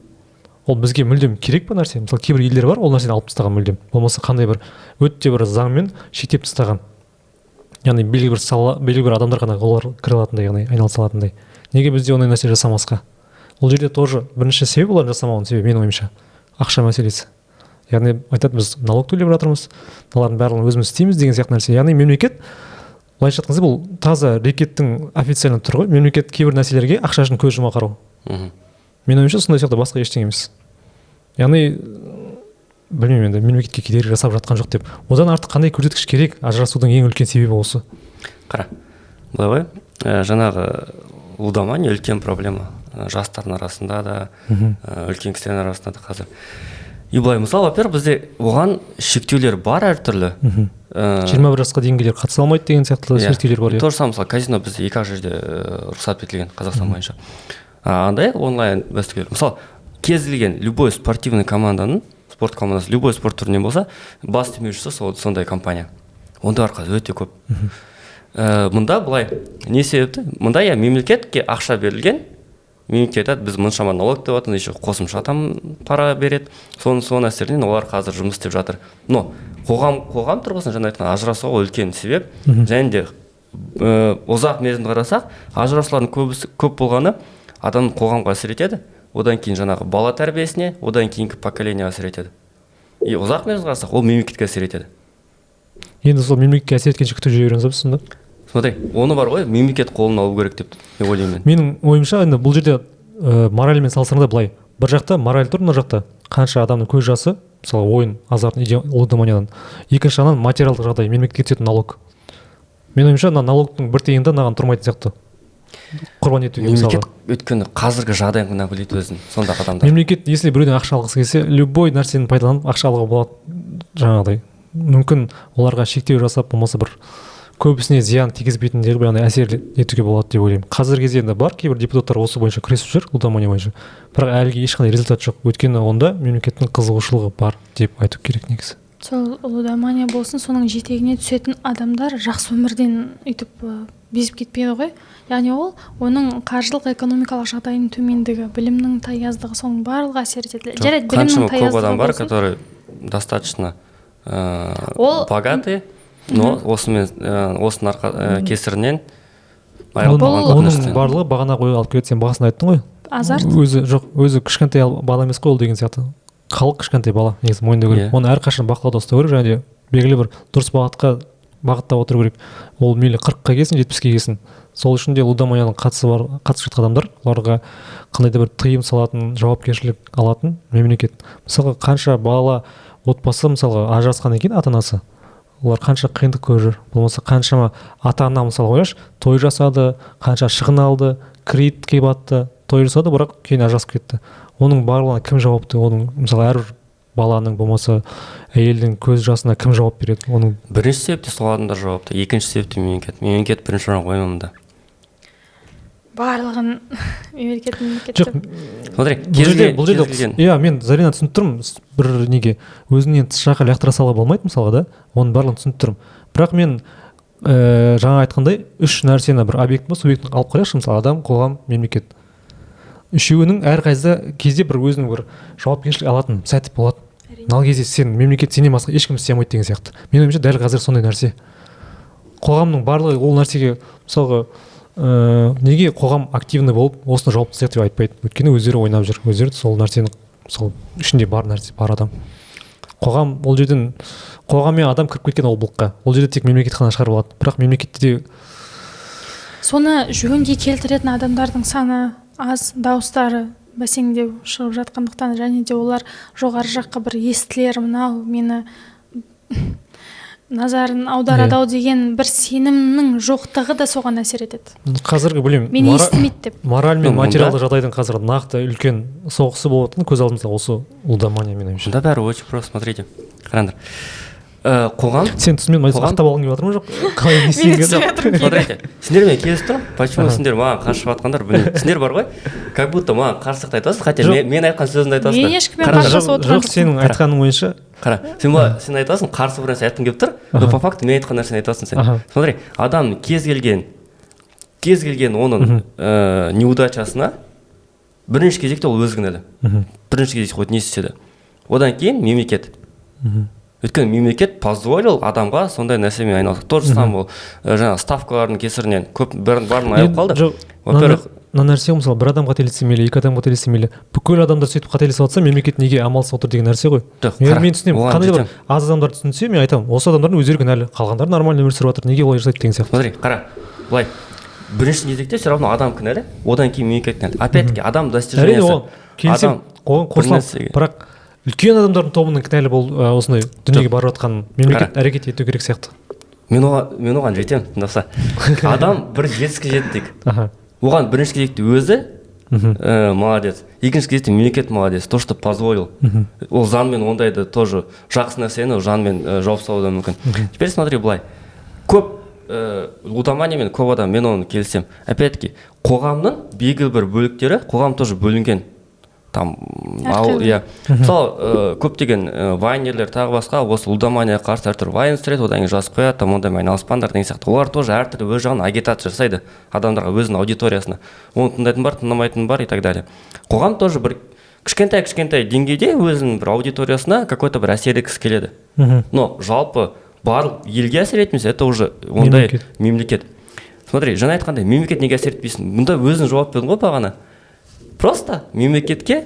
[SPEAKER 1] ол бізге мүлдем керек па нәрсе мысалы кейбір елдер бар ол нәрсені алып тастаған мүлдем болмаса қандай бір өте бір заңмен шектеп тастаған яғни белгілі бір адамдар ғана олар кіре алатындай яғни айналыса алатындай неге бізде ондай нәрсе жасамасқа ол жерде тоже бірінші себеп олардың жасамауының себебі менің ойымша ақша мәселесі яғни айтады біз налог төлеп жатырмыз мыналардың барлығын өзіміз істейміз деген сияқты нәрсе яғни мемлекет былайша айтқан кезде бұл таза рекеттің официально тұр ғой мемлекет кейбір нәрселерге ақша үшін көз жұма қарау менің ойымша сондай сияқты басқа ештеңе емес яғни білмеймін енді мемлекетке кедергі жасап жатқан жоқ деп одан артық қандай көрсеткіш керек ажырасудың ең үлкен себебі осы
[SPEAKER 3] қара былай ғой жаңағы лудомания үлкен проблема жастардың арасында да үлкен кісілердің арасында да қазір и былай мысалы во-первых бізде оған шектеулер бар әртүрлі
[SPEAKER 1] 21 жасқа дейінгілер қатыса алмайды деген сияқты шектеулер бар
[SPEAKER 3] то же самое мысалы казино бізде 2-ақ жерде рұқсат етілген Қазақстан бойынша андай онлайн бәстігер мысалы кез келген любой спортивный команданың спорт командасы любой спорт түрінен болса бас демеушісі сондай компания ондайлар қазір өте көп мұнда былай не себепті мұнда мемлекетке ақша берілген мемлекет айтады біз мұншама налог деп жатырмыз еще қосымша там пара береді соның әсерінен олар қазір жұмыс істеп жатыр но қоғам тұрғысынан жаңа айтқан ажырасуға үлкен себеп және де ұзақ мерзімді қарасақ ажырасулардың көп болғаны адамның қоғамға әсер етеді одан кейін жаңағы бала тәрбиесіне одан кейінгі поколенияға әсер етеді и ұзақ мерзімді қарасақ ол мемлекетке әсер етеді
[SPEAKER 1] енді сол мемлекетке әсер еткенше күтіп жүре береміз ба сонда
[SPEAKER 3] смотри оны бар ғой мемлекет қолына алу керек деп ойлаймын
[SPEAKER 1] менің ойымша енді бұл жерде моральмен салыстырғанда былай бір жақта мораль тұр мына жақта қанша адамның көз жасы мысалы ойын азарт лудоманиядан екінші жағынан материалдық жағдай мемлекетке түсетін налог менің ойымша мына налогтың бір тиыны да маған тұрмайтын сияқты құрбан етуге
[SPEAKER 3] мемлекет өйткені қазіргі жағдайын ғана біледі өзін сондай адамдар
[SPEAKER 1] мемлекет если біреуден ақша алғысы келсе любой нәрсені пайдаланып ақша алуға болады жаңағыдай мүмкін оларға шектеу жасап болмаса бір көбісіне зиян тигізбейтіндей бір әсер етуге болады деп ойлаймын қазіргі кезде енді бар кейбір депутаттар осы бойынша күресіп жүр лудомания бойынша бірақ әліге ешқандай результат жоқ өйткені онда мемлекеттің қызығушылығы бар деп айту керек негізі
[SPEAKER 2] сол лудомания болсын соның жетегіне түсетін адамдар жақсы өмірден өйтіп безіп кетпейді ғой яғни оның қаржылық экономикалық жағдайының төмендігі білімнің таяздығы соның барлығы әсер етеді жарайды білімнің таяздығы
[SPEAKER 3] көп адам бар которые достаточно богатые но осының кесірінен
[SPEAKER 1] оның барлығы бағана алып келеді сен бағасын айттың ғой
[SPEAKER 2] азарт
[SPEAKER 1] өзі кішкентай бала емес қой ол деген сияқты халық кішкентай бала негізі мойындау керек оны әрқашан бақылауда ұстау керек және де белгілі бір дұрыс бағытқа бағыттап отыру керек. Ол мейлі 40-қа келсін, 70-ке келсін. Сол үшін де лудоманияның қатысып жатқан адамдар, оларға қандай да бір тыйым салатын, жауапкершілік алатын мемлекет. Мысалға қанша бала отбасы мысалға ажырасқаннан кейін ата-анасы, олар қанша қиындық көріп жүр. Болмаса қаншама ата-ана мысалы ойлашы, той жасады, қанша шығын алды, кредитке батты, той жасады, бірақ кейін ажырасып кетті. Оның барлығына кім жауапты? Оның мысалы әрбір баланың болмаса әйелдің көз жасына кім жауап береді? Оның
[SPEAKER 3] бірінші себепте сол адамдар жауапты, екінші себепте мемлекет бірінші орынға қоймамында.
[SPEAKER 2] Барлығын мемлекет
[SPEAKER 1] жоқ,
[SPEAKER 3] смотри,
[SPEAKER 1] бұл жерде иә, мен Зарина түсініп тұрмын, бір неге өзінен тыс жаққа лақтыра сала болмайды мысалға да, оның барлығын түсініп тұрмын. Бірақ мен жаңа айтқандай үш нәрсені бір объект па субъектін алып қарайықшы, мысалы адам, қоғам, мемлекет. Үшеуінің әрқайсысы кезде бір өзінің бір жауапкершілік алатын сәті болады. Ал кезде сен мемлекет сенен басқа ешкім істей алмайды деген сияқты. Менің ойымша дәл қазір сондай нәрсе. Қоғамның барлығы ол нәрсеге мысалға неге қоғам активный болып осыны жауапты істеді деп айтпайды. Өйткені өздері ойнап жүр, өздері сол нәрсені сол ішінде бар нәрсе, бар адам. Қоғам ол жерден қоғам мен адам кіріп кеткен ол блокқа. Ол жерде тек мемлекет қана шығарып алады. Бірақ мемлекетте де
[SPEAKER 2] соны жөнге келтіретін адамдардың саны аз, дауыстары бәсеңдеу шығып жатқандықтан, және де олар жоғары жаққа бір естілер, мынау мені назарын аударады деген бір сенімнің жоқтығы да соған әсер етеді.
[SPEAKER 1] Қазіргі білем,
[SPEAKER 2] мені естімейді деп.
[SPEAKER 1] мораль мен материалды жағдайдың қазір нақты үлкен соғысы болып жатқан көз алдымызда осы лудомания менің ойымша.
[SPEAKER 3] Да, бәрі очень просто, смотрите. Қараңдар. Қоғам
[SPEAKER 1] сен түсінмен ақтап алғың келіп жатыр ма жоқ? Қалай не істейін?
[SPEAKER 3] Смотрите, сендермен келісіп тұрмын. Почему сендер маған қарсы шығып жатқандар білмеймін. Сендер бар ғой, как будто маған қарсылықты айтасыз, хотя мен айтқан сөзімді айтасыздар.
[SPEAKER 2] Мен ешкіммен қарсыласып отырған
[SPEAKER 1] жоқ, сенің айтқаның бойынша.
[SPEAKER 3] Қара, сен айтасың, қарсы бір нәрсе айтқың келіп тұр, но по факту мен айтқан нәрсені айтасың сен. Смотри, адам кез келген оның неудачасына бірінші кезекте ол өзі кінәлі. Бірінші кезекте хоть не істеді. Одан кейін мемлекет. Өйткені мемлекет позволил адамға сондай нәрсемен айналысып. То же самое ол жаңағы ставкалардың кесірінен көп барын айып қалды.
[SPEAKER 1] Во-первых, мына нәрсе мысалы бір адам қателессе мейлі, екі адам қателессе мейлі, бүкіл адамдар сөйтіп қателесіп жатса мемлекет неге амалсыз отыр деген нәрсе ғой. Мен түсінемін, қандай да бір аз адамдар түсінсе мен айтамын, осы адамдардың өздері кінәлі, қалғандары нормально өмір сүріп жатыр, неге олай жасайды деген сияқты.
[SPEAKER 3] Смотри, қара, былай бірінші кезекте все равно адам кінәлі, одан кейін мемлекет кінәлі. Опять-таки адам достижениясы.
[SPEAKER 1] Келісем, оған қосылады, бірақ үлкен адамдардың тобының кінәлі осындай дүниеге барып жатқан мемлекет әрекет ету керек сияқты.
[SPEAKER 3] Мен оған жетемін, тыңдаса. Адам бір жетістікке жетті дейік. Оған бірінші кезекте өзі молодец. Екінші кезекте мемлекет молодец. То, что позволил. Ол заңмен ондайды тоже жақсы нәрсені заңмен жауып салуы да мүмкін. Теперь смотри, былай. Көп лудоманиямен көп адам, мен оны келісем. Опять-таки, қоғамның белгілі бір бөліктері, қоғам тоже бөлінген. Мысалы көптеген вайнерлер тағы басқа осы лудоманияға қарсы әртүрлі вайн түсіреді, одан кейін жазып қояды, ондаймен айналыспаңдар деген сияқты. Олар тоже әртүрлі өз жағын агитация жасайды адамдарға, өзінің аудиториясына. Оны тыңдайтын бар, тыңдамайтын бар и так далее. Қоғам тоже бір кішкентай деңгейде өзінің бір аудиториясына какой-то бір әсер еткісі келеді. Но жалпы барлық елге әсер етмесе, это уже ондай мемлекет. Смотри, жаңа айтқандай, мемлекет неге әсер етпейсің? Бұнда өзің жауап бердің ғой бағана. Просто мемлекетке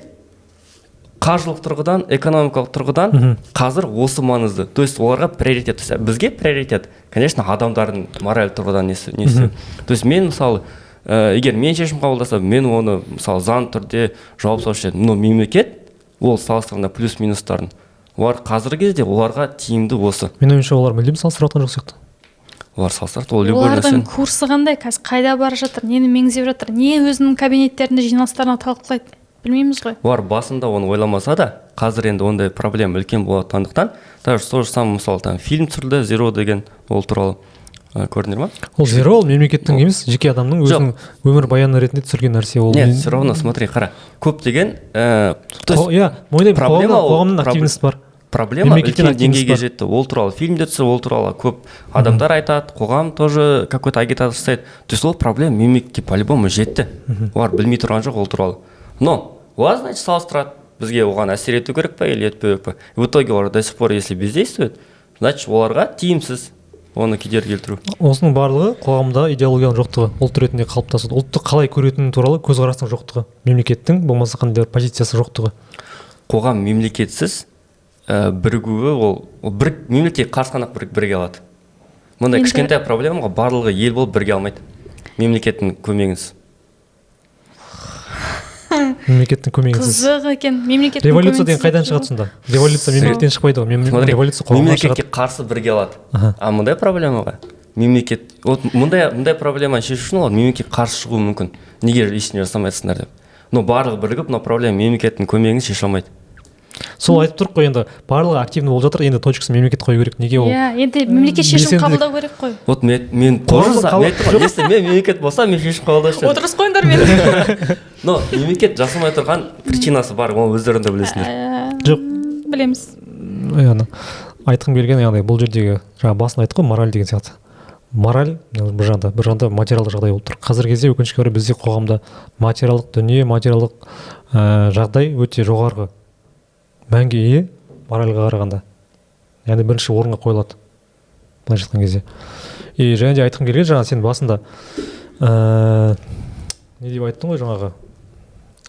[SPEAKER 3] қаржылық тұрғыдан, экономикалық тұрғыдан қазір осы маңызды. То есть оларға приоритет. Бізге приоритет, конечно, адамдардың мораль тұрғыдан несі. То есть мен мысалы, егер мен шешім қабылдасам, мен оны мысалы заң түрде жауап салушы едім. Но мемлекет ол салыстырғанда плюс-минустарын. Олар қазіргі кезде оларға тиімді осы.
[SPEAKER 1] Менің ойымша олар мүлдем салыстырып жатқан жоқ сияқты.
[SPEAKER 3] Олар салыстырады, ол любой нәрсені.
[SPEAKER 2] Олардың курсы қандай, қазір қайда бара жатыр, нені меңзеп жатыр, не өзінің кабинеттерінде жиналыстарына талқылайды, білмейміз ғой.
[SPEAKER 3] Олар басында оны ойламаса да, қазір енді ондай проблема үлкен болатындықтан, даже то же самое, мысалы, фильм түсірілді, Zero деген, ол туралы көрдіңдер ма?
[SPEAKER 1] Ол Zero ол мемлекеттің емес, жеке адамның өзінің өмір баяны ретінде түсірген нәрсе ол.
[SPEAKER 3] Нет, все равно, смотри, қара. Көптеген,
[SPEAKER 1] қоғамның активность бар.
[SPEAKER 3] Проблема үлкен деңгейге жетті. Ол туралы фильмде түсіріп, ол туралы көп адамдар айтады, қоғам тоже какой-то агитация жасайды. То есть ол проблема мемлекетке по-любому жетті. Олар білмей тұрған жоқ ол туралы. Но олар, значит, салыстырады. Бізге оған әсер ету керек па или етпеу керек па? В итоге олар до сих пор если бездействует, значит, оларға тиімсіз оны кедергі келтіру.
[SPEAKER 1] Осының барлығы қоғамда идеологияның жоқтығы, ұлт ретінде қалыптасуы, ұлтты қалай көретіні туралы көзқарастың жоқтығы, мемлекеттің болмаса қандай позициясы жоқтығы.
[SPEAKER 3] Қоғам мемлекетсіз бірігуі ол бір мемлекет қарсы қана біріге алады. мындай кішкентай проблемаға барлығы ел болып бірге алмайды мемлекеттің көмегінсіз.
[SPEAKER 1] Мемлекеттің көмегінсіз.
[SPEAKER 2] Қызық екен. Мемлекеттің
[SPEAKER 1] Революция деген қайдан шығады сонда? Революция мемлекеттен шықпайды ғой. Революция қоғамнан
[SPEAKER 3] мемлекетке
[SPEAKER 1] шығады.
[SPEAKER 3] қарсы бірге алады. А мындай проблемаға мемлекет вот мындай проблеманы шешу үшін олар мемлекетке қарсы шығуы мүмкін. Неге ештеңе жасамайсыңдар деп. Но барлығы бірігіп мына проблема мемлекеттің көмегін шеше алмайды.
[SPEAKER 1] Сол айтып тұрық қой, енді барлығы активно болып жатыр, енді точкасын мемлекет қою керек. Неге ол?
[SPEAKER 2] Иә, енді мемлекет шешім қабылдау керек қой.
[SPEAKER 3] Вот мен тоже если мен мемлекет болса, мен шешім қабылдаушы едім.
[SPEAKER 2] Отырыс қойыңдар мені.
[SPEAKER 3] Но мемлекет жасамай тұрған причинасы бар, оны өздерің де білесіңдер.
[SPEAKER 1] Жоқ,
[SPEAKER 2] Білеміз.
[SPEAKER 1] яғни айтқым келген яғни бұл жердегі жаңа басында айтты ғой, мораль деген сияқты. Мораль бір жағында материалдық жағдай болып тұр. Қазіргі кезде өкінішке орай бізде қоғамда материалдық дүние, материалдық жағдай өте жоғарғы мәнге ие моральға қарағанда. Яғни бірінші орынға қойылады былайша айтқан кезде. И және де айтқым келген, жаңа сен басында не деп айттың ғой жаңағы,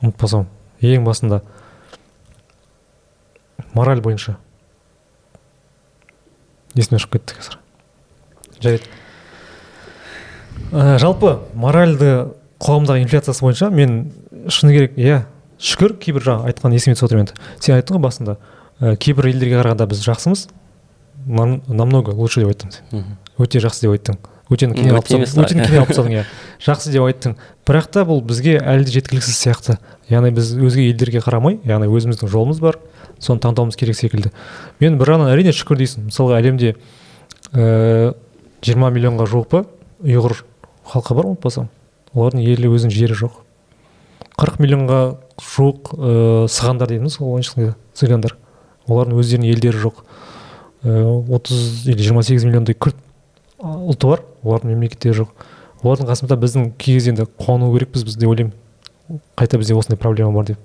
[SPEAKER 1] ұмытпасам, ең басында мораль бойынша есіме шығып кетті қазір. Жарайды. Жалпы моральды қоғамдағы инфляциясы бойынша мен шыны керек, иә, шүкір, кейбір жаңа айтқан есіме түсіп отыр енді. Сен айттың ғой басында, кейбір елдерге қарағанда біз жақсымыз, намного лучше деп айттың сен. Өте жақсы деп айттың. Өтені кене алып тастадың, иә. Жақсы деп айттың. Бірақ та бұл бізге әлі де жеткіліксіз сияқты. Яғни біз өзге елдерге қарамай, яғни өзіміздің жолымыз бар, соны таңдауымыз керек секілді. Мен бір жағынан әрине шүкір дейсің. Мысалға әлемде 20 миллионға жуық па ұйғыр халқы бар, ұмытпасам. Олардың елі өзінің жері жоқ. 40 миллионға жуық сығандар дейміз, ол ойыншылығы цыгандар. Олардың өздерінің елдері жоқ. 30 или 28 миллиондай күрд ұлты бар, олардың мемлекеттері жоқ. Олардың қасында біздің кей кезде енді қуану керекпіз, біз де ойлаймын. Қайта бізде осындай проблема бар деп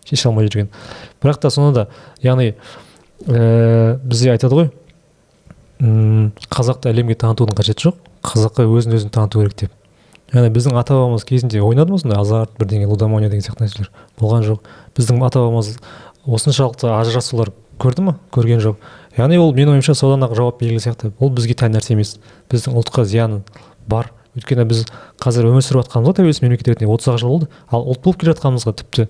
[SPEAKER 1] шеше алмай жүрген. Бірақ та сонда да, яғни бізде айтады ғой, қазақты әлемге танытудың қажеті жоқ, қазаққа өзін таныту керек деп. Яғни біздің ата-бабамыз кезінде ойнады ма сондай азарт бірдеңе, лудомания деген сияқты нәрселер? Болған жоқ. Біздің ата-бабамыз осыншалықты ажырасулар көрді ме? Көрген жоқ. Яғни ол менің ойымша содан-ақ жауап белгілі сияқты. Ол бізге тән нәрсе емес. Біздің ұлтқа зияны бар. Өйткені біз қазір өмір сүріп жатқанымызға тәуелсіз мемлекет ретінде 30 жыл болды. Ал ұлт болып келе жатқанымызға тіпті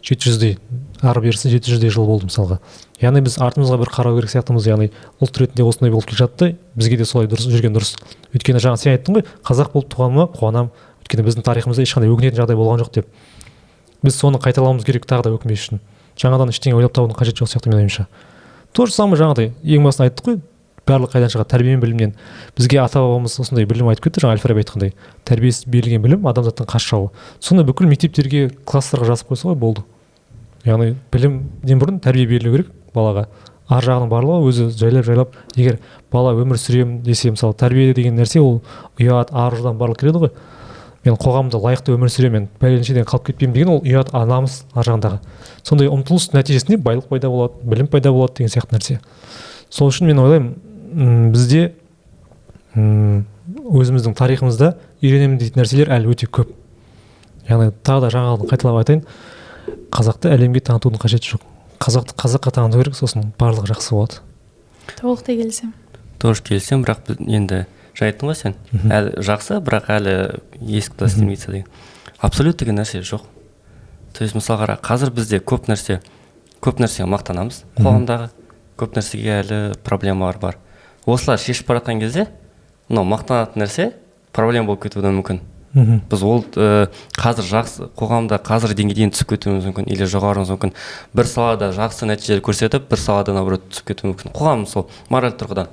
[SPEAKER 1] 700-дей, ары берісі 700-дей жыл болды мысалға. Яғни біз артымызға бір қарау керек сияқтымыз, яғни ұлт ретінде осындай болып келе жатты, бізге де солай дұрыс жүрген дұрыс. Өйткені жаңа сен айттың ғой, қазақ болып туғаныма қуанамын. Өйткені біздің тарихымызда ешқандай өкінетін жағдай болған жоқ деп. Біз соны қайталауымыз керек тағы да өкінбес үшін. Жаңадан ештеңе ойлап табудың қажеті жоқ сияқты менің ойымша. То же самое жаңағыдай ең басында айттық қой, барлығы қайдан шығады? Тәрбие мен білімнен. Бізге ата-бабамыз осындай білім айтып кетті, жаңа Әл-Фараби айтқандай. Тәрбиесіз берілген білім адамзаттың қас жауы. Соны бүкіл мектептерге, класстарға жазып қойса ғой болды. Яғни білімден бұрын тәрбие берілу керек балаға. Ар жағының барлығы өзі жайлап, егер бала өмір сүремін десе, мысалы, тәрбие деген нәрсе ол ұят, ар-ұждан барлық келеді ғой. Мен қоғамда лайықты өмір сүремін, пәленшеден қалып кетпеймін деген ол ұят, намыс ар жағындағы. Сондай ұмтылыс нәтижесінде байлық пайда болады, білім пайда болады деген сияқты нәрсе. Сол үшін мен ойлаймын, бізде өзіміздің тарихымызда үйренемін дейтін нәрселер әлі өте көп. Яғни тағы да жаңалығын қайталап айтайын, қазақты әлемге танытудың қажеті жоқ. Қазақты қазаққа таныту керек, сосын барлығы жақсы болады.
[SPEAKER 2] Толықтай келісемін.
[SPEAKER 3] Тоже келісемін, бірақ енді жайттың ғой сен. Әлі жақсы, бірақ әлі есікті істемейді деген. Абсолют деген нәрсе жоқ. То есть мысалға қазір бізде көп нәрсеге мақтанамыз қоғамдағы. Көп нәрсеге әлі проблемалар бар. Осылар шешіп баратқан кезде, мынау мақтанатын нәрсе проблема болып кетуі мүмкін. Біз ол қазір жақсы қоғамда қазір деңгейден түсіп кетуіміз мүмкін, или жоғарымыз мүмкін. Бір салада жақсы нәтижелер көрсетіп, бір салада наоборот түсіп кетуі мүмкін. Қоғам сол мораль тұрғыдан.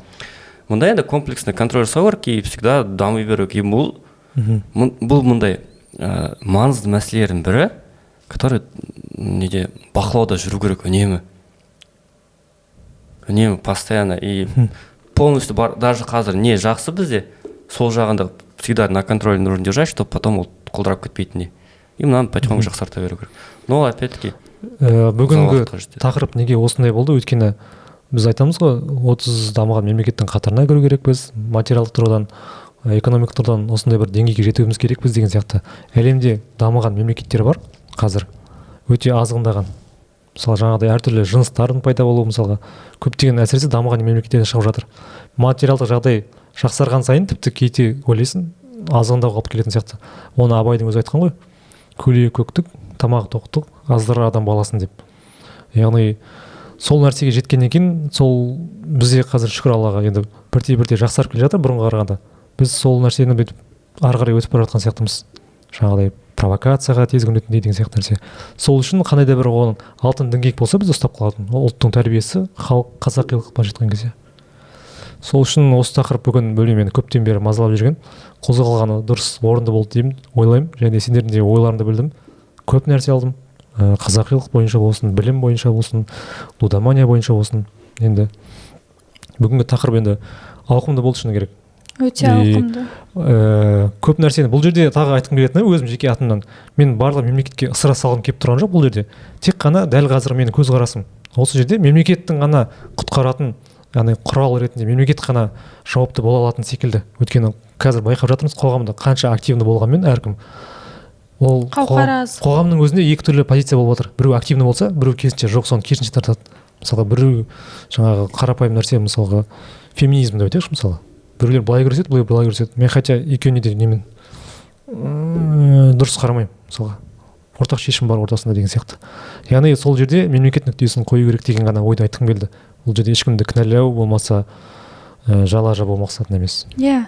[SPEAKER 3] Мұнда енді комплексный контроль жасау керек, и всегда дами беру керек. Бұл мұндай маңызды мәселелердің бірі, который неде бақылауда жүру керек үнемі постоянно, и полностью даже қазір не жақсы бізде, сол жағында всегда на контрольный уровне держать, чтобы потом ол құлдырап кетпейтіндей. И мынаны потихоньку жақсарта беру керек. Но опять-таки
[SPEAKER 1] бүгінгі тақырып неге осындай болды? Өйткені біз айтамыз ғой, 30 дамыған мемлекеттің қатарына кіру керекпіз, материалдық тұрғыдан, экономикалық тұрғыдан осындай бір деңгейге жетуіміз керекпіз деген сияқты. Әлемде дамыған мемлекеттер бар қазір, өте азғындаған. Мысалы жаңағыдай әртүрлі жыныстардың пайда болуы, мысалға көптеген әсіресе дамыған мемлекеттерден шығып жатыр. Материалдық жағдай жақсарған сайын тіпті кейде ойлайсың азғындап қалып келетін сияқты. Оны Абайдың өзі айтқан ғой, көйлегі көктік, тамағы тоқтық, аздырар адам баласын деп. Яғни сол нәрсеге жеткеннен кейін сол бізде қазір шүкір Аллаға енді бірте жақсарып келе жатыр бұрынға қарағанда. Біз сол нәрсені бүйтіп ары қарай өтіп бара жатқан сияқтымыз. Жаңағыдай провокацияға тезгінетіндей деген сияқты нәрсе. Сол үшін қандай да бір оған алтын діңгек болса біз ұстап қалатын. Ол ұлттың тәрбиесі, халық қазақилық былайша айтқан кезде. Сол үшін осы тақырып бүгін мені көптен бері мазалап жүрген, қозғалғаны дұрыс, орынды болды деймін, ойлаймын. Және сендердің де ойларыңды білдім. Көп нәрсе алдым. Қазақилық бойынша болсын, білім бойынша болсын, лудомания бойынша болсын. Енді бүгінгі тақырып енді ауқымды болды шыны керек.
[SPEAKER 2] Өте ауқымды.
[SPEAKER 1] Көп нәрсені бұл жерде тағы айтқым келетіні өзім жеке атымнан. Мен барлық мемлекетке ысыра салғым келіп тұрған жоқ бұл жерде. Тек қана дәл қазір менің көзқарасым. Осы жерде мемлекеттің ғана құтқаратын, яғни құрал ретінде мемлекет қана жауапты бола алатын секілді. Өйткені қазір байқап жатырмыз қоғамда қанша активны болғанмен әркім ол қоғамның өзінде екі түрлі позиция болып отыр. Біреу активны болса, біреу керісінше жоқ, соны керісінше тартады. Мысалға біреу жаңағы қарапайым нәрсе, мысалға феминизмді өтейікші мысалы. Біреулер былай көрсетеді, біреулер былай көрсетеді. Мен хотя екеуіне де немен дұрыс қарамаймын, мысалға. Ортақ шешім бар ортасында деген сияқты. Яғни сол жерде мемлекет нүктесін қою керек деген ғана ойды айтқым келді. Бұл жерде ешкімді кінәлау болмаса, жала жабу мақсатында емес.
[SPEAKER 2] Иә,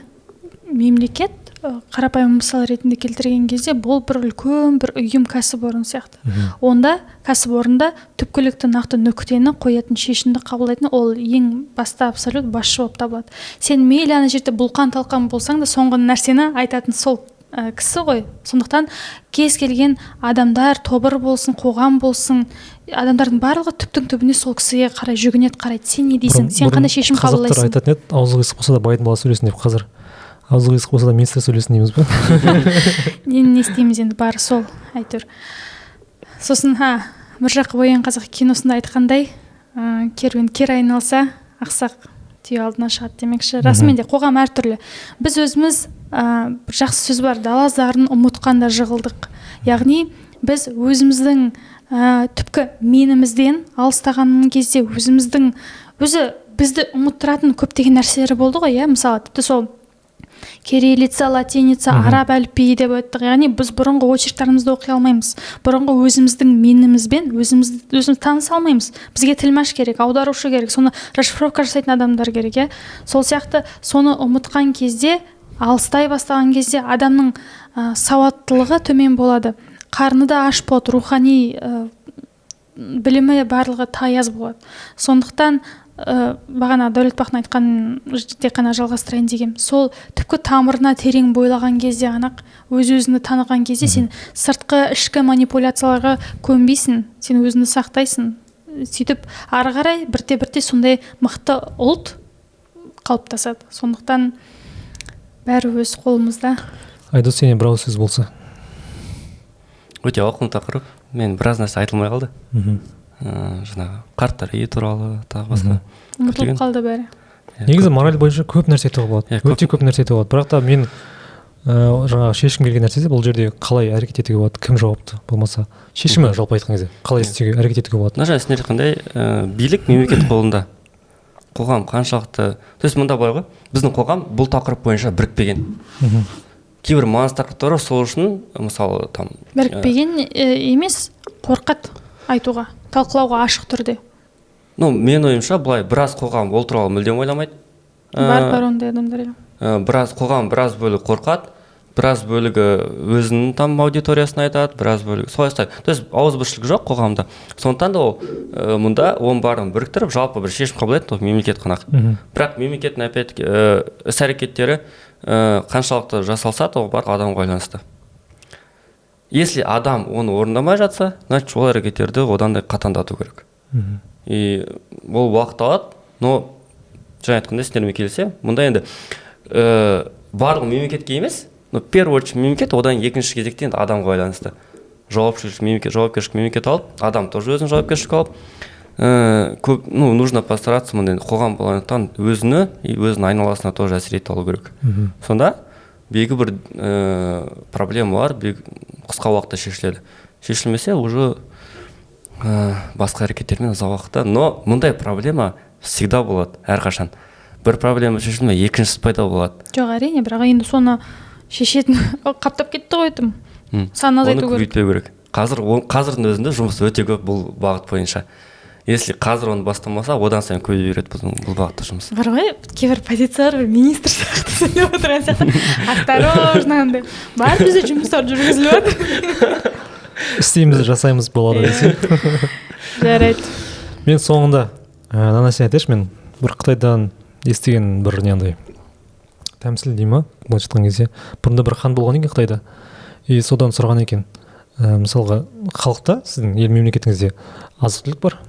[SPEAKER 2] мемлекет қарапайым мысал ретінде келтірген кезде бұл бір үлкен бір ұйым кәсіпорын сияқты. Онда кәсіпорында түпкілікті нақты нүктені қоятын шешімді қабылдайтын ол ең басты абсолют басшы болып табылады. Сен мейлі ана жерде бұлқан-талқан болсаң да соңғы нәрсені айтатын сол кісі ғой. Сондықтан кез келген адамдар, тобыр болсын, қоғам болсын, адамдардың барлығы түптің түбіне сол кісіге қарай жүгінеді, қарайды. Сен не дейсің? Сен қандай шешім қабылдайсың?
[SPEAKER 1] Қазақтар айтатын еді, аузы қисық болса да байдың баласы сөйлесін деп. Қазір аузы қисық болса да министр сөйлесін дейміз бе?
[SPEAKER 2] Не істейміз енді, бары сол әйтеуір. Сосын Міржақып Оян қазақ киносында айтқандай, керуен кері айналса, ақсақ түйе алдына шығады демекші. Расымен де қоғам әртүрлі. Біз өзіміз жақсы сөз бар, дала зарын ұмытқанда жығылдық. Яғни біз өзіміздің түпкі менімізден алыстаған кезде өзі бізді ұмыттыратын көптеген нәрселер болды ғой, иә? Мысалы, тіпті сол кириллица, латиница, араб әліпбиі деп өттік. Яғни біз бұрынғы очерктарымызды оқи алмаймыз. Бұрынғы өзіміздің менімізбен өзіміз таныса алмаймыз. Бізге тілмаш керек, аударушы керек, соны расшифровка жасайтын адамдар керек, иә? Сол сияқты соны ұмытқан кезде, алыстай бастаған кезде адамның сауаттылығы төмен болады. Қарны да аш болады, рухани білімі барлығы таяз болады. Сондықтан бағана Дәулетбақтың айтқанын тек қана жалғастырайын деген. Сол түпкі тамырына терең бойлаған кезде, өз-өзіңді таныған кезде сен сыртқы ішкі манипуляцияларға көнбейсің, сен өзіңді сақтайсың. Сөйтіп ары қарай бірте-бірте сондай мықты ұлт қалыптасады. Сондықтан бәрі өз қолымызда.
[SPEAKER 1] Айдос, сенен бір ауыз сөз болса.
[SPEAKER 3] Өте ауқымды тақырып. Мен біраз нәрсе айтылмай қалды. Жаңағы қарттар үйі туралы тағы басқа.
[SPEAKER 2] Ұмытылып қалды бәрі.
[SPEAKER 1] Негізі мораль бойынша көп нәрсе айтуға болады. Өте көп нәрсе айтуға болады. Бірақ та мен жаңағы шешім келген нәрсе бұл жерде қалай әрекет етуге болады, кім жауапты болмаса. Шешімі жалпы айтқан кезде қалай істеуге әрекет етуге болады.
[SPEAKER 3] Жаңа сендер айтқандай, билік мемлекет қолында. Қоғам қаншалықты, то есть мұнда былай ғой, біздің қоғам бұл тақырып бойынша бірікпеген. Кейбір маңызды тақырыптар сол үшін, мысалы, там
[SPEAKER 2] бірікпеген емес, қорқады айтуға, талқылауға ашық түрде.
[SPEAKER 3] Мен ойымша былай біраз қоғам ол туралы мүлдем ойламайды.
[SPEAKER 2] Бар ондай адамдар.
[SPEAKER 3] Біраз қоғам біраз бөлігі қорқады, біраз бөлігі өзінің там аудиториясын айтады, біраз бөлігі солай істейді. То есть ауызбіршілік жоқ қоғамда. Сондықтан да ол мұнда оның барын біріктіріп, жалпы бір шешім қабылдайды, ол мемлекет қана. Бірақ мемлекеттің опять-таки іс-әрекеттері қаншалықты жасалса, ол барлық адамға байланысты. Если адам оны орындамай жатса, значит ол әрекеттерді одан да қатаңдату керек. И ол уақыт алады, но жаңа айтқандай сендермен келісемін. Мұнда енді барлық мемлекетке емес, но в первую очередь мемлекет, одан екінші кезекте енді адамға байланысты. Жауапкершілік мемлекет алып, адам тоже өзінің жауапкершілік алып, нужно постараться қоғам болғандықтан өзіне и өзінің айналасына тоже әсер ете алу керек. Сонда белгілі бір проблемалар қысқа уақытта шешіледі. Шешілмесе уже басқа әрекеттермен ұзақ уақытта. Но мұндай проблема всегда болады, әрқашан. бір проблема шешілді ме екіншісі пайда болады.
[SPEAKER 2] жоқ әрине, бірақ енді соны шешетін қаптап кетті ғой тым. Санын азайту
[SPEAKER 3] оны
[SPEAKER 2] керек.
[SPEAKER 3] көбейтпеу керек. Қазірдің өзінде жұмыс өте көп бұл бағыт бойынша. Если қазір оны бастамаса, одан сайын көбейе береді бұл бағытта жұмыс.
[SPEAKER 2] Бар ғой, кейбір позициялар министр сияқты сөйлеп отырған сияқты. Осторожно андай. Бар бізде жұмыстар жүргізіліп жатыр.
[SPEAKER 1] Істейміз, жасаймыз болады десе.
[SPEAKER 2] Жарайды.
[SPEAKER 1] Мен соңында мына нәрсені айтайыншы, мен бір Қытайдан естіген бір неандай тәмсіл дей ма, былайша айтқан кезде бұрында бір хан болған екен Қытайда, и содан сұраған екен, мысалға халықта сіздің ел мемлекетіңізде азық-түлік бар,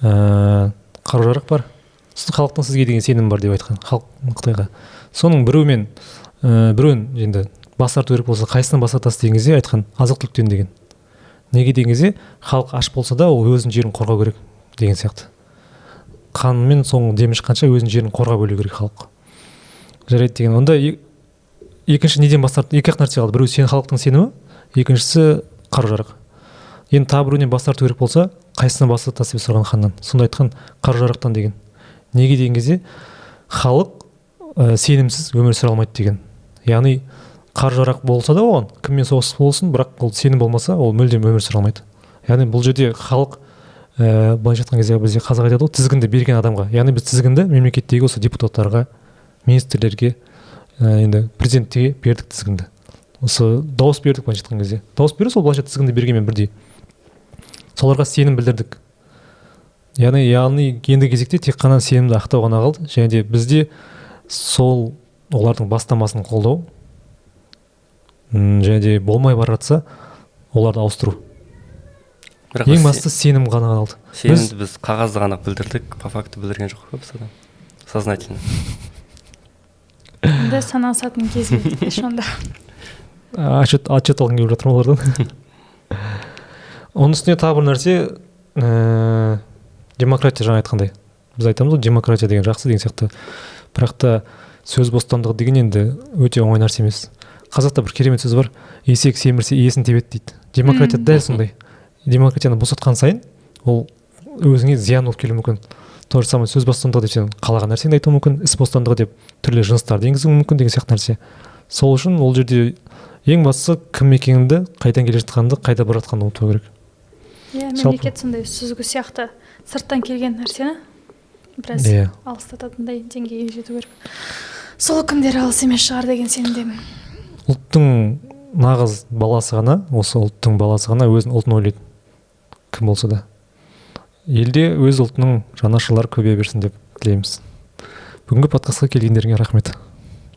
[SPEAKER 1] қару-жарақ бар, халықтың сізге деген сенім бар деп айтқан халық Қытайға. Соның біреуін енді бас тарту керек болса, қайсынан бас тартасыз деген кезде айтқан азық-түліктен деген. Неге деген кезде халық аш болса да ол өзінің жерін қорғау керек деген сияқты. Қанымен соң демеш қанша өзінің жерін қорғап өлу керек халық. Жарайды деген. Онда екінші неден бас тарту? Екі-ақ нәрсе қалды. Біреу халықтың сенімі, екіншісі қару-жарақ. Енді тағы біреуден бас тарту керек болса, қайсынан бас тартасыз деп сұраған ханнан. Сонда айтқан қару-жарақтан деген. Неге деген кезде халық сенімсіз өмір сүре алмайды деген. Яғни қару-жарақ болса да оған кіммен соғыс болсын, бірақ ол сенім болмаса, ол мүлдем өмір сүре алмайды. Яғни бұл жерде халық былайша айтқан кезде бізде қазақ айтады ғой, тізгінді берген адамға. Яғни біз тізгінді мемлекеттегі осы депутаттарға, министрлерге, енді президентке бердік тізгінді. Осы дауыс бердік былайша айтқан кезде. Дауыс беру сол былайша тізгінді бергенмен бірдей. Соларға сенім білдірдік. Яғни енді кезекте тек қана сенімді ақтау ғана қалды. Және де бізде сол олардың бастамасын қолдау, және де болмай бара жатса, оларды ауыстыру. Ең бастысы сенім ғана қалды.
[SPEAKER 3] Сенімді біз қағазды ғана білдірдік, по факту білдірген жоқ қой біз. Сознательно.
[SPEAKER 2] Енді санасатын кез келді сонда.
[SPEAKER 1] Отчет алғым келіп жатыр олардан. Оның үстіне тағы бір нәрсе, демократия жаңа айтқандай. Біз айтамыз ғой, демократия деген жақсы деген сияқты. Бірақ та сөз бостандығы деген енді өте оңай нәрсе емес. Қазақта бір керемет сөз бар, есек семірсе иесін тебеді дейді. Демократия дәл сондай. Демократияны босатқан сайын ол өзіңе зиян болып келуі мүмкін. То же самое сөз бостандығы деп сен қалаған нәрсеңді айтуы мүмкін, іс бостандығы деп түрлі жыныстарды енгізуі мүмкін деген сияқты нәрсе. Сол үшін ол жерде ең бастысы кім екеніңді, қайдан келе жатқаныңды, қайда бара жатқаныңды ұмытпау керек.
[SPEAKER 2] Иә, мемлекет сондай сүзгі сияқты сырттан келген нәрсені біраз алыстататындай деңгейге жету керек. Сол күндер алыс емес шығар деген сенімдемін.
[SPEAKER 1] Ұлттың нағыз баласы ғана, осы ұлттың баласы ғана өзінің ұлтын ойлайды. Кім болса да. Елде өз ұлтының жанашырлары көбейе берсін деп тілейміз. Бүгінгі подкастқа келгендеріңе рахмет.